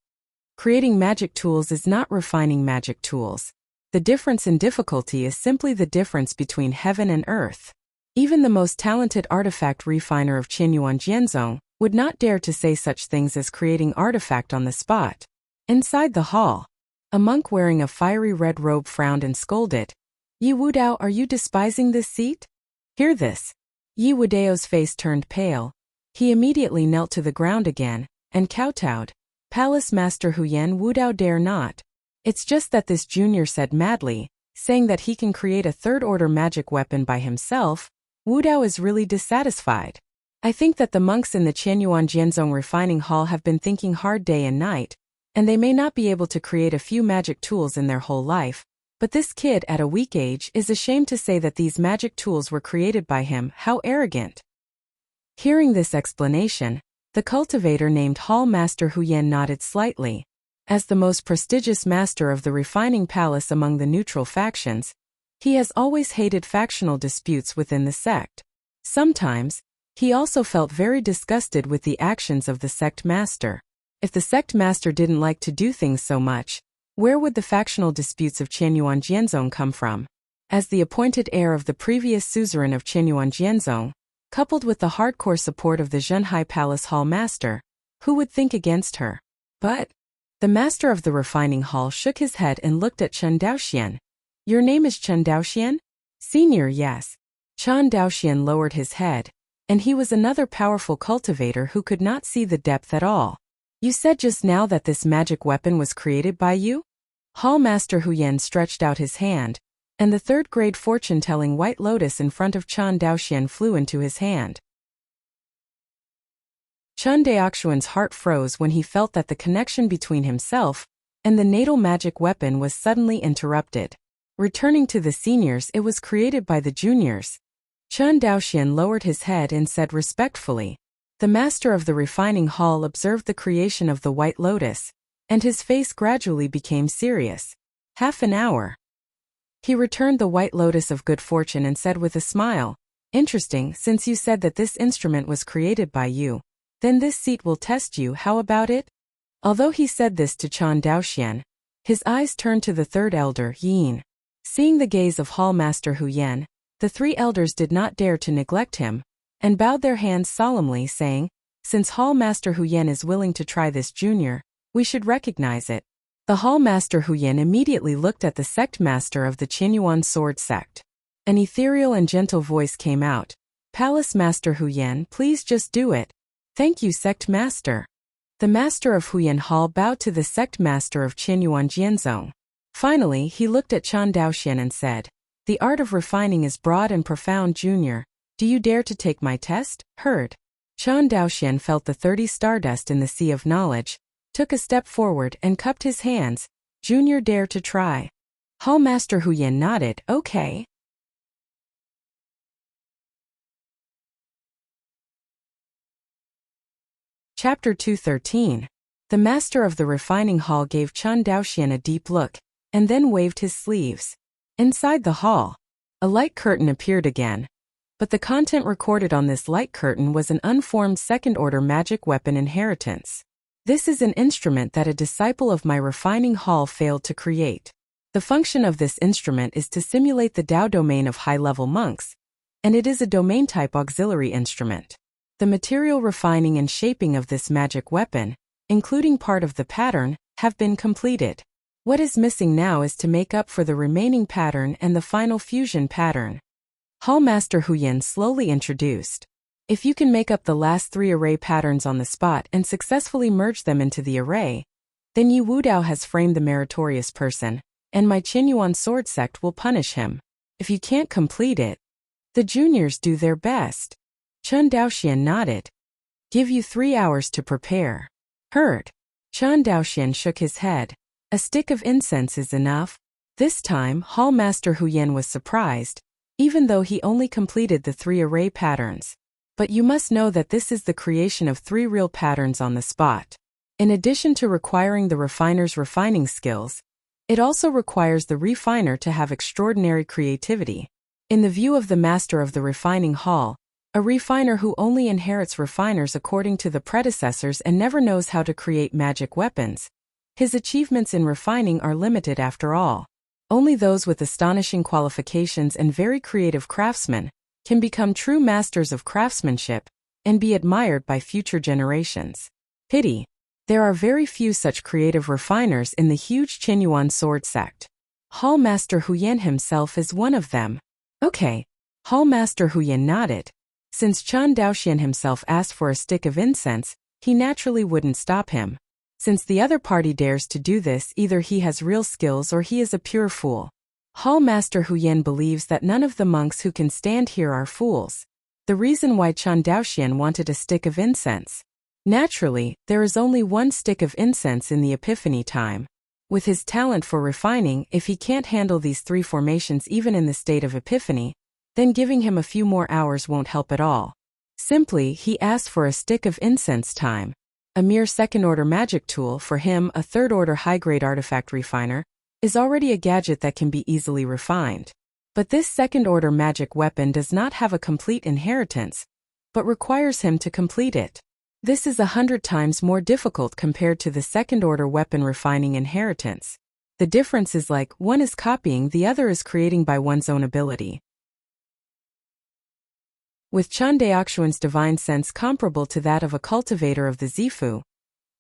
Creating magic tools is not refining magic tools. The difference in difficulty is simply the difference between heaven and earth. Even the most talented artifact refiner of Qianyuan Jianzong would not dare to say such things as creating artifact on the spot. Inside the hall, a monk wearing a fiery red robe frowned and scolded. Yi Wudao, are you despising this seat? Hear this. Yi Wudao's face turned pale. He immediately knelt to the ground again, and kowtowed. Palace Master Huyen Wudao dare not. It's just that this junior said madly, saying that he can create a third-order magic weapon by himself. Wudao is really dissatisfied. I think that the monks in the Qianyuan Jianzong refining hall have been thinking hard day and night, and they may not be able to create a few magic tools in their whole life, but this kid at a weak age is ashamed to say that these magic tools were created by him. How arrogant. Hearing this explanation, the cultivator named Hall Master Huyen nodded slightly. As the most prestigious master of the refining palace among the neutral factions, he has always hated factional disputes within the sect. Sometimes, he also felt very disgusted with the actions of the sect master. If the sect master didn't like to do things so much, where would the factional disputes of Qianyuan Jianzong come from? As the appointed heir of the previous suzerain of Qianyuan Jianzong, coupled with the hardcore support of the Zhenhai Palace Hall Master, who would think against her? But the master of the refining hall shook his head and looked at Chen Daoxian. Your name is Chen Daoxian? Senior, yes. Chan Daoxian lowered his head, and he was another powerful cultivator who could not see the depth at all. You said just now that this magic weapon was created by you? Hall Master Huyen stretched out his hand, and the third-grade fortune-telling white lotus in front of Chan Daoxian flew into his hand. Chan Daoxian's heart froze when he felt that the connection between himself and the natal magic weapon was suddenly interrupted. Returning to the seniors, it was created by the juniors. Chan Daoxian lowered his head and said respectfully. The master of the refining hall observed the creation of the white lotus, and his face gradually became serious. Half an hour. He returned the white lotus of good fortune and said with a smile, Interesting, since you said that this instrument was created by you. Then this seat will test you, how about it? Although he said this to Chan Daoxian, his eyes turned to the third elder, Yin. Seeing the gaze of Hall Master Huyen, the three elders did not dare to neglect him, and bowed their hands solemnly saying, Since Hall Master Huyen is willing to try this junior, we should recognize it. The Hall Master Huyen immediately looked at the sect master of the Qinyuan sword sect. An ethereal and gentle voice came out. Palace Master Huyen, please just do it. Thank you, sect master. The master of Huyen Hall bowed to the sect master of Qinyuan Jianzong. Finally, he looked at Chan Daoxian and said, The art of refining is broad and profound, junior. Do you dare to take my test? Heard. Chan Daoxian felt the 30 stardust in the sea of knowledge, took a step forward and cupped his hands. Junior, dare to try. Hall Master Huyen nodded, okay. Chapter 213. The master of the refining hall gave Chan Daoxian a deep look, and then waved his sleeves. Inside the hall, a light curtain appeared again. But the content recorded on this light curtain was an unformed second-order magic weapon inheritance. This is an instrument that a disciple of my refining hall failed to create. The function of this instrument is to simulate the Dao domain of high-level monks, and it is a domain-type auxiliary instrument. The material refining and shaping of this magic weapon, including part of the pattern, have been completed. What is missing now is to make up for the remaining pattern and the final fusion pattern. Hall Master Huyen slowly introduced. If you can make up the last 3 array patterns on the spot and successfully merge them into the array, then Yi Wudao has framed the meritorious person, and my Qinyuan sword sect will punish him. If you can't complete it, the juniors do their best. Chan Daoxian nodded. Give you 3 hours to prepare. Heard. Chan Daoxian shook his head. A stick of incense is enough. This time, Hall Master Huyen was surprised, even though he only completed the 3 array patterns. But you must know that this is the creation of 3 real patterns on the spot. In addition to requiring the refiner's refining skills, it also requires the refiner to have extraordinary creativity. In the view of the master of the refining hall, a refiner who only inherits refiners according to the predecessors and never knows how to create magic weapons, his achievements in refining are limited after all. Only those with astonishing qualifications and very creative craftsmen can become true masters of craftsmanship and be admired by future generations. Pity. There are very few such creative refiners in the huge Qinyuan sword sect. Hall Master Huyen himself is one of them. Okay. Hall Master Huyen nodded. Since Chan Daoxian himself asked for a stick of incense, he naturally wouldn't stop him. Since the other party dares to do this, either he has real skills or he is a pure fool. Hall Master Huyen believes that none of the monks who can stand here are fools. The reason why Chan Daoxian wanted a stick of incense. Naturally, there is only one stick of incense in the epiphany time. With his talent for refining, if he can't handle these 3 formations even in the state of epiphany, then giving him a few more hours won't help at all. Simply, he asked for a stick of incense time. A mere second-order magic tool for him, a third-order high-grade artifact refiner, is already a gadget that can be easily refined. But this second-order magic weapon does not have a complete inheritance, but requires him to complete it. This is 100 times more difficult compared to the second-order weapon refining inheritance. The difference is like one is copying, the other is creating by one's own ability. With Chan Daoxian's divine sense comparable to that of a cultivator of the Zifu,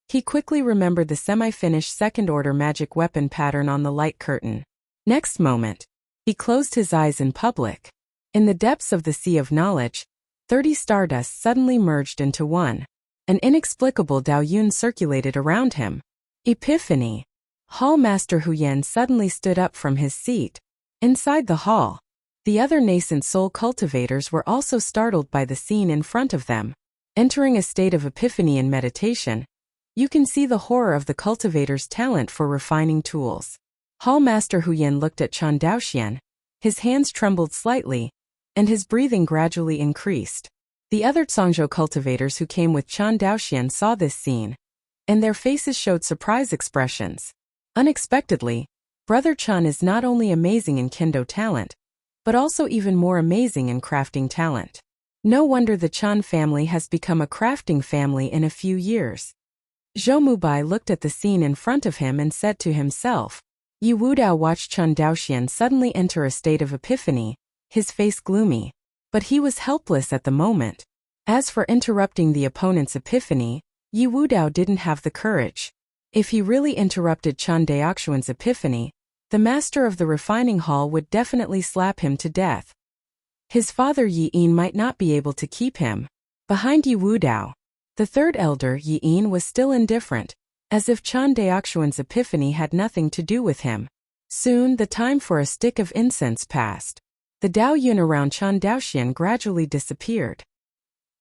he quickly remembered the semi-finished second-order magic weapon pattern on the light curtain. Next moment, he closed his eyes in public. In the depths of the sea of knowledge, 30 stardusts suddenly merged into one. An inexplicable Daoyun circulated around him. Epiphany. Hall Master Huyen suddenly stood up from his seat. Inside the hall, the other nascent soul cultivators were also startled by the scene in front of them. Entering a state of epiphany and meditation, you can see the horror of the cultivator's talent for refining tools. Hall Master Huyen looked at Chen Daoxian. His hands trembled slightly, and his breathing gradually increased. The other Zhangzhou cultivators who came with Chen Daoxian saw this scene, and their faces showed surprise expressions. Unexpectedly, Brother Chen is not only amazing in kendo talent, but also even more amazing in crafting talent. No wonder the Chen family has become a crafting family in a few years. Zhou Mubai looked at the scene in front of him and said to himself. Yi Wudao watched Chen Daoxian suddenly enter a state of epiphany, his face gloomy. But he was helpless at the moment. As for interrupting the opponent's epiphany, Yi Wudao didn't have the courage. If he really interrupted Chen Daoxian's epiphany, the master of the refining hall would definitely slap him to death. His father Yi Yin might not be able to keep him. Behind Yi Wudao, the third elder Yi Yin was still indifferent, as if Chen Daoxian's epiphany had nothing to do with him. Soon the time for a stick of incense passed. The Daoyun around Chen Daoxian gradually disappeared.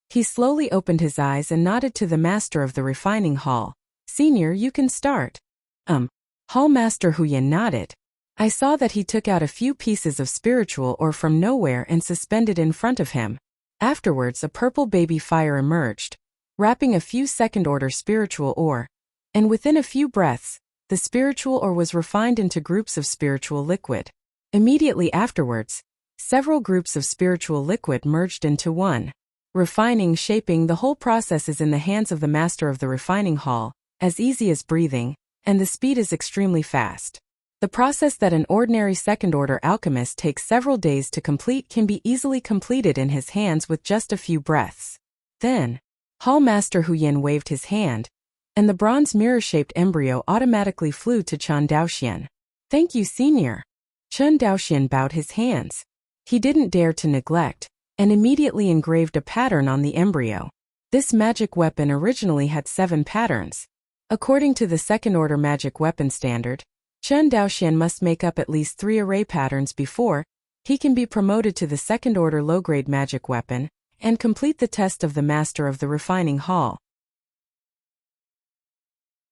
He slowly opened his eyes and nodded to the master of the refining hall. Senior, you can start. Hall Master Huyen nodded. I saw that he took out a few pieces of spiritual ore from nowhere and suspended in front of him. Afterwards a purple baby fire emerged, wrapping a few second-order spiritual ore. And within a few breaths, the spiritual ore was refined into groups of spiritual liquid. Immediately afterwards, several groups of spiritual liquid merged into one. Refining, shaping, the whole process is in the hands of the master of the refining hall, as easy as breathing, and the speed is extremely fast. The process that an ordinary second-order alchemist takes several days to complete can be easily completed in his hands with just a few breaths. Then, Hall Master Huyen waved his hand, and the bronze mirror-shaped embryo automatically flew to Chen Daoxian. Thank you, Senior. Chen Daoxian bowed his hands. He didn't dare to neglect, and immediately engraved a pattern on the embryo. This magic weapon originally had 7 patterns. According to the second-order magic weapon standard, Chen Daoxian must make up at least 3 array patterns before he can be promoted to the second-order low-grade magic weapon and complete the test of the master of the refining hall.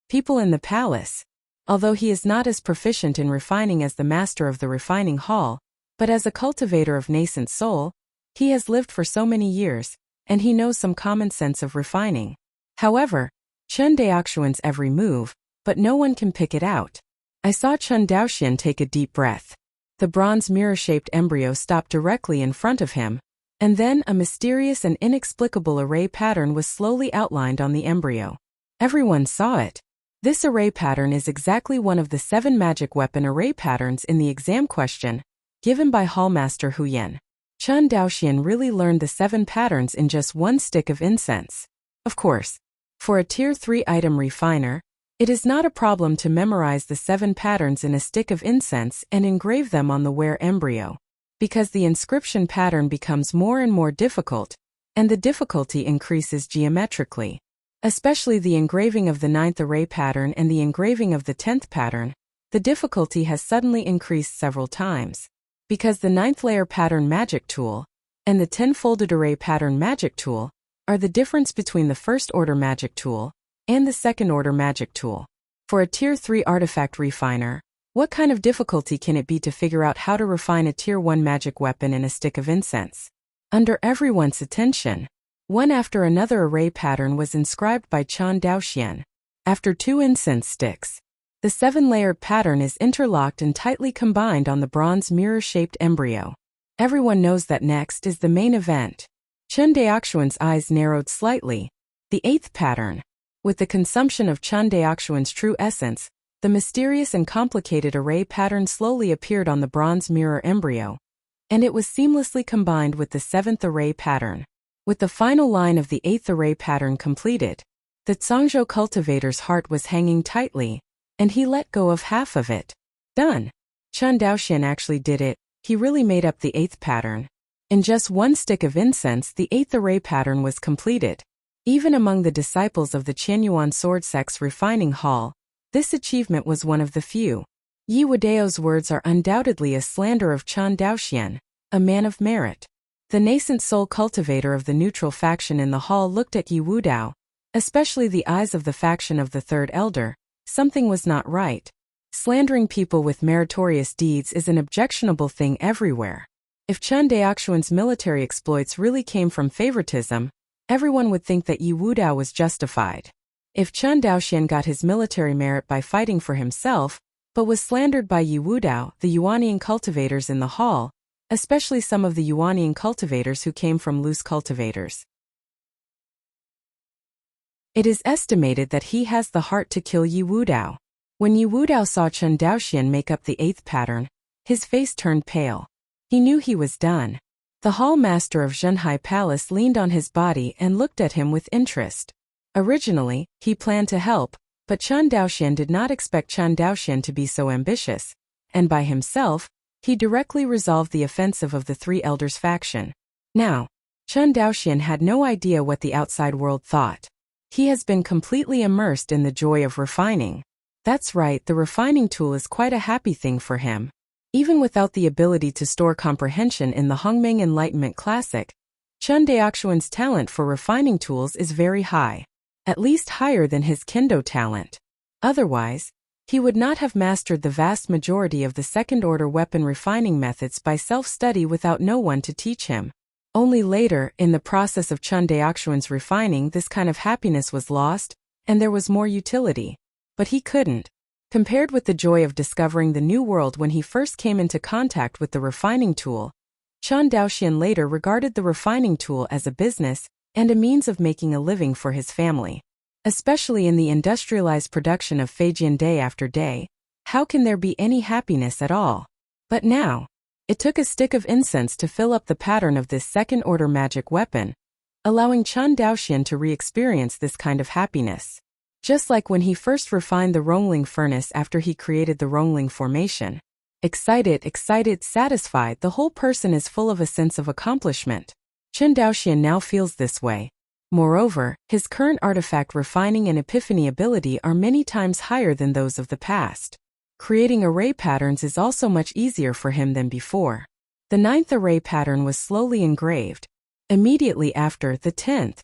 People in the palace. Although he is not as proficient in refining as the master of the refining hall, but as a cultivator of nascent soul, he has lived for so many years, and he knows some common sense of refining. However, Chen Daoxian's every move, but no one can pick it out. I saw Chen Daoxian take a deep breath. The bronze mirror-shaped embryo stopped directly in front of him, and then a mysterious and inexplicable array pattern was slowly outlined on the embryo. Everyone saw it. This array pattern is exactly one of the 7 magic weapon array patterns in the exam question, given by Hallmaster Huyen. Chen Daoxian really learned the 7 patterns in just one stick of incense. Of course, for a Tier 3 item refiner, it is not a problem to memorize the 7 patterns in a stick of incense and engrave them on the ware embryo, because the inscription pattern becomes more and more difficult, and the difficulty increases geometrically. Especially the engraving of the 9th array pattern and the engraving of the 10th pattern, the difficulty has suddenly increased several times. Because the 9th layer pattern magic tool and the 10-folded array pattern magic tool are the difference between the first order magic tool and the second order magic tool. For a Tier 3 artifact refiner, what kind of difficulty can it be to figure out how to refine a Tier 1 magic weapon in a stick of incense? Under everyone's attention, one after another array pattern was inscribed by Chen Daoxian. After 2 incense sticks, the 7-layered pattern is interlocked and tightly combined on the bronze mirror-shaped embryo. Everyone knows that next is the main event. Chen Daoxian's eyes narrowed slightly. The 8th pattern. With the consumption of Chen Daoxian's true essence, the mysterious and complicated array pattern slowly appeared on the bronze mirror embryo, and it was seamlessly combined with the 7th array pattern. With the final line of the 8th array pattern completed, the Zhangzhou cultivator's heart was hanging tightly, and he let go of half of it. Done. Chen Daoxian actually did it. He really made up the 8th pattern. In just one stick of incense, the 8th array pattern was completed. Even among the disciples of the Qianyuan sword sect's refining hall, this achievement was one of the few. Yi Wudao's words are undoubtedly a slander of Chen Daoxian, a man of merit. The nascent soul cultivator of the neutral faction in the hall looked at Yi Wudao, especially the eyes of the faction of the third elder. Something was not right. Slandering people with meritorious deeds is an objectionable thing everywhere. If Chen Daoxuan's military exploits really came from favoritism, everyone would think that Yi Wudao was justified. If Chen Daoxian got his military merit by fighting for himself, but was slandered by Yi Wudao, the Yuanian cultivators in the hall, especially some of the Yuanian cultivators who came from loose cultivators. It is estimated that he has the heart to kill Yi Wudao. When Yi Wudao saw Chen Daoxian make up the 8th pattern, his face turned pale. He knew he was done. The hall master of Zhenhai Palace leaned on his body and looked at him with interest. Originally, he planned to help, but Chen Daoxian did not expect Chen Daoxian to be so ambitious, and by himself, he directly resolved the offensive of the three elders faction. Now, Chen Daoxian had no idea what the outside world thought. He has been completely immersed in the joy of refining. That's right, the refining tool is quite a happy thing for him. Even without the ability to store comprehension in the Hongming Enlightenment Classic, Chen Daoxuan's talent for refining tools is very high, at least higher than his kendo talent. Otherwise, he would not have mastered the vast majority of the second-order weapon refining methods by self-study without no one to teach him. Only later, in the process of Chen Daoxuan's refining, this kind of happiness was lost, and there was more utility. But he couldn't. Compared with the joy of discovering the new world when he first came into contact with the refining tool, Chen Daoxian later regarded the refining tool as a business and a means of making a living for his family. Especially in the industrialized production of Feijian day after day, how can there be any happiness at all? But now, it took a stick of incense to fill up the pattern of this second-order magic weapon, allowing Chen Daoxian to re-experience this kind of happiness. Just like when he first refined the Rongling furnace after he created the Rongling formation. Excited, satisfied, the whole person is full of a sense of accomplishment. Chen Daoxian now feels this way. Moreover, his current artifact refining and epiphany ability are many times higher than those of the past. Creating array patterns is also much easier for him than before. The 9th array pattern was slowly engraved. Immediately after, the 10th.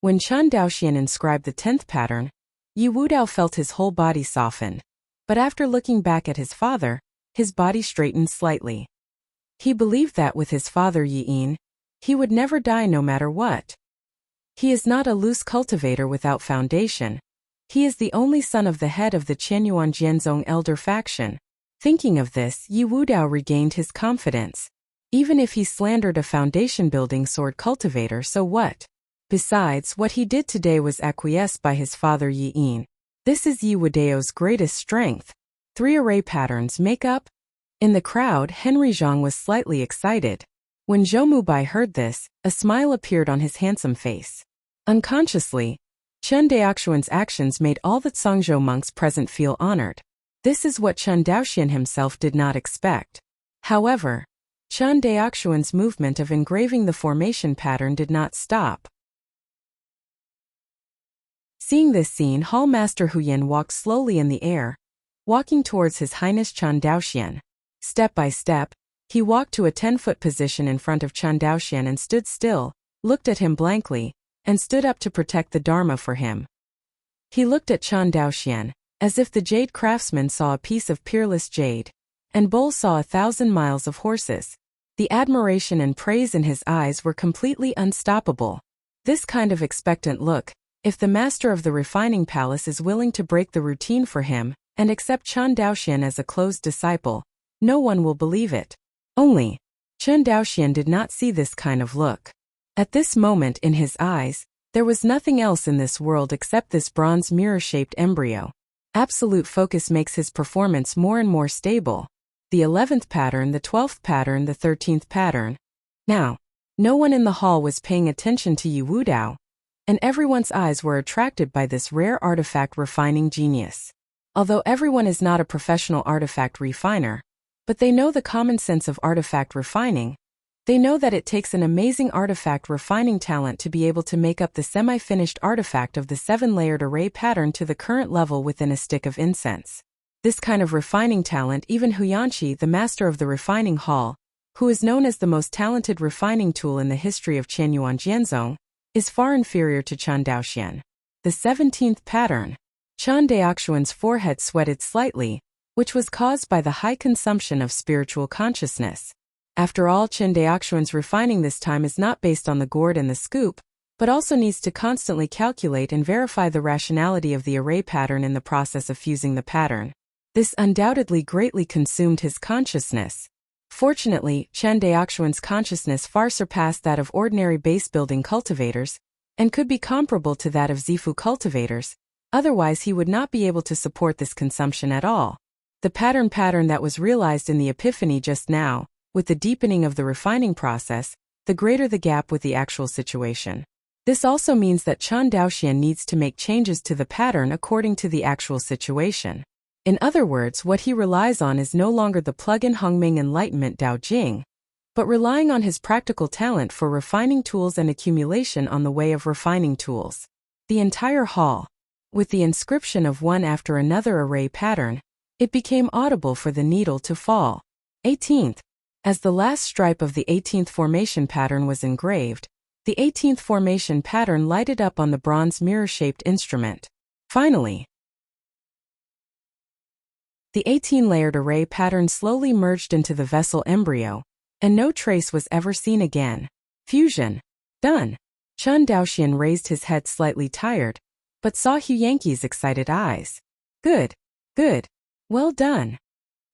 When Chen Daoxian inscribed the 10th pattern, Yi Wudao felt his whole body soften. But after looking back at his father, his body straightened slightly. He believed that with his father Yi Yin, he would never die no matter what. He is not a loose cultivator without foundation. He is the only son of the head of the Qianyuan Jianzong elder faction. Thinking of this, Yi Wudao regained his confidence. Even if he slandered a foundation-building sword cultivator, so what? Besides, what he did today was acquiesced by his father Yi Yin. This is Yi Wudao's greatest strength. 3 array patterns make up. In the crowd, Henry Zhang was slightly excited. When Zhou Mubai heard this, a smile appeared on his handsome face. Unconsciously, Chen Daoxuan's actions made all the Cangzhou monks present feel honored. This is what Chen Daoxian himself did not expect. However, Chen Daoxuan's movement of engraving the formation pattern did not stop. Seeing this scene, Hall Master Huyan walked slowly in the air, walking towards His Highness Chen Daoxian. Step by step, he walked to a 10-foot position in front of Chen Daoxian and stood still, looked at him blankly, and stood up to protect the Dharma for him. He looked at Chen Daoxian, as if the jade craftsman saw a piece of peerless jade, and Bull saw 1,000 miles of horses. The admiration and praise in his eyes were completely unstoppable. This kind of expectant look, if the master of the refining palace is willing to break the routine for him and accept Chen Daoxian as a closed disciple, no one will believe it. Only, Chen Daoxian did not see this kind of look. At this moment in his eyes, there was nothing else in this world except this bronze mirror-shaped embryo. Absolute focus makes his performance more and more stable. The 11th pattern, the 12th pattern, the 13th pattern. Now, no one in the hall was paying attention to Yi Wudao, and everyone's eyes were attracted by this rare artifact refining genius. Although everyone is not a professional artifact refiner, but they know the common sense of artifact refining, They know that it takes an amazing artifact refining talent to be able to make up the semi-finished artifact of the 7-layered array pattern to the current level within a stick of incense. This kind of refining talent even Huyanqi, the master of the refining hall, who is known as the most talented refining tool in the history of Qianyuan Jianzong, is far inferior to Chen Daoxian. The 17th pattern. Chen Daoxuan's forehead sweated slightly, which was caused by the high consumption of spiritual consciousness. After all, Chen Daoxuan's refining this time is not based on the gourd and the scoop, but also needs to constantly calculate and verify the rationality of the array pattern in the process of fusing the pattern. This undoubtedly greatly consumed his consciousness. Fortunately, Chen Daoxuan's consciousness far surpassed that of ordinary base-building cultivators, and could be comparable to that of Zifu cultivators, otherwise he would not be able to support this consumption at all. The pattern that was realized in the epiphany just now, with the deepening of the refining process, the greater the gap with the actual situation. This also means that Chen Daoxian needs to make changes to the pattern according to the actual situation. In other words, what he relies on is no longer the plug-in Hongming Enlightenment Dao Jing, but relying on his practical talent for refining tools and accumulation on the way of refining tools. The entire hall, with the inscription of one after another array pattern, it became audible for the needle to fall. 18th. As the last stripe of the 18th formation pattern was engraved, the 18th formation pattern lighted up on the bronze mirror-shaped instrument. Finally, the 18-layered array pattern slowly merged into the vessel embryo, and no trace was ever seen again. Fusion. Done. Chen Daoxian raised his head slightly tired, but saw Huyanqi's excited eyes. Good. Good. Well done.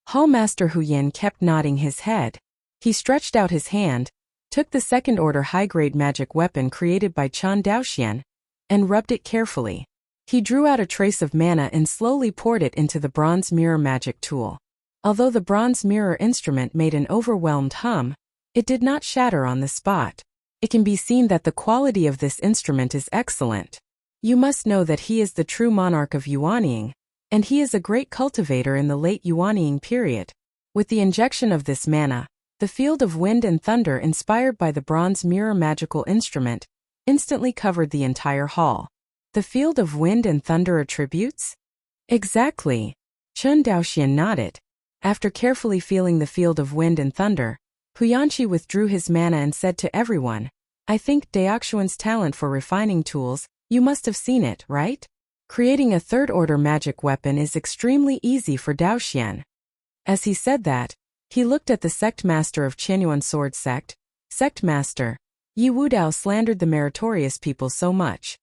Hallmaster Huyan kept nodding his head. He stretched out his hand, took the second-order high-grade magic weapon created by Chen Daoxian, and rubbed it carefully. He drew out a trace of mana and slowly poured it into the bronze mirror magic tool. Although the bronze mirror instrument made an overwhelmed hum, it did not shatter on the spot. It can be seen that the quality of this instrument is excellent. You must know that he is the true monarch of Yuanying, and he is a great cultivator in the late Yuanying period. With the injection of this mana, the field of wind and thunder inspired by the bronze mirror magical instrument instantly covered the entire hall. The field of wind and thunder attributes? Exactly. Chen Daoxian nodded. After carefully feeling the field of wind and thunder, Huyanqi withdrew his mana and said to everyone, I think Daoxuan's talent for refining tools, you must have seen it, right? Creating a third-order magic weapon is extremely easy for Daoxian. As he said that, he looked at the sect master of Qianyuan Sword Sect. Sect master, Yi Wudao slandered the meritorious people so much.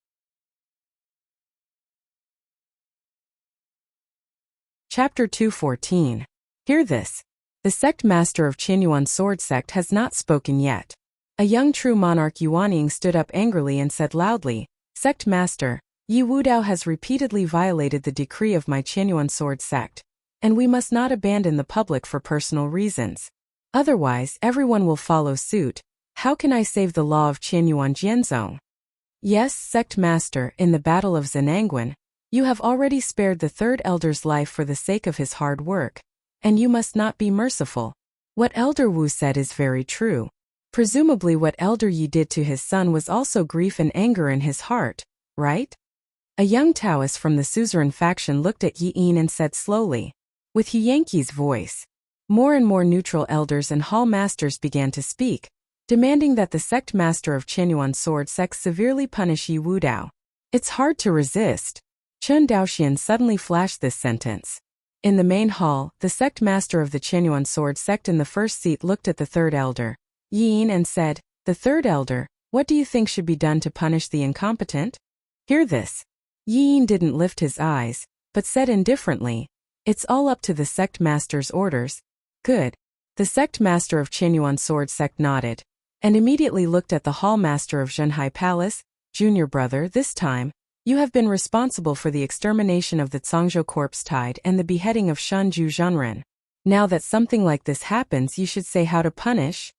Chapter 214. Hear this. The sect master of Qianyuan Sword Sect has not spoken yet. A young true monarch Yuanying stood up angrily and said loudly, Sect master, Yi Wudao has repeatedly violated the decree of my Qianyuan Sword Sect, and we must not abandon the public for personal reasons. Otherwise, everyone will follow suit. How can I save the law of Qianyuan Jianzong? Yes, sect master, in the battle of Zenangwan, you have already spared the third elder's life for the sake of his hard work, and you must not be merciful. What Elder Wu said is very true. Presumably what Elder Yi did to his son was also grief and anger in his heart, right? A young Taoist from the suzerain faction looked at Yi Yin and said slowly, with Huyanqi's voice. More and more neutral elders and hall masters began to speak, demanding that the sect master of Qianyuan Sword Sect severely punish Yi Wudao. It's hard to resist. Chen Daoxian suddenly flashed this sentence. In the main hall, the sect master of the Qianyuan Sword Sect in the first seat looked at the third elder, Yi Yin, and said, The third elder, what do you think should be done to punish the incompetent? Hear this. Yi Yin didn't lift his eyes, but said indifferently, It's all up to the sect master's orders. Good. The sect master of Qianyuan Sword Sect nodded, and immediately looked at the hall master of Zhenhai Palace, junior brother. This time, you have been responsible for the extermination of the Zhangzhou corpse tide and the beheading of Shanju Zhenren. Now that something like this happens, you should say how to punish.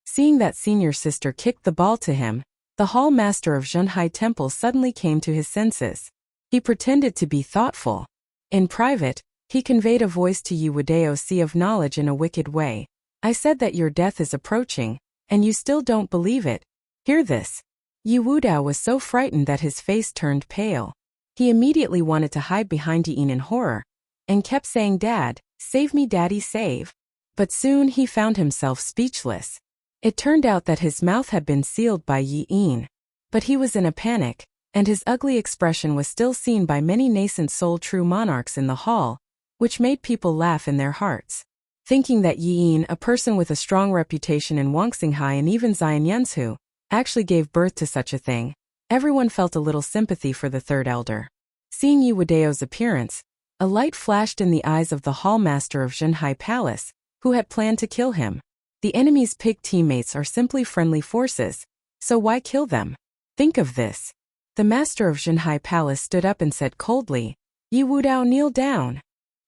Seeing that senior sister kicked the ball to him, the hall master of Zhenhai Temple suddenly came to his senses. He pretended to be thoughtful. In private, he conveyed a voice to Yi Wudao, sea of knowledge, in a wicked way. I said that your death is approaching, And you still don't believe it? Hear this. Yi Wudao was so frightened that his face turned pale. He immediately wanted to hide behind Yin in horror, and kept saying, "Dad, save me, Daddy, save." But soon he found himself speechless. It turned out that his mouth had been sealed by Yi Yin. But he was in a panic, and his ugly expression was still seen by many nascent soul-true monarchs in the hall, which made people laugh in their hearts. Thinking that Yi Yin, a person with a strong reputation in Wuxia and even Xianyunsu, actually gave birth to such a thing, everyone felt a little sympathy for the third elder. Seeing Yi Wudao's appearance, a light flashed in the eyes of the hall master of Zhenhai Palace, who had planned to kill him. The enemy's pig teammates are simply friendly forces, so why kill them? Think of this. The master of Zhenhai Palace stood up and said coldly, "Yi Wudao, kneel down."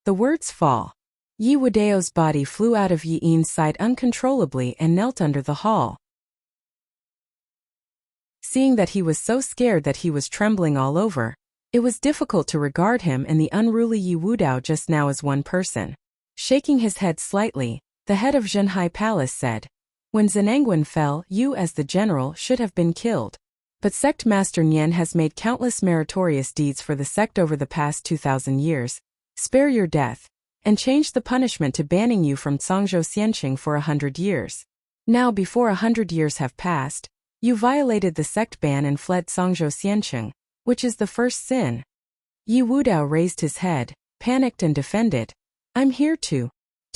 The words fall. Yi Wudao's body flew out of Yi Yin's side uncontrollably and knelt under the hall. Seeing that he was so scared that he was trembling all over, it was difficult to regard him and the unruly Yi Wudao just now as one person. Shaking his head slightly, the head of Zhenhai Palace said, "When Zhenangwen fell, you as the general should have been killed. But Sect Master Nian has made countless meritorious deeds for the sect over the past 2,000 years. Spare your death, and change the punishment to banning you from Cangzhou Xianqing for 100 years. Now before 100 years have passed, you violated the sect ban and fled Cangzhou Xianqing, which is the first sin." Yi Wudao raised his head, panicked and defended, "I'm here to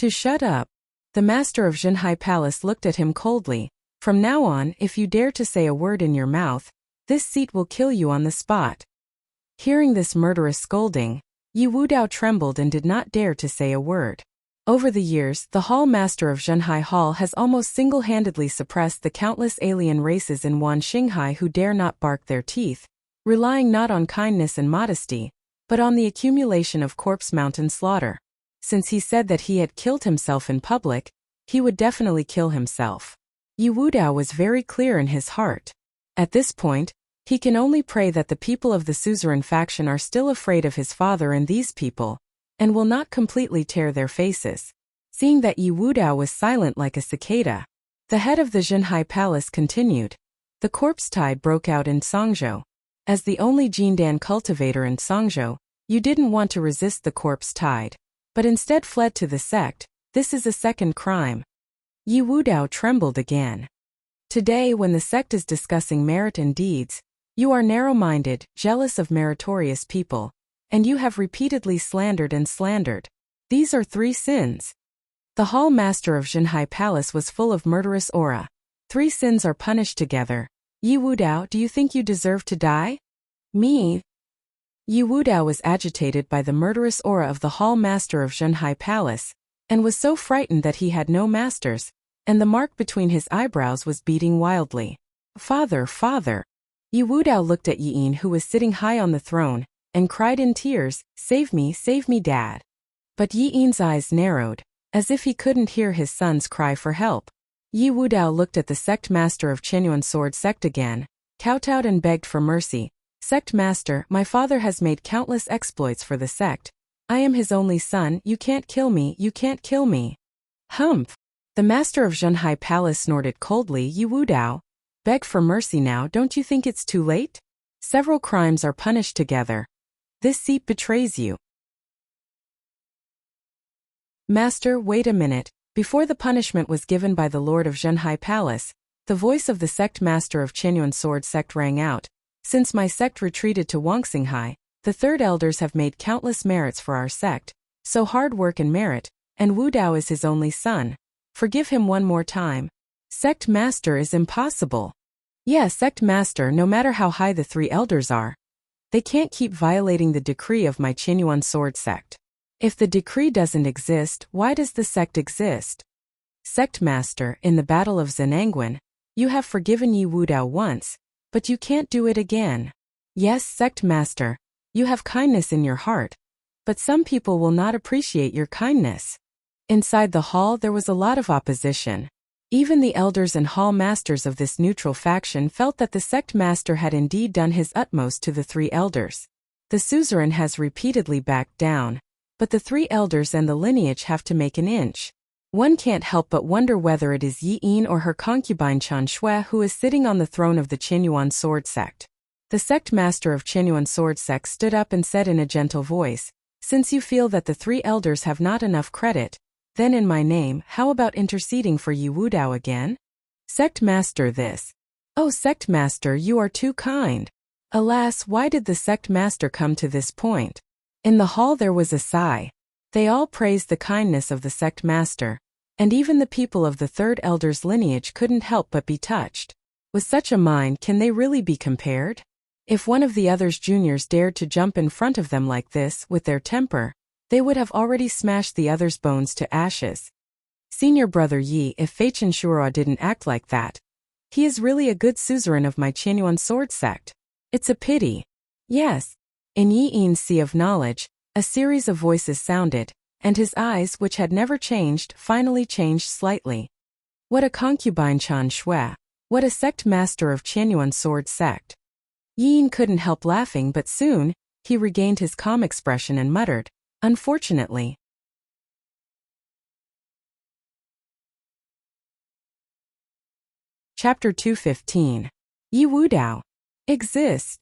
shut up." The master of Zhenhai Palace looked at him coldly. "From now on, if you dare to say a word in your mouth, this seat will kill you on the spot." Hearing this murderous scolding, Yi Wudao trembled and did not dare to say a word. Over the years, the hall master of Zhenhai Hall has almost single-handedly suppressed the countless alien races in Wanxinghai who dare not bark their teeth, relying not on kindness and modesty, but on the accumulation of corpse mountain slaughter. Since he said that he had killed himself in public, he would definitely kill himself. Yi Wudao was very clear in his heart. At this point, he can only pray that the people of the suzerain faction are still afraid of his father and these people, and will not completely tear their faces. Seeing that Yi Wudao was silent like a cicada, the head of the Zhenhai Palace continued, "The corpse tide broke out in Cangzhou. As the only Jindan cultivator in Cangzhou, you didn't want to resist the corpse tide, but instead fled to the sect. This is a second crime." Yi Wudao trembled again. "Today, when the sect is discussing merit and deeds, you are narrow-minded, jealous of meritorious people, and you have repeatedly slandered and slandered. These are 3 sins." The hall master of Zhenhai Palace was full of murderous aura. 3 sins are punished together. "Yi Wudao, do you think you deserve to die?" "Me?" Yi Wudao was agitated by the murderous aura of the hall master of Zhenhai Palace, and was so frightened that he had no masters, and the mark between his eyebrows was beating wildly. "Father, father!" Yi Wudao looked at Yi Yin, who was sitting high on the throne, and cried in tears, save me, Dad." But Yi Yin's eyes narrowed, as if he couldn't hear his son's cry for help. Yi Wudao looked at the sect master of Qianyuan Sword Sect again, kowtowed and begged for mercy. "Sect master, my father has made countless exploits for the sect. I am his only son, you can't kill me, you can't kill me." "Humph!" The master of Zhenhai Palace snorted coldly. "Yi Wudao, beg for mercy now, don't you think it's too late? Several crimes are punished together. This seat betrays you." "Master, wait a minute." Before the punishment was given by the lord of Zhenhai Palace, the voice of the sect master of Qianyuan Sword Sect rang out. "Since my sect retreated to Wuxia, the third elders have made countless merits for our sect, so hard work and merit, and Wudao is his only son. Forgive him one more time." "Sect master is impossible." "Yes, sect master, no matter how high the 3 elders are, they can't keep violating the decree of my Qianyuan Sword Sect. If the decree doesn't exist, why does the sect exist?" "Sect master, in the Battle of Zhenangwen, you have forgiven Yi Wudao once, but you can't do it again." "Yes, sect master, you have kindness in your heart, but some people will not appreciate your kindness." Inside the hall there was a lot of opposition. Even the elders and hall masters of this neutral faction felt that the sect master had indeed done his utmost to the 3 elders. The suzerain has repeatedly backed down, but the 3 elders and the lineage have to make an inch. One can't help but wonder whether it is Yi Yin or her concubine Qian Shui who is sitting on the throne of the Qianyuan sword sect. The sect master of Qianyuan sword sect stood up and said in a gentle voice, "Since you feel that the three elders have not enough credit, then in my name, how about interceding for Yi Wudao again?" Sect master this. "Oh, sect master, you are too kind." Alas, why did the sect master come to this point? In the hall there was a sigh. They all praised the kindness of the sect master, and even the people of the third elder's lineage couldn't help but be touched. With such a mind, can they really be compared? If one of the other's juniors dared to jump in front of them like this, with their temper, they would have already smashed the other's bones to ashes. Senior brother Yi, if Feichen Shuo didn't act like that. He is really a good suzerain of my Qianyuan sword sect. It's a pity. Yes. In Yi Yin's sea of knowledge, a series of voices sounded, and his eyes, which had never changed, finally changed slightly. What a concubine Qian Shui! What a sect master of Qianyuan sword sect! Yi Yin couldn't help laughing, but soon, he regained his calm expression and muttered, "Unfortunately." Chapter 215. Yi Wudao exists.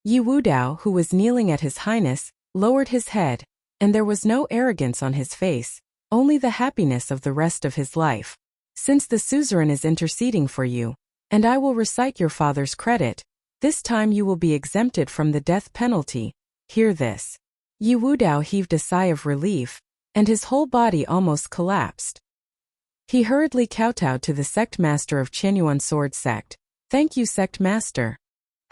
Yi Wudao, who was kneeling at His Highness, lowered his head, and there was no arrogance on his face, only the happiness of the rest of his life. "Since the suzerain is interceding for you, and I will recite your father's credit, this time you will be exempted from the death penalty. Hear this." Yi Wudao heaved a sigh of relief, and his whole body almost collapsed. He hurriedly kowtowed to the sect master of Qianyuan sword sect. "Thank you, sect master.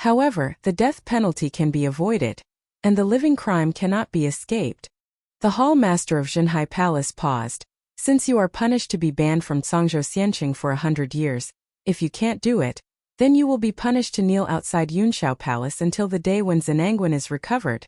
However, the death penalty can be avoided, and the living crime cannot be escaped." The hall master of Zhenhai Palace paused. "Since you are punished to be banned from Cangzhou Xianqing for 100 years, if you can't do it, then you will be punished to kneel outside Yunshao Palace until the day when Zenangwan is recovered."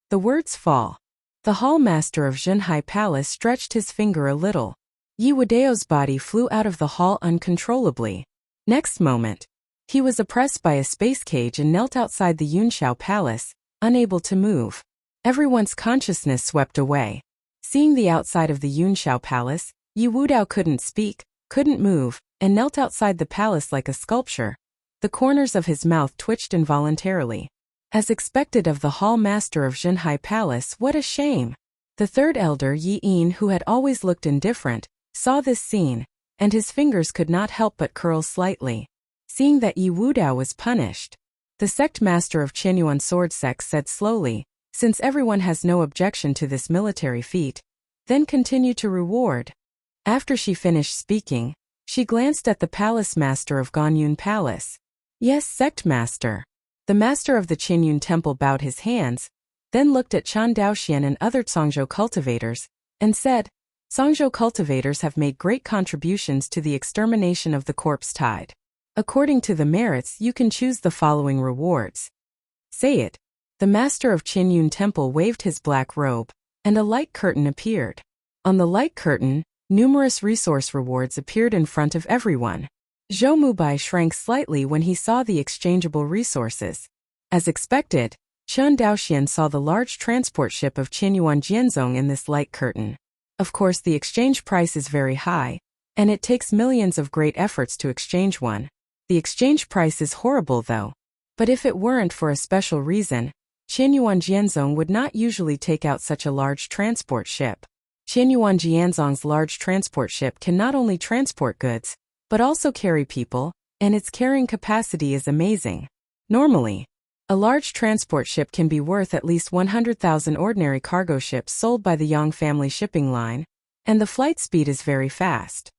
The words fall. The hall master of Zhenhai Palace stretched his finger a little. Yi Wudao's body flew out of the hall uncontrollably. Next moment, he was oppressed by a space cage and knelt outside the Yunshao Palace, unable to move. Everyone's consciousness swept away. Seeing the outside of the Yunshao Palace, Yi Wudao couldn't speak, couldn't move, and knelt outside the palace like a sculpture. The corners of his mouth twitched involuntarily. As expected of the hall master of Zhenhai Palace, what a shame! The third elder Yi Yin, who had always looked indifferent, saw this scene, and his fingers could not help but curl slightly. Seeing that Yi Wudao was punished, the sect master of Qianyuan sword sect said slowly, "Since everyone has no objection to this military feat, then continue to reward." After she finished speaking, she glanced at the palace master of Gonyun Palace. "Yes, sect master." The master of the Qianyun temple bowed his hands, then looked at Chan Daoxian and other Cangzhou cultivators, and said, "Cangzhou cultivators have made great contributions to the extermination of the corpse tide. According to the merits, you can choose the following rewards." "Say it." The master of Qianyun temple waved his black robe, and a light curtain appeared. On the light curtain, numerous resource rewards appeared in front of everyone. Zhou Mubai shrank slightly when he saw the exchangeable resources. As expected, Chen Daoxian saw the large transport ship of Qianyuan Jianzong in this light curtain. Of course, the exchange price is very high, and it takes millions of great efforts to exchange one. The exchange price is horrible though. But if it weren't for a special reason, Qianyuan Jianzong would not usually take out such a large transport ship. Qianyuan Jianzong's large transport ship can not only transport goods, but also carry people, and its carrying capacity is amazing. Normally, a large transport ship can be worth at least 100,000 ordinary cargo ships sold by the Yang family shipping line, and the flight speed is very fast.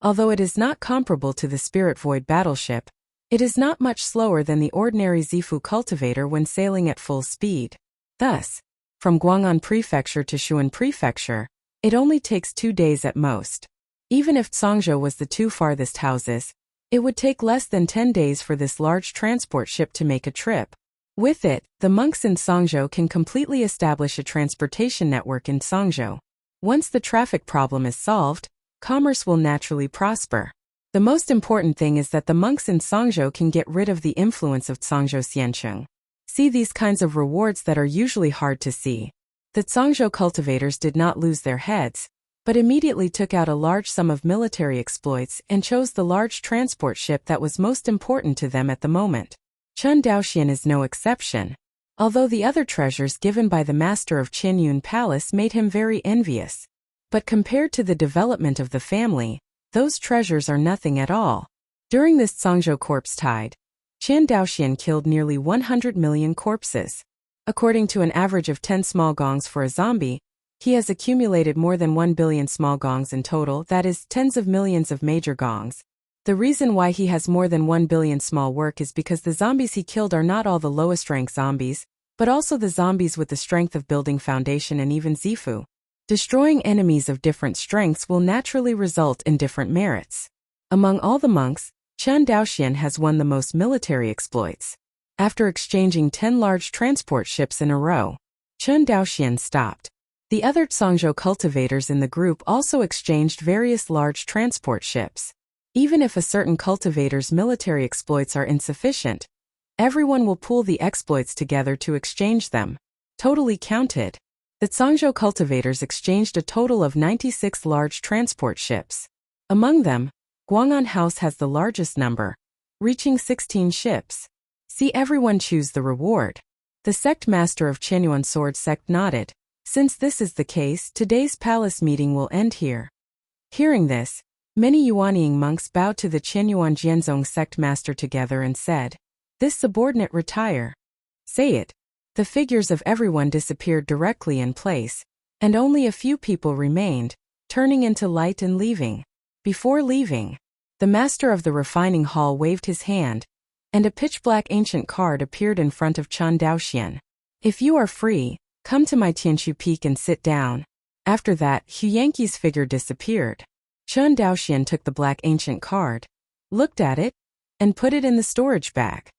Although it is not comparable to the Spirit Void battleship, it is not much slower than the ordinary Zifu cultivator when sailing at full speed. Thus, from Guang'an Prefecture to Shuan Prefecture, it only takes 2 days at most. Even if Cangzhou was the two farthest houses, it would take less than 10 days for this large transport ship to make a trip. With it, the monks in Cangzhou can completely establish a transportation network in Cangzhou. Once the traffic problem is solved, commerce will naturally prosper. The most important thing is that the monks in Cangzhou can get rid of the influence of Cangzhou Xianqing. See these kinds of rewards that are usually hard to see. The Zhangzhou cultivators did not lose their heads, but immediately took out a large sum of military exploits and chose the large transport ship that was most important to them at the moment. Chen Daoxian is no exception, although the other treasures given by the master of Qinyun Palace made him very envious. But compared to the development of the family, those treasures are nothing at all. During this Zhangzhou corpse tide, Chen Daoxian killed nearly 100 million corpses. According to an average of 10 small gongs for a zombie, he has accumulated more than 1 billion small gongs in total, that is, tens of millions of major gongs. The reason why he has more than 1 billion small work is because the zombies he killed are not all the lowest rank zombies, but also the zombies with the strength of building foundation and even Zifu. Destroying enemies of different strengths will naturally result in different merits. Among all the monks, Chen Daoxian has won the most military exploits. After exchanging 10 large transport ships in a row, Chen Daoxian stopped. The other Zhangzhou cultivators in the group also exchanged various large transport ships. Even if a certain cultivator's military exploits are insufficient, everyone will pool the exploits together to exchange them. Totally counted, the Zhangzhou cultivators exchanged a total of 96 large transport ships. Among them, Guang'an House has the largest number, reaching 16 ships. See everyone choose the reward. The sect master of Qinyuan Sword Sect nodded. Since this is the case, today's palace meeting will end here. Hearing this, many Yuanying monks bowed to the Qinyuan Jianzong sect master together and said, "This subordinate retire." Say it. The figures of everyone disappeared directly in place, and only a few people remained, turning into light and leaving. Before leaving, the master of the refining hall waved his hand, and a pitch-black ancient card appeared in front of Chen Daoxian. "If you are free, come to my Tianshu Peak and sit down." After that, Hu Yanqi's figure disappeared. Chen Daoxian took the black ancient card, looked at it, and put it in the storage bag.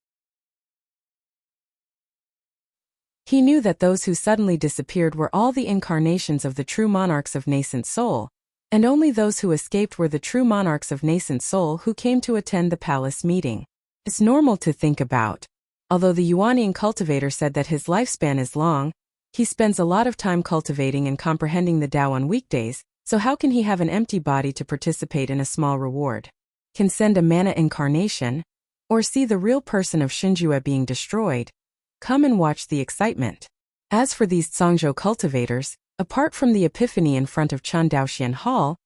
He knew that those who suddenly disappeared were all the incarnations of the true monarchs of nascent soul, and only those who escaped were the true monarchs of nascent soul who came to attend the palace meeting. It's normal to think about. Although the Yuanying cultivator said that his lifespan is long, he spends a lot of time cultivating and comprehending the Tao on weekdays, so how can he have an empty body to participate in a small reward? Can send a mana incarnation? Or see the real person of Shinjue being destroyed? Come and watch the excitement. As for these Zhangzhou cultivators, apart from the epiphany in front of Chen Daoxian Hall,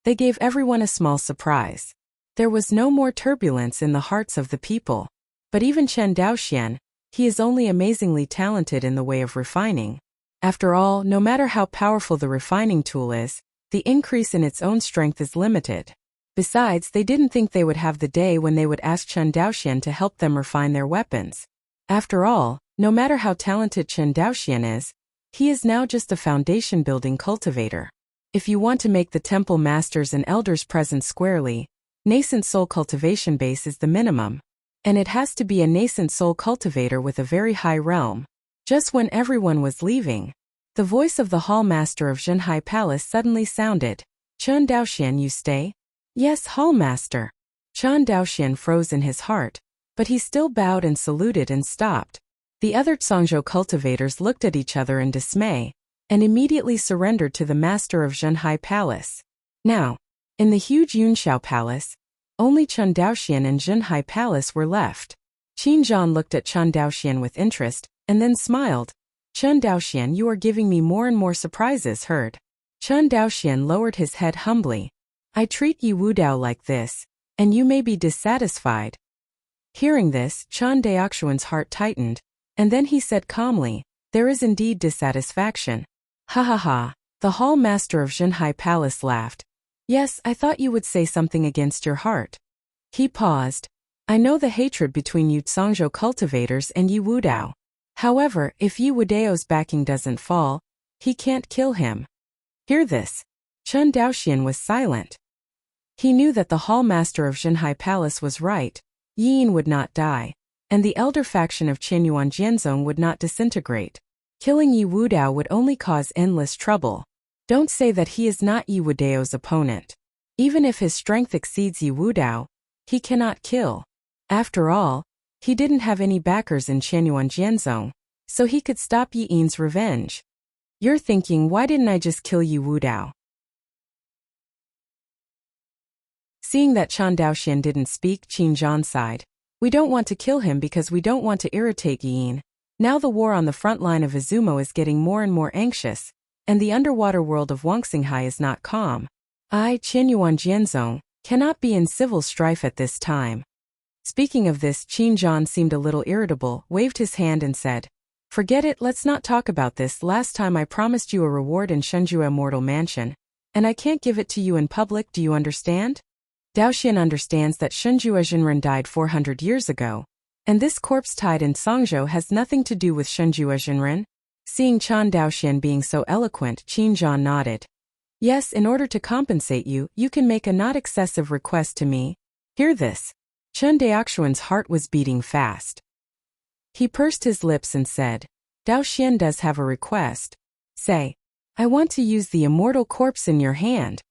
they gave everyone a small surprise. There was no more turbulence in the hearts of the people. But even Chen Daoxian, he is only amazingly talented in the way of refining. After all, no matter how powerful the refining tool is, the increase in its own strength is limited. Besides, they didn't think they would have the day when they would ask Chen Daoxian to help them refine their weapons. After all, no matter how talented Chen Daoxian is, he is now just a foundation-building cultivator. If you want to make the temple masters and elders present squarely, nascent soul cultivation base is the minimum. And it has to be a nascent soul cultivator with a very high realm. Just when everyone was leaving, the voice of the hall master of Zhenhai Palace suddenly sounded. "Chen Daoxian, you stay?" "Yes, hall master." Chen Daoxian froze in his heart, but he still bowed and saluted and stopped. The other Zhangzhou cultivators looked at each other in dismay, and immediately surrendered to the master of Zhenhai Palace. Now, in the huge Yunxiao Palace, only Chen Daoxian and Zhenhai Palace were left. Qin Zhan looked at Chen Daoxian with interest, and then smiled. "Chen Daoxian, you are giving me more and more surprises." Heard. Chen Daoxian lowered his head humbly. "I treat Yi Wudao like this, and you may be dissatisfied." Hearing this, Chen Daoxian's heart tightened, and then he said calmly, "There is indeed dissatisfaction." "Ha ha ha." The hall master of Zhenhai Palace laughed. "Yes, I thought you would say something against your heart." He paused. "I know the hatred between you Zhangzhou cultivators and Yi Wudao. However, if Yi Wudao's backing doesn't fall, he can't kill him." Hear this. Chen Daoxian was silent. He knew that the hall master of Zhenhai Palace was right. Yin would not die, and the elder faction of Qinyuan Jianzong would not disintegrate. Killing Yi Wudao would only cause endless trouble. Don't say that he is not Yi Wudao's opponent. Even if his strength exceeds Yi Wudao, he cannot kill. After all, he didn't have any backers in Qinyuan Jianzong, so he could stop Yi Yin's revenge. You're thinking, why didn't I just kill you, Wu Dao? Seeing that Chen Daoxian didn't speak, Qin Zhan sighed. We don't want to kill him because we don't want to irritate Yin. Now the war on the front line of Izumo is getting more and more anxious, and the underwater world of Wangxinghai is not calm. I, Qin Yuan Jianzong, cannot be in civil strife at this time. Speaking of this, Qin Zhan seemed a little irritable, waved his hand and said, Forget it, let's not talk about this. Last time I promised you a reward in Shenzhou Immortal Mansion, and I can't give it to you in public, do you understand? Daoxian understands that Shenzhou Jinren died 400 years ago, and this corpse tied in Songzhou has nothing to do with Shenzhou Jinren. Seeing Chen Daoxian being so eloquent, Qin Zhan nodded. Yes, in order to compensate you, you can make a not excessive request to me. Hear this. Chen Daoxian's heart was beating fast. He pursed his lips and said, Daoxian does have a request. Say, I want to use the immortal corpse in your hand.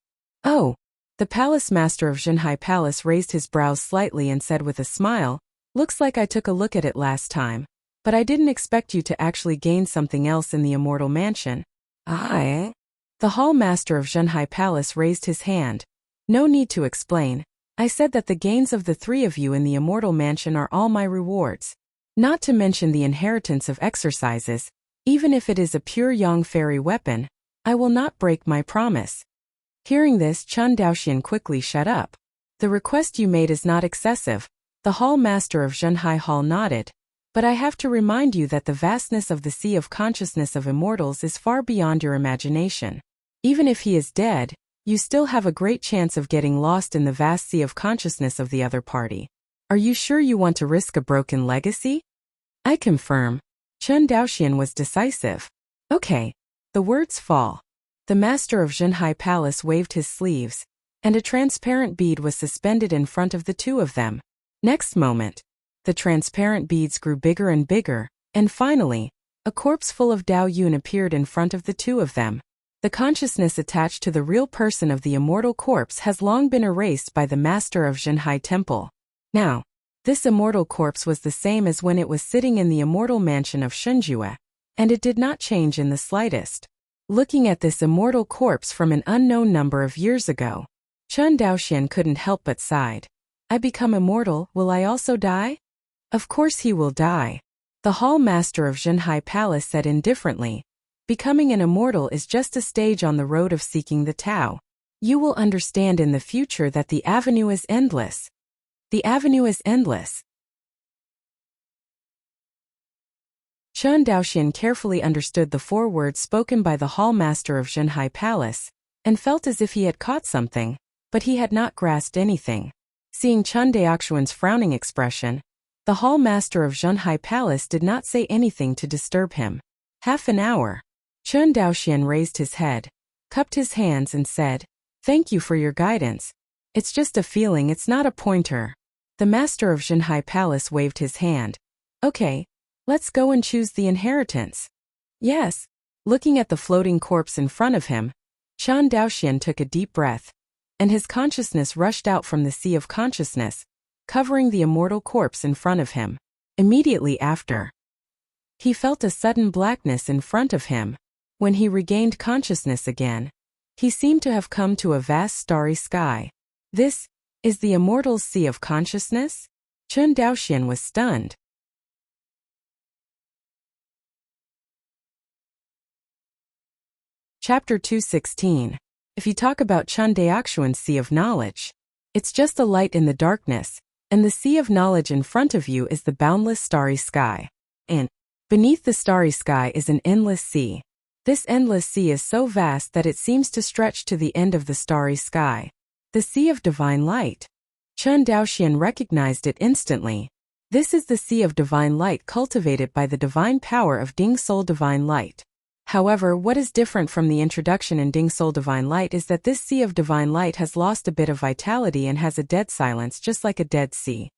Oh. The palace master of Zhenhai Palace raised his brows slightly and said with a smile, Looks like I took a look at it last time, but I didn't expect you to actually gain something else in the immortal mansion. The hall master of Zhenhai Palace raised his hand. No need to explain. I said that the gains of the three of you in the immortal mansion are all my rewards. Not to mention the inheritance of exercises. Even if it is a pure Yang fairy weapon, I will not break my promise. Hearing this, Chen Daoxian quickly shut up. The request you made is not excessive. The hall master of Zhenhai Hall nodded. But I have to remind you that the vastness of the sea of consciousness of immortals is far beyond your imagination. Even if he is dead, you still have a great chance of getting lost in the vast sea of consciousness of the other party. Are you sure you want to risk a broken legacy? I confirm. Chen Daoxian was decisive. Okay. The words fall. The master of Zhenhai Palace waved his sleeves, and a transparent bead was suspended in front of the two of them. Next moment, the transparent beads grew bigger and bigger, and finally, a corpse full of Dao Yun appeared in front of the two of them. The consciousness attached to the real person of the immortal corpse has long been erased by the master of Zhenhai Temple. Now, this immortal corpse was the same as when it was sitting in the immortal mansion of Shenzhou, and it did not change in the slightest. Looking at this immortal corpse from an unknown number of years ago, Chen Daoxian couldn't help but sighed. I become immortal, will I also die? Of course he will die. The hall master of Zhenhai Palace said indifferently. Becoming an immortal is just a stage on the road of seeking the Tao. You will understand in the future that the avenue is endless. The avenue is endless. Chen Daoxian carefully understood the 4 words spoken by the hall master of Zhenhai Palace, and felt as if he had caught something, but he had not grasped anything. Seeing Chen Daoxian's frowning expression, the hall master of Zhenhai Palace did not say anything to disturb him. Half an hour. Chen Daoxian raised his head, cupped his hands and said, Thank you for your guidance. It's just a feeling, it's not a pointer. The master of Zhenhai Palace waved his hand. Okay. Let's go and choose the inheritance. Yes. Looking at the floating corpse in front of him, Chen Daoxian took a deep breath, and his consciousness rushed out from the sea of consciousness, covering the immortal corpse in front of him. Immediately after, he felt a sudden blackness in front of him. When he regained consciousness again, he seemed to have come to a vast starry sky. This is the immortal sea of consciousness? Chen Daoxian was stunned. Chapter 216. If you talk about Chen Daoxian's sea of knowledge, it's just a light in the darkness, and the sea of knowledge in front of you is the boundless starry sky. And beneath the starry sky is an endless sea. This endless sea is so vast that it seems to stretch to the end of the starry sky. The sea of divine light. Chen Daoxian recognized it instantly. This is the sea of divine light cultivated by the divine power of Ding Soul Divine Light. However, what is different from the introduction in Ding Soul Divine Light is that this sea of divine light has lost a bit of vitality and has a dead silence just like a dead sea.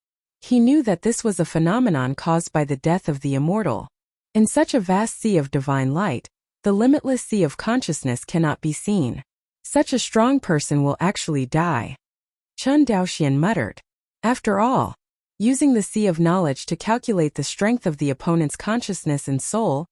He knew that this was a phenomenon caused by the death of the immortal. In such a vast sea of divine light, the limitless sea of consciousness cannot be seen. Such a strong person will actually die. Chen Daoxian muttered. After all, using the sea of knowledge to calculate the strength of the opponent's consciousness and soul,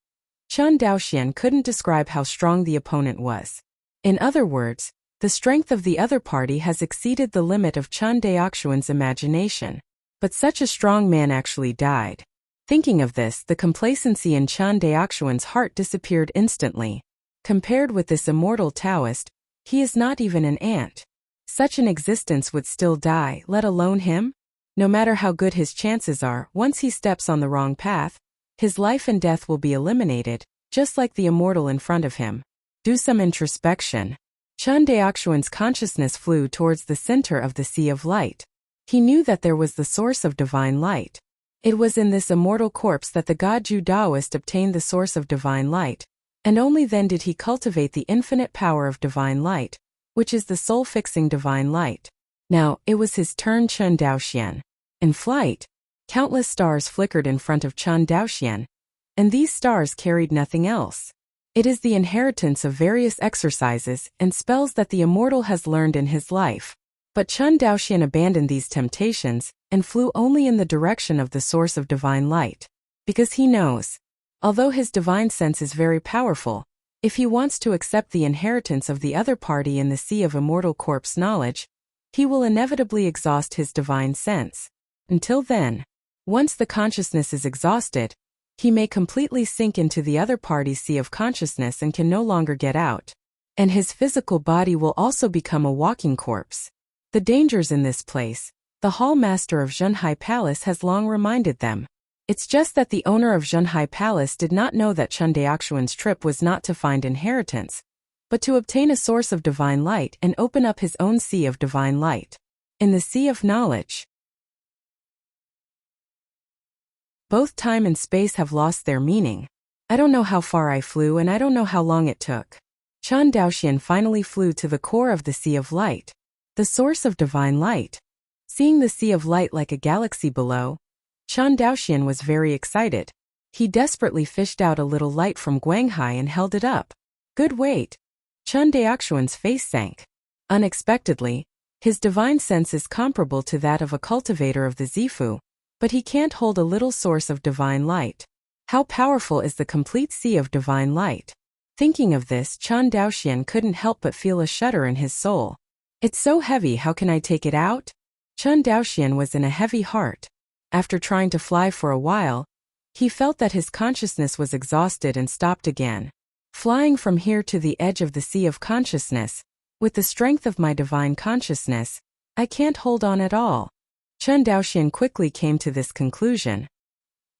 Chen Daoxian couldn't describe how strong the opponent was. In other words, the strength of the other party has exceeded the limit of Chen Daoxian's imagination. But such a strong man actually died. Thinking of this, the complacency in Chen Daoxian's heart disappeared instantly. Compared with this immortal Taoist, he is not even an ant. Such an existence would still die, let alone him? No matter how good his chances are, once he steps on the wrong path, his life and death will be eliminated, just like the immortal in front of him. Do some introspection. Chen Daoxian's consciousness flew towards the center of the sea of light. He knew that there was the source of divine light. It was in this immortal corpse that the God Ju Daoist obtained the source of divine light, and only then did he cultivate the infinite power of divine light, which is the soul-fixing divine light. Now, it was his turn. Chen Daoxian. In flight, countless stars flickered in front of Chen Daoxian, and these stars carried nothing else. It is the inheritance of various exercises and spells that the immortal has learned in his life. But Chen Daoxian abandoned these temptations and flew only in the direction of the source of divine light. Because he knows, although his divine sense is very powerful, if he wants to accept the inheritance of the other party in the sea of immortal corpse knowledge, he will inevitably exhaust his divine sense. Until then, once the consciousness is exhausted, he may completely sink into the other party's sea of consciousness and can no longer get out. And his physical body will also become a walking corpse. The dangers in this place, the hall master of Zhenhai Palace has long reminded them. It's just that the owner of Zhenhai Palace did not know that Chen Daoxian's trip was not to find inheritance, but to obtain a source of divine light and open up his own sea of divine light. In the sea of knowledge, both time and space have lost their meaning. I don't know how far I flew and I don't know how long it took. Chen Daoxian finally flew to the core of the sea of light, the source of divine light. Seeing the sea of light like a galaxy below, Chen Daoxian was very excited. He desperately fished out a little light from Guanghai and held it up. Good weight. Chen Daoxian's face sank. Unexpectedly, his divine sense is comparable to that of a cultivator of the Zifu, but he can't hold a little source of divine light. How powerful is the complete sea of divine light? Thinking of this, Chen Daoxian couldn't help but feel a shudder in his soul. It's so heavy, how can I take it out? Chen Daoxian was in a heavy heart. After trying to fly for a while, he felt that his consciousness was exhausted and stopped again. Flying from here to the edge of the sea of consciousness, with the strength of my divine consciousness, I can't hold on at all. Chen Daoxian quickly came to this conclusion.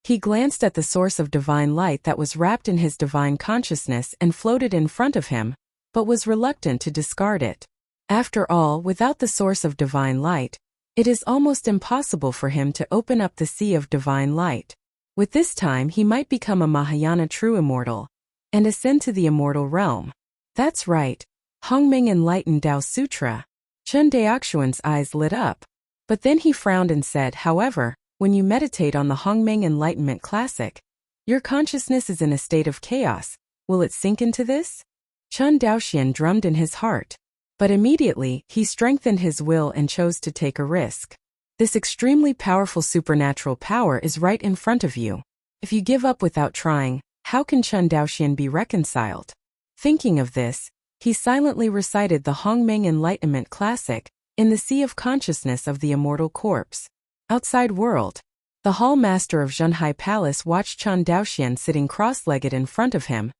He glanced at the source of divine light that was wrapped in his divine consciousness and floated in front of him, but was reluctant to discard it. After all, without the source of divine light, it is almost impossible for him to open up the sea of divine light. With this time he might become a Mahayana true immortal, and ascend to the immortal realm. That's right, Hongming Enlightened Tao Sutra. Chen Daoxian's eyes lit up. But then he frowned and said, however, when you meditate on the Hongmeng Enlightenment Classic, your consciousness is in a state of chaos. Will it sink into this? Chen Daoxian drummed in his heart. But immediately, he strengthened his will and chose to take a risk. This extremely powerful supernatural power is right in front of you. If you give up without trying, how can Chen Daoxian be reconciled? Thinking of this, he silently recited the Hongmeng Enlightenment Classic, in the sea of consciousness of the immortal corpse. Outside world, the hall master of Zhenhai Palace watched Chen Daoxian sitting cross-legged in front of him,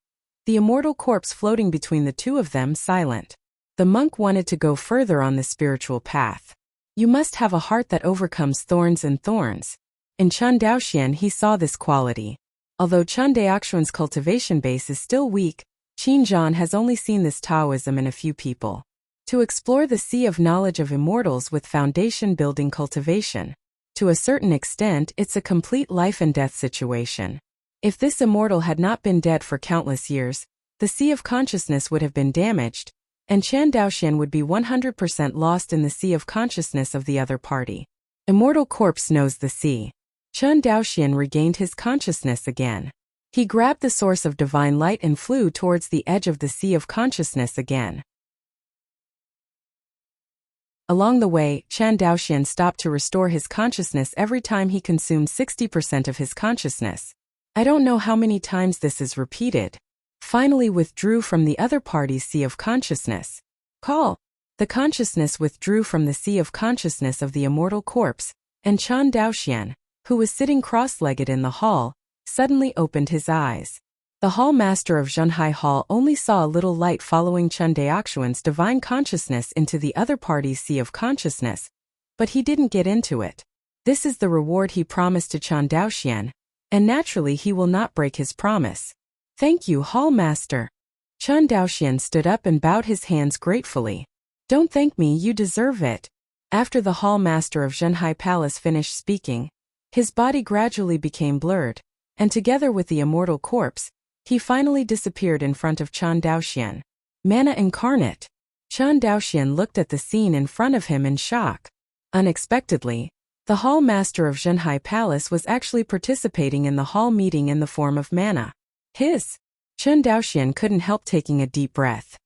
the immortal corpse floating between the two of them silent. The monk wanted to go further on the spiritual path. You must have a heart that overcomes thorns and thorns. In Chen Daoxian he saw this quality. Although Chen Daoxian's cultivation base is still weak, Qin Zhan has only seen this Taoism in a few people. To explore the sea of knowledge of immortals with foundation building cultivation. To a certain extent, it's a complete life and death situation. If this immortal had not been dead for countless years, the sea of consciousness would have been damaged, and Chen Daoxian would be 100% lost in the sea of consciousness of the other party. Immortal corpse knows the sea. Chen Daoxian regained his consciousness again. He grabbed the source of divine light and flew towards the edge of the sea of consciousness again. Along the way, Chen Daoxian stopped to restore his consciousness every time he consumed 60% of his consciousness. I don't know how many times this is repeated. Finally withdrew from the other party's sea of consciousness. Call. The consciousness withdrew from the sea of consciousness of the immortal corpse, and Chan Daoxian, who was sitting cross-legged in the hall, suddenly opened his eyes. The hall master of Zhenhai Hall only saw a little light following Chen Daoxuan's divine consciousness into the other party's sea of consciousness, but he didn't get into it. This is the reward he promised to Chan Daoxian, and naturally he will not break his promise. Thank you, hall master. Chan Daoxian stood up and bowed his hands gratefully. Don't thank me, you deserve it. After the hall master of Zhenhai Palace finished speaking, his body gradually became blurred, and together with the immortal corpse, he finally disappeared in front of Chan Daoxian. Mana incarnate. Chan Daoxian looked at the scene in front of him in shock. Unexpectedly, the hall master of Zhenhai Palace was actually participating in the hall meeting in the form of mana. Chan Daoxian couldn't help taking a deep breath.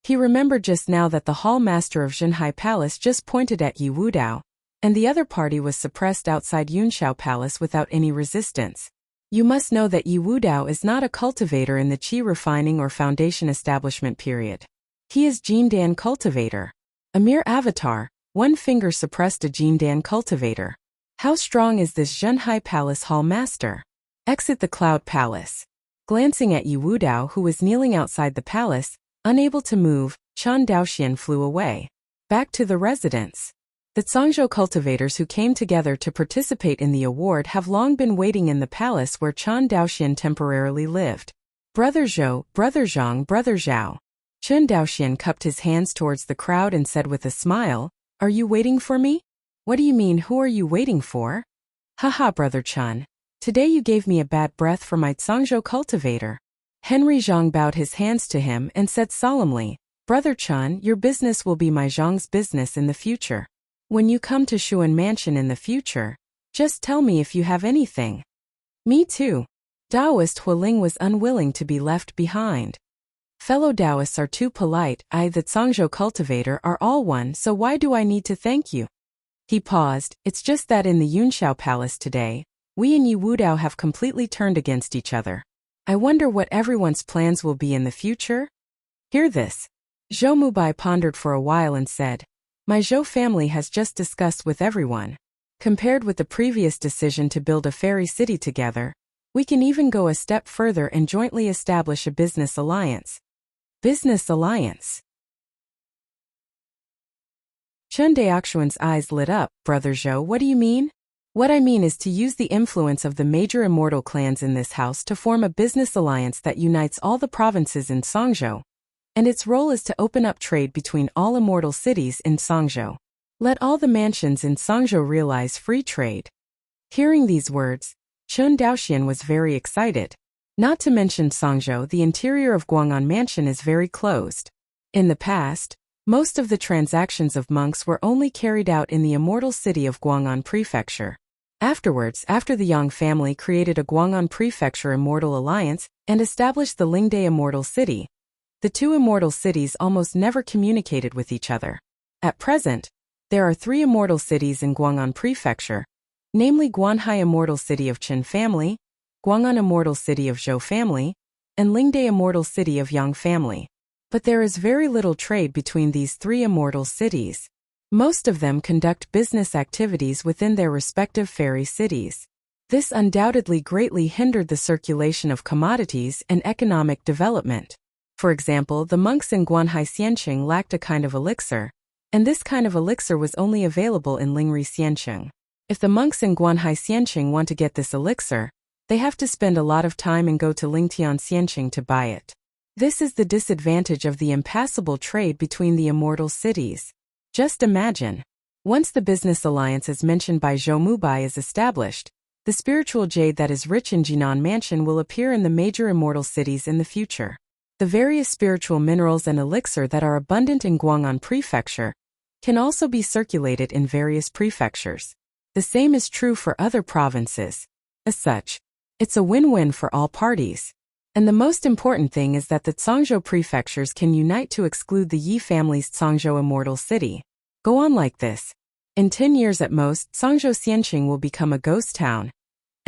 He remembered just now that the hall master of Zhenhai Palace just pointed at Yi Wudao, and the other party was suppressed outside Yunxiao Palace without any resistance. You must know that Yi Wudao is not a cultivator in the qi refining or foundation establishment period. He is Jindan cultivator. A mere avatar, one finger suppressed a Jindan cultivator. How strong is this Zhenhai Palace hall master? Exit the Cloud Palace. Glancing at Yi Wudao, who was kneeling outside the palace, unable to move, Chan Daoxian flew away. Back to the residence. The Cangzhou cultivators who came together to participate in the award have long been waiting in the palace where Chan Daoxian temporarily lived. Brother Zhou, Brother Zhang, Brother Zhao. Chan Daoxian cupped his hands towards the crowd and said with a smile, Are you waiting for me? What do you mean, who are you waiting for? Haha, Brother Chan. Today you gave me a bad breath for my Cangzhou cultivator. Henry Zhang bowed his hands to him and said solemnly, Brother Chan, your business will be my Zhang's business in the future. When you come to Shuan Mansion in the future, just tell me if you have anything. Me too. Taoist Hualing was unwilling to be left behind. Fellow Taoists are too polite. I, the Cangzhou cultivator, are all one, so why do I need to thank you? He paused. It's just that in the Yunxiao Palace today, we and Yi Wudao have completely turned against each other. I wonder what everyone's plans will be in the future? Hear this. Zhou Mubai pondered for a while and said, My Zhou family has just discussed with everyone. Compared with the previous decision to build a fairy city together, we can even go a step further and jointly establish a business alliance. Business alliance. Chen Daoxuan's eyes lit up. Brother Zhou, what do you mean? What I mean is to use the influence of the major immortal clans in this house to form a business alliance that unites all the provinces in Cangzhou. And its role is to open up trade between all immortal cities in Cangzhou. Let all the mansions in Cangzhou realize free trade. Hearing these words, Chen Daoxian was very excited. Not to mention Cangzhou, the interior of Guang'an Mansion is very closed. In the past, most of the transactions of monks were only carried out in the immortal city of Guang'an Prefecture. Afterwards, after the Yang family created a Guang'an Prefecture Immortal Alliance and established the Lingde Immortal City, the two immortal cities almost never communicated with each other. At present, there are 3 immortal cities in Guang'an Prefecture, namely Guanhai Immortal City of Qin family, Guang'an Immortal City of Zhou family, and Lingde Immortal City of Yang family. But there is very little trade between these 3 immortal cities. Most of them conduct business activities within their respective fairy cities. This undoubtedly greatly hindered the circulation of commodities and economic development. For example, the monks in Guanhai Xianqing lacked a kind of elixir, and this kind of elixir was only available in Lingri Xianqing. If the monks in Guanhai Xianqing want to get this elixir, they have to spend a lot of time and go to Lingtian Xianqing to buy it. This is the disadvantage of the impassable trade between the immortal cities. Just imagine. Once the business alliance as mentioned by Zhou Mubai is established, the spiritual jade that is rich in Jinan Mansion will appear in the major immortal cities in the future. The various spiritual minerals and elixir that are abundant in Guang'an Prefecture can also be circulated in various prefectures. The same is true for other provinces. As such, it's a win-win for all parties. And the most important thing is that the Cangzhou prefectures can unite to exclude the Yi family's Cangzhou Immortal City. Go on like this. In 10 years at most, Cangzhou Xianqing will become a ghost town.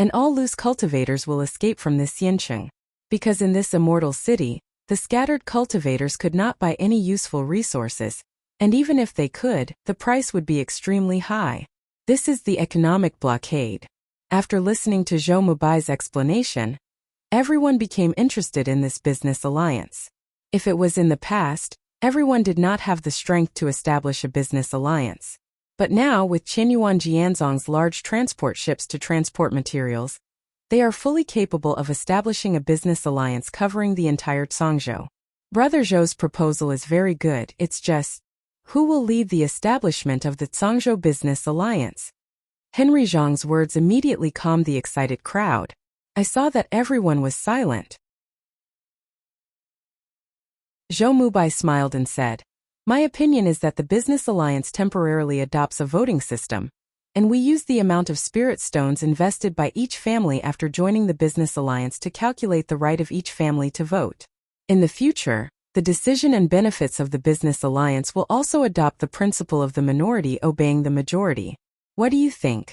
and all loose cultivators will escape from this Xiancheng. Because in this immortal city, the scattered cultivators could not buy any useful resources, and even if they could, the price would be extremely high. This is the economic blockade. After listening to Zhou Mubai's explanation, everyone became interested in this business alliance. If it was in the past, everyone did not have the strength to establish a business alliance. But now, with Qinyuan Jianzong's large transport ships to transport materials, they are fully capable of establishing a business alliance covering the entire Cangzhou. Brother Zhou's proposal is very good, it's just, who will lead the establishment of the Cangzhou Business Alliance? Henry Zhang's words immediately calmed the excited crowd. I saw that everyone was silent. Zhou Mubai smiled and said, my opinion is that the business alliance temporarily adopts a voting system, and we use the amount of spirit stones invested by each family after joining the business alliance to calculate the right of each family to vote. In the future, the decision and benefits of the business alliance will also adopt the principle of the minority obeying the majority. What do you think?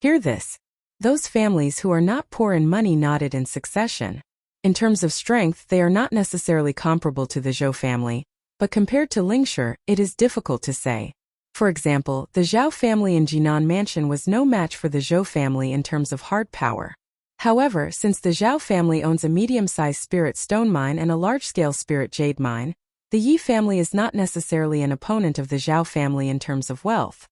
Hear this. Those families who are not poor in money nodded in succession. In terms of strength, they are not necessarily comparable to the Zhou family, but compared to Lingshi, it is difficult to say. For example, the Zhao family in Jinan Mansion was no match for the Zhou family in terms of hard power. However, since the Zhao family owns a medium-sized spirit stone mine and a large-scale spirit jade mine, the Yi family is not necessarily an opponent of the Zhao family in terms of wealth.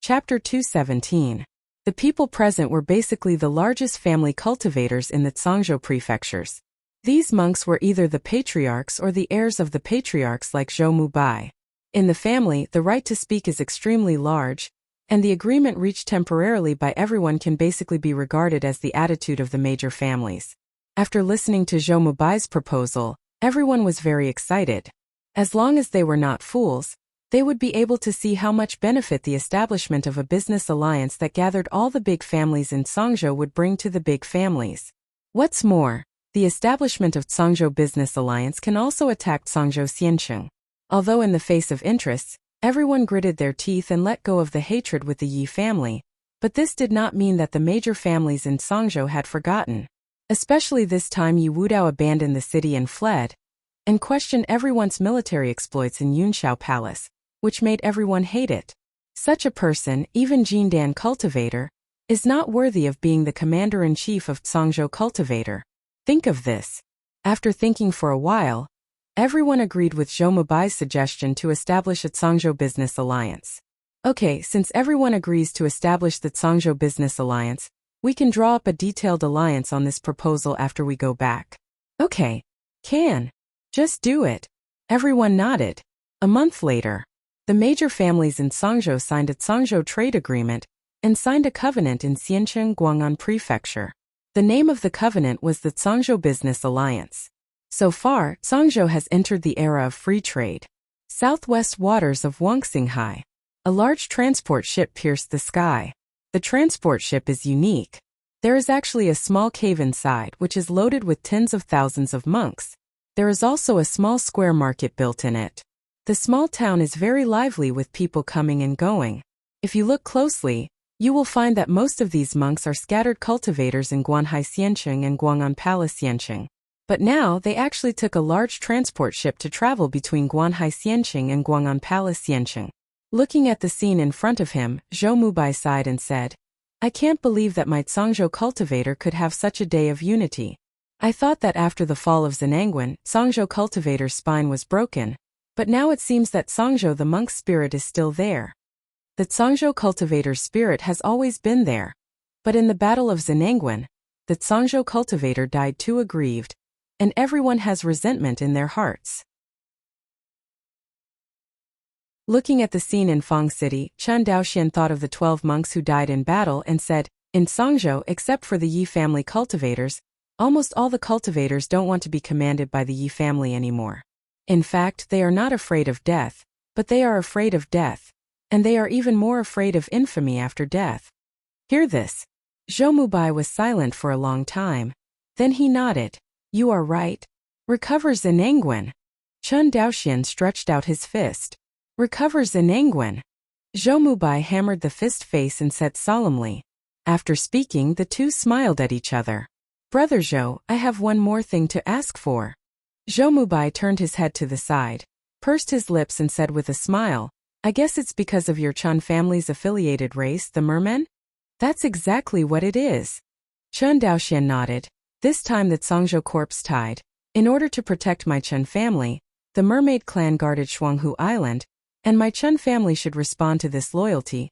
Chapter 217. The people present were basically the largest family cultivators in the Cangzhou prefectures. These monks were either the patriarchs or the heirs of the patriarchs like Zhou Mubai. In the family, the right to speak is extremely large, and the agreement reached temporarily by everyone can basically be regarded as the attitude of the major families. After listening to Zhou Mubai's proposal, everyone was very excited. As long as they were not fools, they would be able to see how much benefit the establishment of a business alliance that gathered all the big families in Cangzhou would bring to the big families. What's more, the establishment of Cangzhou Business Alliance can also attack Cangzhou Xiancheng. Although in the face of interests, everyone gritted their teeth and let go of the hatred with the Yi family, but this did not mean that the major families in Cangzhou had forgotten. Especially this time Yi Wudao abandoned the city and fled, and questioned everyone's military exploits in Yunxiao Palace, which made everyone hate it. Such a person, even Jindan Cultivator, is not worthy of being the commander-in-chief of Cangzhou Cultivator. Think of this. After thinking for a while, everyone agreed with Zhou Mubai's suggestion to establish a Cangzhou Business Alliance. Okay, since everyone agrees to establish the Cangzhou Business Alliance, we can draw up a detailed alliance on this proposal after we go back. Okay. Just do it. Everyone nodded. A month later, the major families in Cangzhou signed a Cangzhou trade agreement and signed a covenant in Xiancheng, Guang'an Prefecture. The name of the covenant was the Cangzhou Business Alliance. So far, Cangzhou has entered the era of free trade. Southwest waters of Wuxia. A large transport ship pierced the sky. The transport ship is unique. There is actually a small cave inside which is loaded with tens of thousands of monks. There is also a small square market built in it. The small town is very lively with people coming and going. If you look closely, you will find that most of these monks are scattered cultivators in Guanhai Xiancheng and Guang'an Palace Xiancheng. But now they actually took a large transport ship to travel between Guanhai Xiancheng and Guang'an Palace Xiancheng. Looking at the scene in front of him, Zhou Mubai sighed and said, I can't believe that my Cangzhou cultivator could have such a day of unity. I thought that after the fall of Zhenangguan, Cangzhou cultivator's spine was broken, but now it seems that Cangzhou the monk's spirit is still there. The Cangzhou cultivator's spirit has always been there. But in the Battle of Zhenangguan, the Cangzhou cultivator died too aggrieved, and everyone has resentment in their hearts. Looking at the scene in Fang City, Chen Daoxian thought of the 12 monks who died in battle and said, in Cangzhou, except for the Yi family cultivators, almost all the cultivators don't want to be commanded by the Yi family anymore. In fact, they are not afraid of death, but they are afraid of death. And they are even more afraid of infamy after death. Hear this. Zhou Mubai was silent for a long time. Then he nodded. You are right. Recover Zhenangguan. Chen Daoxian stretched out his fist. recovers in Angwin. Zhou Mubai hammered the fist face and said solemnly. After speaking, the two smiled at each other. Brother Zhou, I have one more thing to ask for. Zhou Mubai turned his head to the side, pursed his lips and said with a smile, I guess it's because of your Chun family's affiliated race, the mermen? That's exactly what it is. Chun Daoxian nodded. This time the Cangzhou corpse tied. In order to protect my Chun family, the mermaid clan guarded Shuanghu Island, and my Chun family should respond to this loyalty.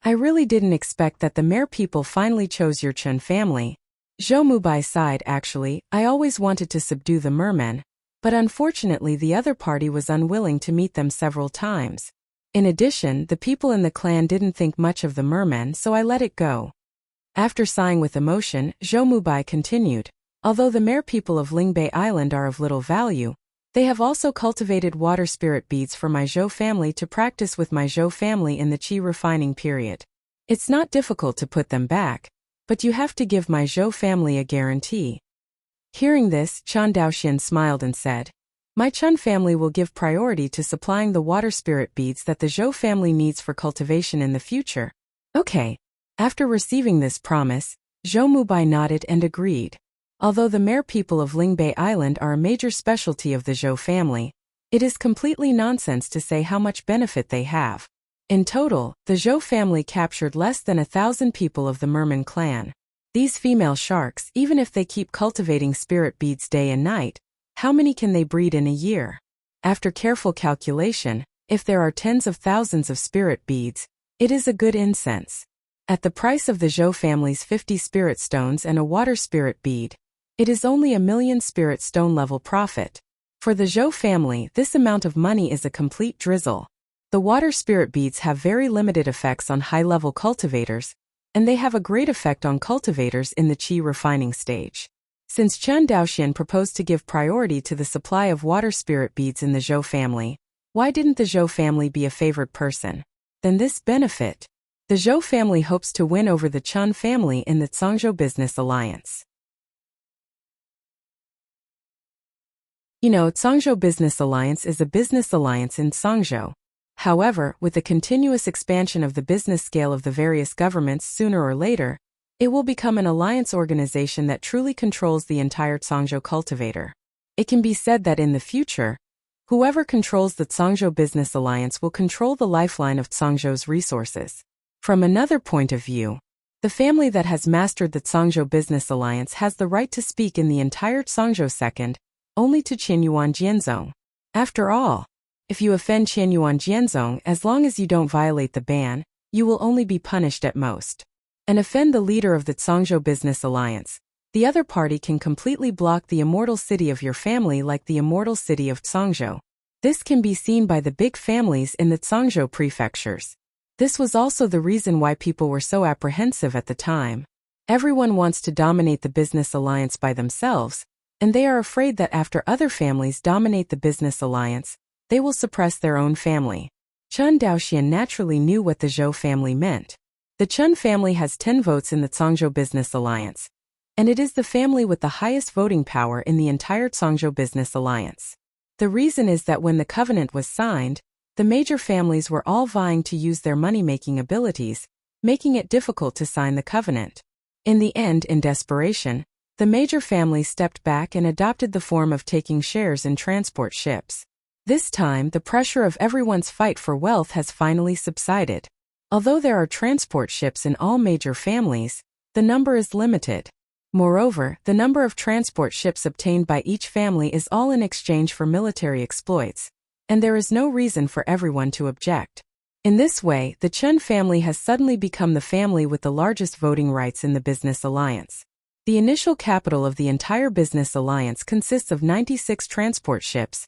I really didn't expect that the Mer people finally chose your Chun family. Zhou Mubai sighed. Actually, I always wanted to subdue the mermen, but unfortunately the other party was unwilling to meet them several times. In addition, the people in the clan didn't think much of the mermen, so I let it go. After sighing with emotion, Zhou Mubai continued. Although the Mer people of Lingbei Island are of little value, they have also cultivated water spirit beads for my Zhou family to practice with my Zhou family in the qi refining period. It's not difficult to put them back, but you have to give my Zhou family a guarantee. Hearing this, Chun Daoxian smiled and said, my Chun family will give priority to supplying the water spirit beads that the Zhou family needs for cultivation in the future. Okay. After receiving this promise, Zhou Mubai nodded and agreed. Although the Mer people of Lingbei Island are a major specialty of the Zhou family, it is completely nonsense to say how much benefit they have. In total, the Zhou family captured less than 1,000 people of the Merman clan. These female sharks, even if they keep cultivating spirit beads day and night, how many can they breed in a year? After careful calculation, if there are tens of thousands of spirit beads, it is a good incense. At the price of the Zhou family's 50 spirit stones and a water spirit bead, it is only 1,000,000 spirit stone level profit. For the Zhou family, this amount of money is a complete drizzle. The water spirit beads have very limited effects on high-level cultivators, and they have a great effect on cultivators in the qi refining stage. Since Chun Daoxian proposed to give priority to the supply of water spirit beads in the Zhou family, why didn't the Zhou family be a favored person? Then this benefit. The Zhou family hopes to win over the Chun family in the Cangzhou Business Alliance. Cangzhou Business Alliance is a business alliance in Cangzhou. However, with the continuous expansion of the business scale of the various governments, sooner or later, it will become an alliance organization that truly controls the entire Cangzhou cultivator. It can be said that in the future, whoever controls the Cangzhou Business Alliance will control the lifeline of Cangzhou's resources. From another point of view, the family that has mastered the Cangzhou Business Alliance has the right to speak in the entire Cangzhou, second only to Qianyuan Jianzong. After all, if you offend Qianyuan Jianzong, as long as you don't violate the ban, you will only be punished at most. And offend the leader of the Cangzhou Business Alliance, the other party can completely block the immortal city of your family like the immortal city of Cangzhou. This can be seen by the big families in the Cangzhou prefectures. This was also the reason why people were so apprehensive at the time. Everyone wants to dominate the business alliance by themselves, and they are afraid that after other families dominate the business alliance, they will suppress their own family. Chun Daoxian naturally knew what the Zhou family meant. The Chun family has 10 votes in the Cangzhou Business Alliance, and it is the family with the highest voting power in the entire Cangzhou Business Alliance. The reason is that when the covenant was signed, the major families were all vying to use their money-making abilities, making it difficult to sign the covenant. In the end, in desperation, the major families stepped back and adopted the form of taking shares in transport ships. This time, the pressure of everyone's fight for wealth has finally subsided. Although there are transport ships in all major families, the number is limited. Moreover, the number of transport ships obtained by each family is all in exchange for military exploits, and there is no reason for everyone to object. In this way, the Chun family has suddenly become the family with the largest voting rights in the business alliance. The initial capital of the entire business alliance consists of 96 transport ships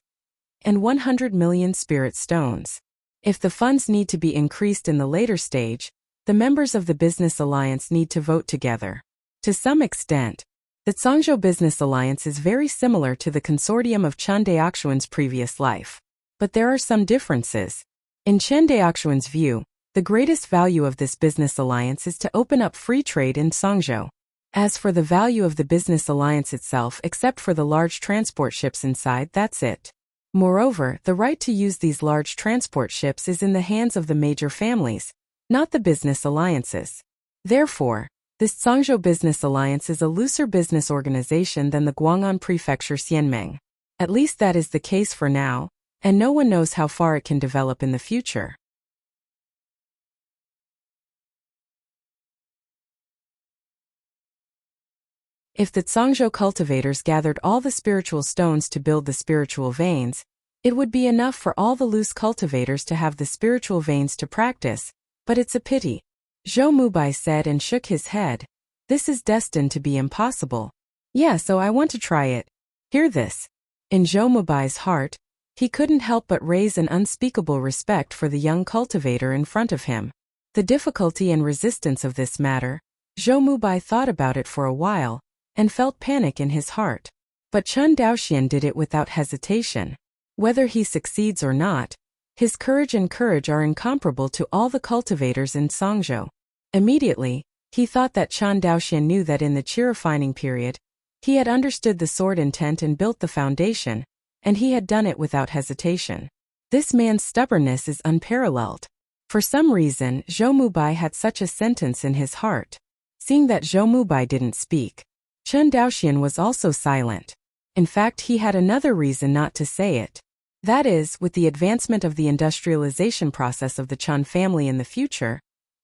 and 100 million spirit stones. If the funds need to be increased in the later stage, the members of the business alliance need to vote together. To some extent, the Cangzhou Business Alliance is very similar to the consortium of Chun Daoxuan's previous life. But there are some differences. In Chen Daoxuan's view, the greatest value of this business alliance is to open up free trade in Cangzhou. As for the value of the business alliance itself, except for the large transport ships inside, that's it. Moreover, the right to use these large transport ships is in the hands of the major families, not the business alliances. Therefore, this Zhangzhou Business Alliance is a looser business organization than the Guang'an Prefecture Xianmeng. At least that is the case for now, and no one knows how far it can develop in the future. If the Zhangzhou cultivators gathered all the spiritual stones to build the spiritual veins, it would be enough for all the loose cultivators to have the spiritual veins to practice, but it's a pity. Zhou Mubai said and shook his head. This is destined to be impossible. Yeah, so I want to try it. Hear this. In Zhou Mubai's heart, he couldn't help but raise an unspeakable respect for the young cultivator in front of him. The difficulty and resistance of this matter, Zhou Mubai thought about it for a while, and felt panic in his heart. But Chen Daoxian did it without hesitation. Whether he succeeds or not, his courage are incomparable to all the cultivators in Zhangzhou. Immediately, he thought that Chen Daoxian knew that in the qi refining period, he had understood the sword intent and built the foundation, and he had done it without hesitation. This man's stubbornness is unparalleled. For some reason, Zhou Mubai had such a sentence in his heart. Seeing that Zhou Mubai didn't speak, Chen Daoxian was also silent. In fact, he had another reason not to say it. That is, with the advancement of the industrialization process of the Chen family in the future,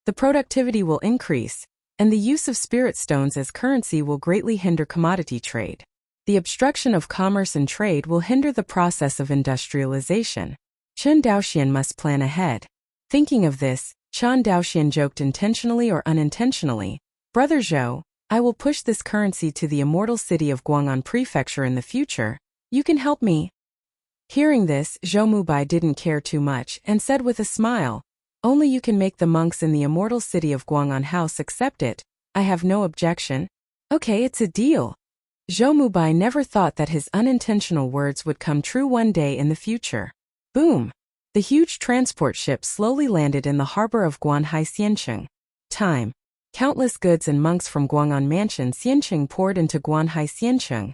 the productivity will increase, and the use of spirit stones as currency will greatly hinder commodity trade. The obstruction of commerce and trade will hinder the process of industrialization. Chen Daoxian must plan ahead. Thinking of this, Chen Daoxian joked intentionally or unintentionally, "Brother Zhou, I will push this currency to the immortal city of Guang'an Prefecture in the future. You can help me." Hearing this, Zhou Mubai didn't care too much and said with a smile, "Only you can make the monks in the immortal city of Guang'an House accept it. I have no objection." Okay, it's a deal. Zhou Mubai never thought that his unintentional words would come true one day in the future. Boom! The huge transport ship slowly landed in the harbor of Guanhai Xiancheng. Time. Countless goods and monks from Guang'an Mansion Xiancheng poured into Guanhai Xiancheng,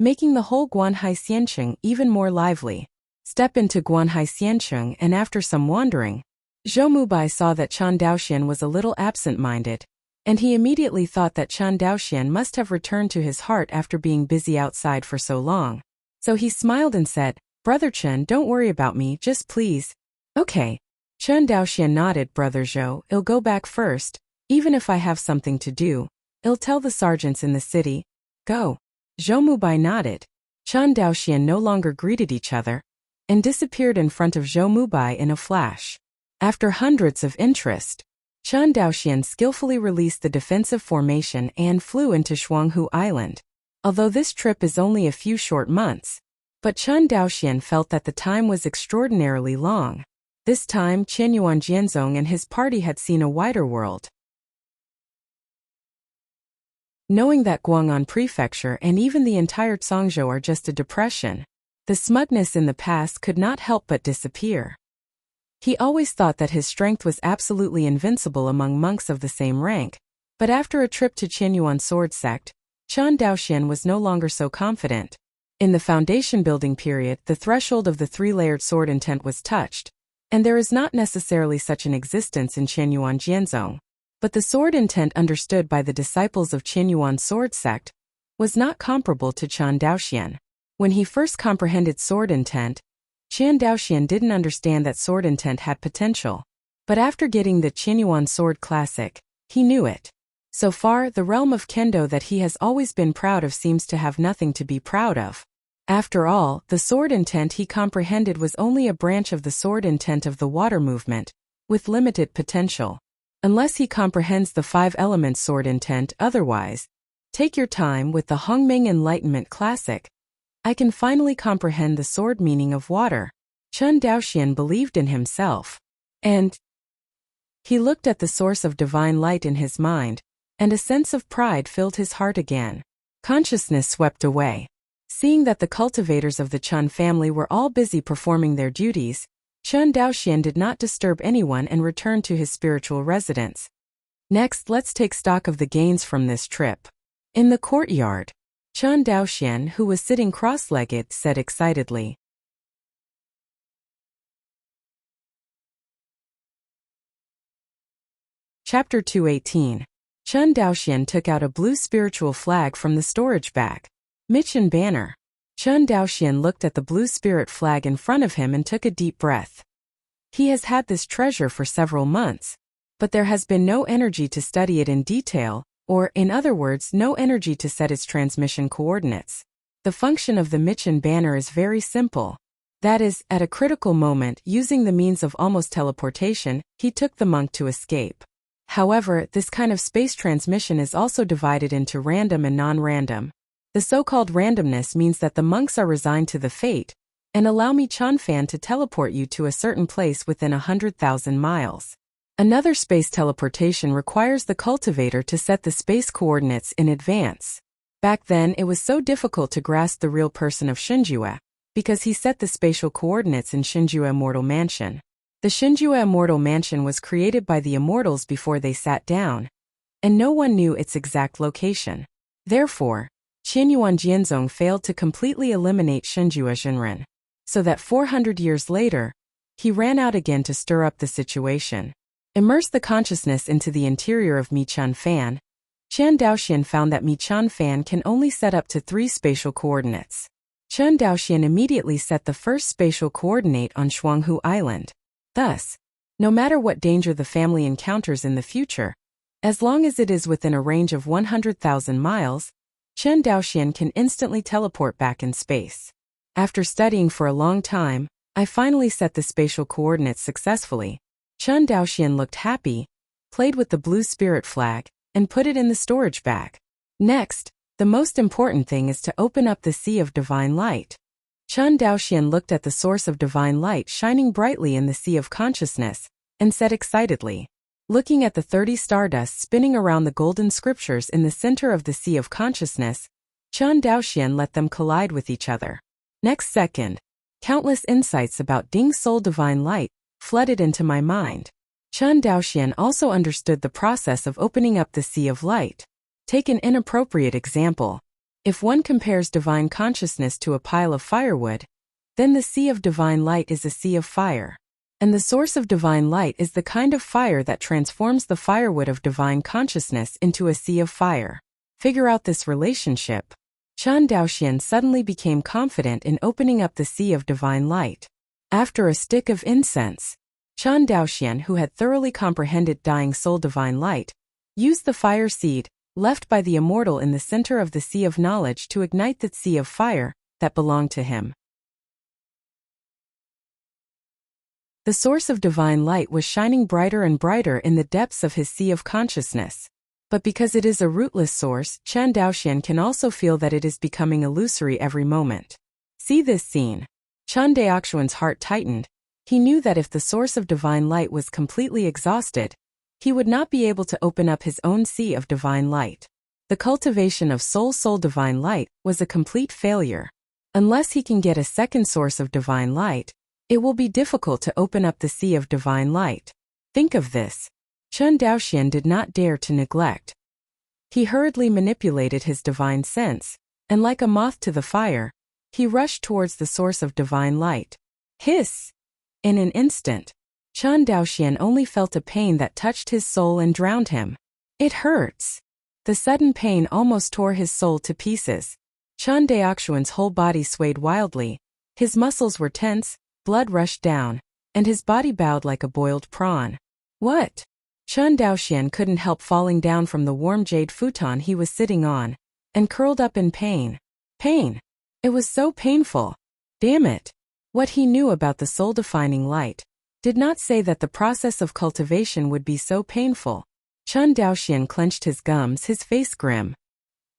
making the whole Guanhai Xiancheng even more lively. Step into Guanhai Xiancheng, and after some wandering, Zhou Mubai saw that Chen Daoxian was a little absent-minded, and he immediately thought that Chen Daoxian must have returned to his heart after being busy outside for so long. So he smiled and said, "Brother Chen, don't worry about me, just please." Okay. Chen Daoxian nodded. "Brother Zhou, I'll go back first. Even if I have something to do, I'll tell the sergeants in the city. Go." Zhou Mubai nodded. Chen Daoxian no longer greeted each other, and disappeared in front of Zhou Mubai in a flash. After hundreds of interest, Chen Daoxian skillfully released the defensive formation and flew into Shuanghu Island. Although this trip is only a few short months, but Chen Daoxian felt that the time was extraordinarily long. This time, Qianyuan Jianzong and his party had seen a wider world. Knowing that Guang'an Prefecture and even the entire Zhangzhou are just a depression, the smugness in the past could not help but disappear. He always thought that his strength was absolutely invincible among monks of the same rank, but after a trip to Qianyuan sword sect, Chen Daoxian was no longer so confident. In the foundation building period, the threshold of the three-layered sword intent was touched, and there is not necessarily such an existence in Qianyuan Jianzong. But the sword intent understood by the disciples of Qianyuan sword sect was not comparable to Chen Daoxian. When he first comprehended sword intent, Chen Daoxian didn't understand that sword intent had potential. But after getting the Qianyuan sword classic, he knew it. So far, the realm of kendo that he has always been proud of seems to have nothing to be proud of. After all, the sword intent he comprehended was only a branch of the sword intent of the water movement, with limited potential. Unless he comprehends the 5 elements sword intent otherwise, take your time with the Hongmeng Enlightenment Classic. I can finally comprehend the sword meaning of water. Chen Daoxian believed in himself. And he looked at the source of divine light in his mind, and a sense of pride filled his heart again. Consciousness swept away. Seeing that the cultivators of the Chen family were all busy performing their duties, Chen Daoxian did not disturb anyone and returned to his spiritual residence. Next, let's take stock of the gains from this trip. In the courtyard, Chen Daoxian, who was sitting cross-legged, said excitedly, Chapter 218. Chun Daoxian took out a blue spiritual flag from the storage bag. Mission banner. Chun Daoxian looked at the blue spirit flag in front of him and took a deep breath. He has had this treasure for several months, but there has been no energy to study it in detail, or, in other words, no energy to set its transmission coordinates. The function of the mission banner is very simple. That is, at a critical moment, using the means of almost teleportation, he took the monk to escape. However, this kind of space transmission is also divided into random and non-random. The so-called randomness means that the monks are resigned to the fate, and allow me Chunfan to teleport you to a certain place within 100,000 miles. Another space teleportation requires the cultivator to set the space coordinates in advance. Back then it was so difficult to grasp the real person of Shinjue, because he set the spatial coordinates in Shinjue Immortal Mansion. The Shinjue Immortal Mansion was created by the immortals before they sat down, and no one knew its exact location. Therefore, Qianyuan Jianzong failed to completely eliminate Shinjue Jinren. So that 400 years later, he ran out again to stir up the situation. Immerse the consciousness into the interior of Mi Chun Fan. Chun Daoxian found that Mi Chun Fan can only set up to 3 spatial coordinates. Chun Daoxian immediately set the first spatial coordinate on Shuanghu Island. Thus, no matter what danger the family encounters in the future, as long as it is within a range of 100,000 miles, Chun Daoxian can instantly teleport back in space. After studying for a long time, I finally set the spatial coordinates successfully. Chun Daoxian looked happy, played with the blue spirit flag, and put it in the storage bag. Next, the most important thing is to open up the sea of divine light. Chun Daoxian looked at the source of divine light shining brightly in the sea of consciousness, and said excitedly, looking at the 30 stardust spinning around the golden scriptures in the center of the sea of consciousness, Chun Daoxian let them collide with each other. Next second, countless insights about Ding's soul divine light flooded into my mind. Chun Daoxian also understood the process of opening up the sea of light. Take an inappropriate example. If one compares divine consciousness to a pile of firewood, then the sea of divine light is a sea of fire. And the source of divine light is the kind of fire that transforms the firewood of divine consciousness into a sea of fire. Figure out this relationship. Chun Daoxian suddenly became confident in opening up the sea of divine light. After a stick of incense, Chun Daoxian, who had thoroughly comprehended dying soul divine light, used the fire seed left by the immortal in the center of the sea of knowledge to ignite the sea of fire that belonged to him. The source of divine light was shining brighter and brighter in the depths of his sea of consciousness. But because it is a rootless source, Chun Daoxian can also feel that it is becoming illusory every moment. See this scene. Chun Daoxian's heart tightened. He knew that if the source of divine light was completely exhausted, he would not be able to open up his own sea of divine light. The cultivation of soul divine light was a complete failure. Unless he can get a second source of divine light, it will be difficult to open up the sea of divine light. Think of this. Chun Daoxian did not dare to neglect. He hurriedly manipulated his divine sense, and like a moth to the fire, he rushed towards the source of divine light. Hiss! In an instant, Chun Daoxian only felt a pain that touched his soul and drowned him. It hurts. The sudden pain almost tore his soul to pieces. Chun Daoxian's whole body swayed wildly. His muscles were tense, blood rushed down, and his body bowed like a boiled prawn. What? Chun Daoxian couldn't help falling down from the warm jade futon he was sitting on, and curled up in pain. Pain. It was so painful. Damn it. What he knew about the soul-defining light did not say that the process of cultivation would be so painful. Chun Daoxian clenched his gums, his face grim.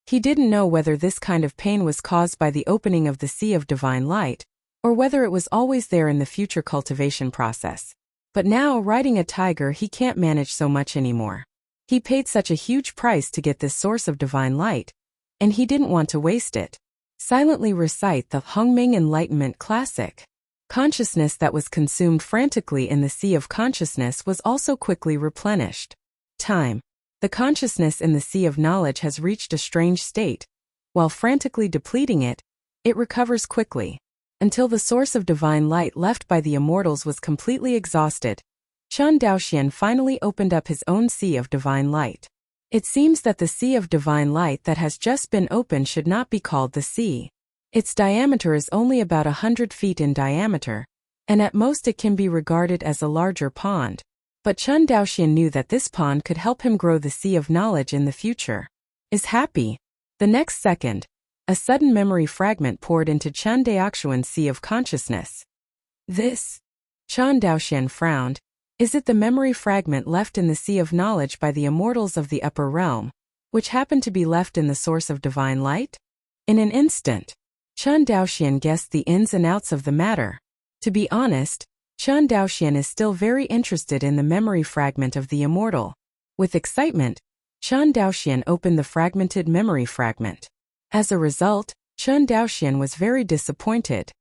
He didn't know whether this kind of pain was caused by the opening of the sea of divine light, or whether it was always there in the future cultivation process. But now, riding a tiger, he can't manage so much anymore. He paid such a huge price to get this source of divine light, and he didn't want to waste it. Silently recite the Hongming Enlightenment Classic. Consciousness that was consumed frantically in the sea of consciousness was also quickly replenished. Time. The consciousness in the sea of knowledge has reached a strange state. While frantically depleting it, it recovers quickly. Until the source of divine light left by the immortals was completely exhausted, Chen Daoxian finally opened up his own sea of divine light. It seems that the sea of divine light that has just been opened should not be called the sea. Its diameter is only about 100 feet in diameter, and at most it can be regarded as a larger pond. But Chen Daoxian knew that this pond could help him grow the sea of knowledge in the future. Is happy. The next second, a sudden memory fragment poured into Chen Daoxian's sea of consciousness. This? Chen Daoxian frowned. Is it the memory fragment left in the sea of knowledge by the immortals of the upper realm, which happened to be left in the source of divine light? In an instant, Chen Daoxian guessed the ins and outs of the matter. To be honest, Chen Daoxian is still very interested in the memory fragment of the immortal. With excitement, Chen Daoxian opened the fragmented memory fragment. As a result, Chen Daoxian was very disappointed.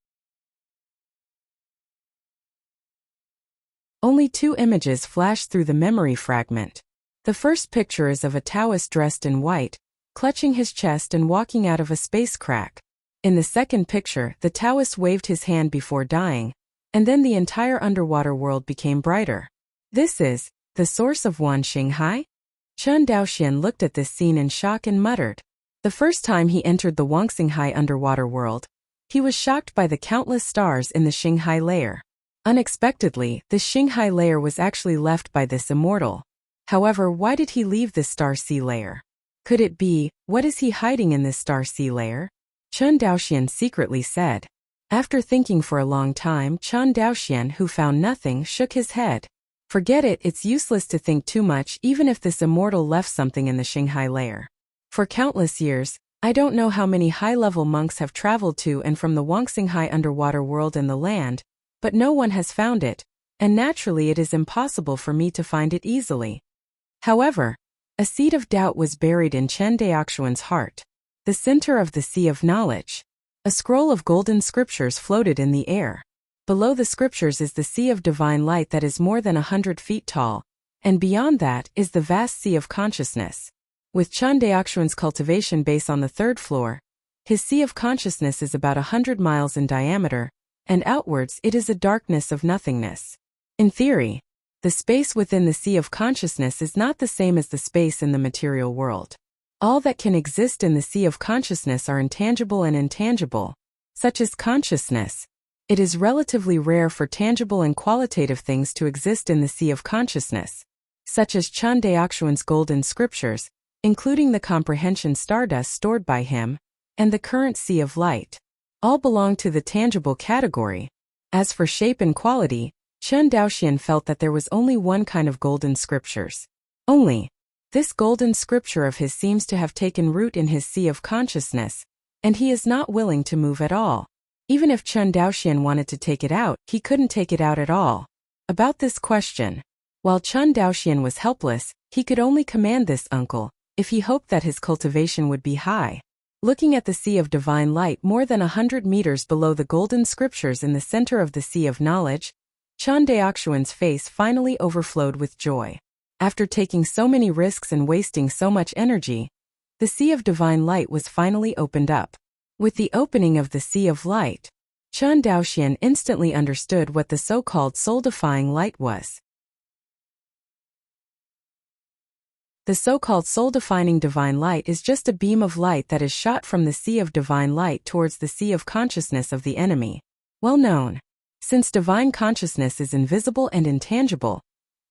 Only 2 images flash through the memory fragment. The first picture is of a Taoist dressed in white, clutching his chest and walking out of a space crack. In the second picture, the Taoist waved his hand before dying, and then the entire underwater world became brighter. This is the source of Wan Xinghai? Chen Daoxian looked at this scene in shock and muttered. The first time he entered the Wangxinghai underwater world, he was shocked by the countless stars in the Xinghai layer. Unexpectedly, the Xinghai layer was actually left by this immortal. However, why did he leave this star sea layer? Could it be, what is he hiding in this star sea layer? Chen Daoxian secretly said. After thinking for a long time, Chen Daoxian, who found nothing, shook his head. Forget it, it's useless to think too much even if this immortal left something in the Xinghai layer. For countless years, I don't know how many high-level monks have traveled to and from the Wangxinghai underwater world and the land, but no one has found it, and naturally it is impossible for me to find it easily. However, a seed of doubt was buried in Chen Daoxian's heart. The center of the sea of knowledge. A scroll of golden scriptures floated in the air. Below the scriptures is the sea of divine light that is more than 100 feet tall, and beyond that is the vast sea of consciousness. With Chen Daoxian's cultivation base on the 3rd floor, his sea of consciousness is about 100 miles in diameter, and outwards it is a darkness of nothingness. In theory, the space within the sea of consciousness is not the same as the space in the material world. All that can exist in the sea of consciousness are intangible and intangible, such as consciousness. It is relatively rare for tangible and qualitative things to exist in the sea of consciousness, such as Chen Daoxian's golden scriptures, including the Comprehension stardust stored by him, and the current sea of light. All belong to the tangible category. As for shape and quality, Chen Daoxian felt that there was only one kind of golden scriptures. Only. This golden scripture of his seems to have taken root in his sea of consciousness, and he is not willing to move at all. Even if Chen Daoxian wanted to take it out, he couldn't take it out at all. About this question, while Chen Daoxian was helpless, he could only command this uncle, if he hoped that his cultivation would be high. Looking at the sea of divine light more than 100 meters below the golden scriptures in the center of the sea of knowledge, Chen Daoxian's face finally overflowed with joy. After taking so many risks and wasting so much energy, the sea of divine light was finally opened up. With the opening of the sea of light, Chen Daoxian instantly understood what the so-called soul-defying light was. The so-called soul-defining divine light is just a beam of light that is shot from the sea of divine light towards the sea of consciousness of the enemy. Well known. Since divine consciousness is invisible and intangible,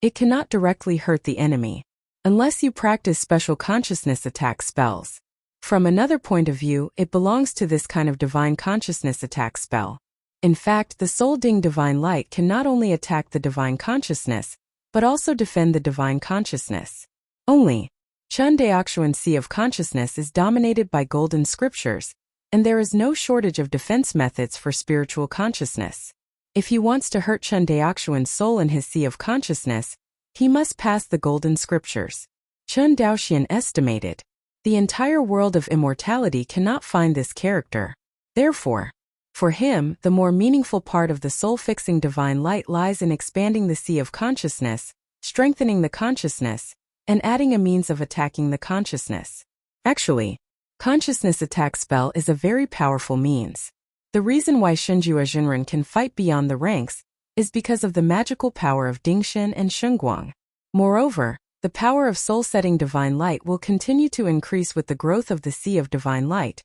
it cannot directly hurt the enemy, unless you practice special consciousness attack spells. From another point of view, it belongs to this kind of divine consciousness attack spell. In fact, the soul-ding divine light can not only attack the divine consciousness, but also defend the divine consciousness. Only, Chen Daoxian's sea of consciousness is dominated by golden scriptures, and there is no shortage of defense methods for spiritual consciousness. If he wants to hurt Chen Daoxian's soul in his sea of consciousness, he must pass the golden scriptures. Chen Daoxian estimated, the entire world of immortality cannot find this character. Therefore, for him, the more meaningful part of the soul-fixing divine light lies in expanding the sea of consciousness, strengthening the consciousness, and adding a means of attacking the consciousness. Actually, consciousness attack spell is a very powerful means. The reason why Shinjua Jinren can fight beyond the ranks is because of the magical power of Dingshan and Shengguang. Moreover, the power of soul-setting divine light will continue to increase with the growth of the Sea of Divine Light,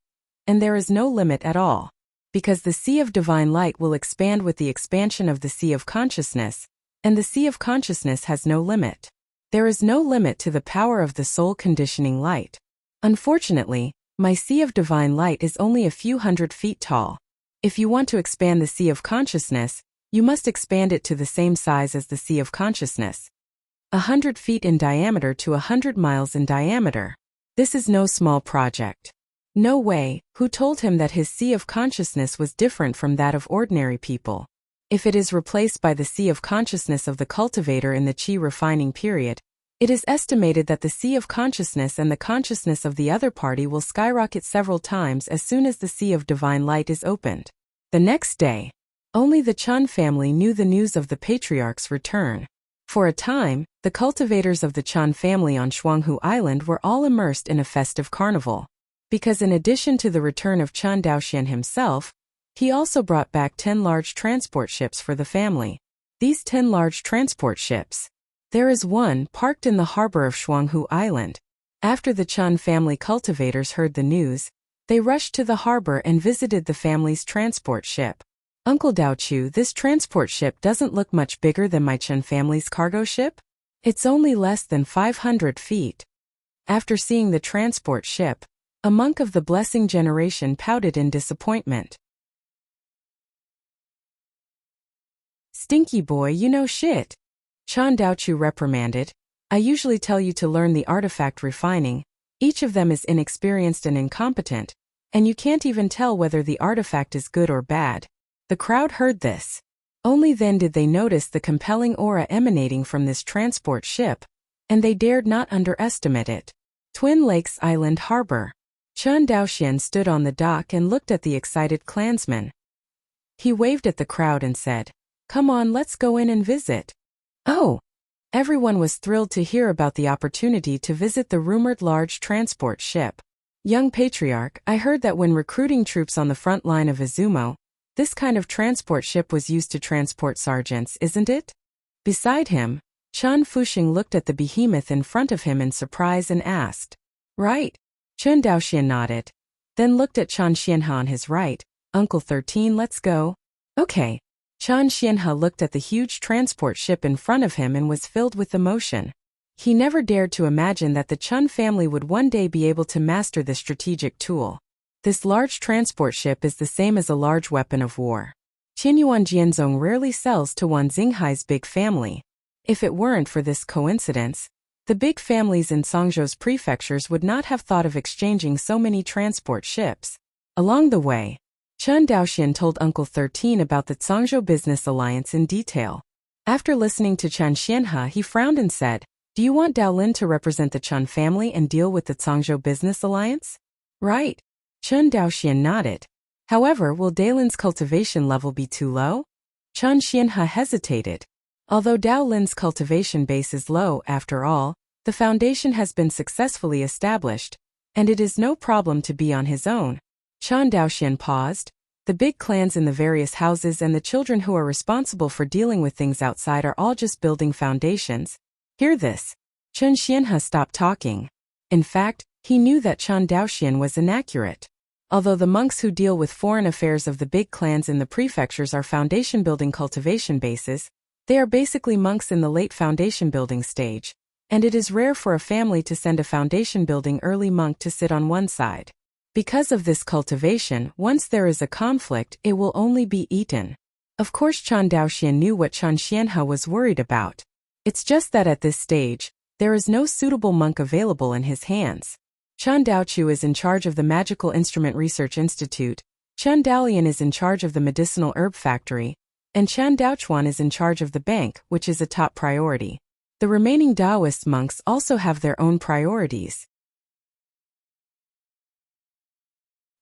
and there is no limit at all. Because the Sea of Divine Light will expand with the expansion of the Sea of Consciousness, and the Sea of Consciousness has no limit. There is no limit to the power of the soul conditioning light. Unfortunately, my Sea of Divine Light is only a few hundred feet tall. If you want to expand the Sea of Consciousness, you must expand it to the same size as the Sea of Consciousness. 100 feet in diameter to 100 miles in diameter. This is no small project. No way. Who told him that his Sea of Consciousness was different from that of ordinary people? If it is replaced by the Sea of Consciousness of the cultivator in the Qi refining period, it is estimated that the Sea of Consciousness and the consciousness of the other party will skyrocket several times as soon as the Sea of Divine Light is opened. The next day, only the Chun family knew the news of the patriarch's return. For a time, the cultivators of the Chun family on Shuanghu Island were all immersed in a festive carnival. Because in addition to the return of Chun Daoxian himself, he also brought back 10 large transport ships for the family. These 10 large transport ships. There is one parked in the harbor of Shuanghu Island. After the Chun family cultivators heard the news, they rushed to the harbor and visited the family's transport ship. Uncle Daochu, this transport ship doesn't look much bigger than my Chun family's cargo ship? It's only less than 500 feet. After seeing the transport ship, a monk of the blessing generation pouted in disappointment. Stinky boy, you know shit. Chan Daochu reprimanded. I usually tell you to learn the artifact refining. Each of them is inexperienced and incompetent, and you can't even tell whether the artifact is good or bad. The crowd heard this. Only then did they notice the compelling aura emanating from this transport ship, and they dared not underestimate it. Twin Lakes Island Harbor. Chun Daoxian stood on the dock and looked at the excited clansmen. He waved at the crowd and said, "Come on, let's go in and visit." Oh! Everyone was thrilled to hear about the opportunity to visit the rumored large transport ship. Young Patriarch, I heard that when recruiting troops on the front line of Izumo, this kind of transport ship was used to transport sergeants, isn't it? Beside him, Chun Fuxing looked at the behemoth in front of him in surprise and asked, "Right?" Chun Daoxian nodded, then looked at Chan Xianhe on his right. "Uncle 13, let's go." "Okay." Chan Xianhe looked at the huge transport ship in front of him and was filled with emotion. He never dared to imagine that the Chun family would one day be able to master this strategic tool. This large transport ship is the same as a large weapon of war. Qianyuan Jianzong rarely sells to Wan Xinghai's big family. If it weren't for this coincidence, the big families in Songzhou's prefectures would not have thought of exchanging so many transport ships. Along the way, Chun Daoxian told Uncle 13 about the Songzhou business alliance in detail. After listening to Chan Xianhe, he frowned and said, "Do you want Daolin to represent the Chun family and deal with the Songzhou business alliance?" "Right." Chun Daoxian nodded. "However, will Daolin's cultivation level be too low?" Chan Xianhe hesitated. Although Daolin's cultivation base is low, after all, the foundation has been successfully established, and it is no problem to be on his own. Chan Daoxian paused. The big clans in the various houses and the children who are responsible for dealing with things outside are all just building foundations. Hear this. Chun Xianhe stopped talking. In fact, he knew that Chan Daoxian was inaccurate. Although the monks who deal with foreign affairs of the big clans in the prefectures are foundation-building cultivation bases, they are basically monks in the late foundation-building stage, and it is rare for a family to send a foundation-building early monk to sit on one side. Because of this cultivation, once there is a conflict, it will only be eaten. Of course Chan Daoxian knew what Chan Xianhe was worried about. It's just that at this stage, there is no suitable monk available in his hands. Chan Daochu is in charge of the Magical Instrument Research Institute, Chan Daolian is in charge of the Medicinal Herb Factory, and Chan Daochuan is in charge of the bank, which is a top priority. The remaining Taoist monks also have their own priorities.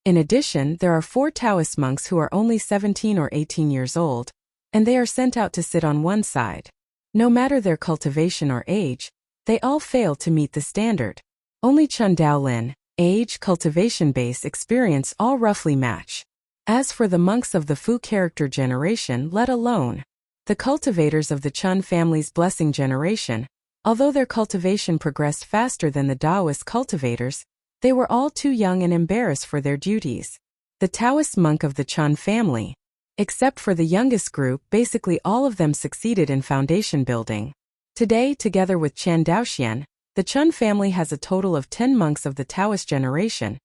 In addition, there are 4 Taoist monks who are only 17 or 18 years old, and they are sent out to sit on one side. No matter their cultivation or age, they all fail to meet the standard. Only Chun Daolin, age, cultivation base, experience all roughly match. As for the monks of the Fu character generation, let alone. the cultivators of the Chun family's blessing generation. Although their cultivation progressed faster than the Taoist cultivators, they were all too young and embarrassed for their duties. The Taoist monk of the Chun family, except for the youngest group, basically all of them succeeded in foundation building. Today, together with Chan Daoxian, the Chun family has a total of 10 monks of the Taoist generation,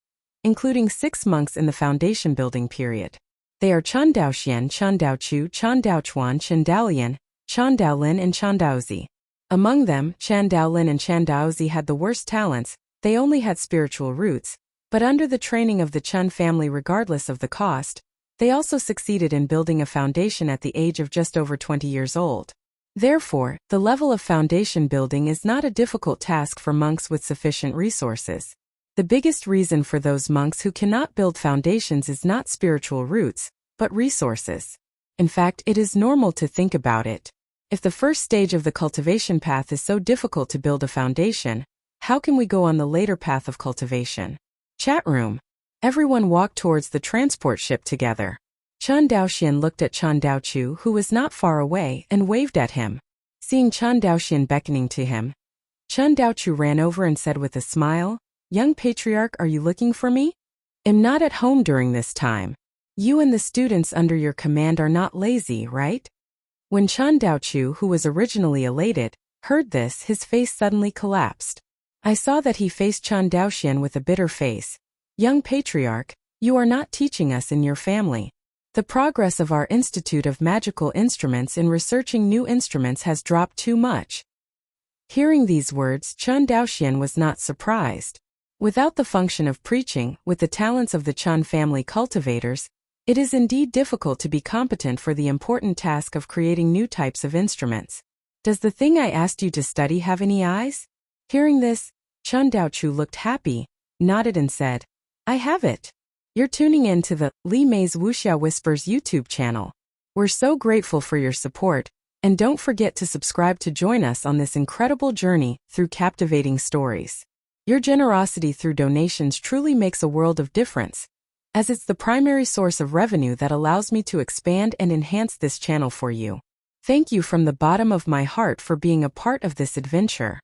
including 6 monks in the foundation building period. They are Chan Daoxian, Chan Daochu, Chan Daochuan, Chan Daolian, Chan Daolin, and Chan Daozi. Among them, Chan Daolin and Chan Daozi had the worst talents. They only had spiritual roots, but under the training of the Chun family regardless of the cost, they also succeeded in building a foundation at the age of just over 20 years old. Therefore, the level of foundation building is not a difficult task for monks with sufficient resources. The biggest reason for those monks who cannot build foundations is not spiritual roots, but resources. In fact, it is normal to think about it. If the first stage of the cultivation path is so difficult to build a foundation, how can we go on the later path of cultivation? Chat room. Everyone walked towards the transport ship together. Chan Daoxian looked at Chan Daochu, who was not far away, and waved at him. Seeing Chan Daoxian beckoning to him, Chan Daochu ran over and said with a smile, "Young patriarch, are you looking for me? I'm not at home during this time. You and the students under your command are not lazy, right?" When Chan Daochu, who was originally elated, heard this, his face suddenly collapsed. I saw that he faced Chan Daoxian with a bitter face. "Young patriarch, you are not teaching us in your family. The progress of our Institute of Magical Instruments in researching new instruments has dropped too much." Hearing these words, Chan Daoxian was not surprised. Without the function of preaching, with the talents of the Chun family cultivators, it is indeed difficult to be competent for the important task of creating new types of instruments. Does the thing I asked you to study have any eyes? Hearing this, Chan Daochu looked happy, nodded and said, "I have it." You're tuning in to the Li Mei's Wuxia Whispers YouTube channel. We're so grateful for your support, and don't forget to subscribe to join us on this incredible journey through captivating stories. Your generosity through donations truly makes a world of difference, as it's the primary source of revenue that allows me to expand and enhance this channel for you. Thank you from the bottom of my heart for being a part of this adventure.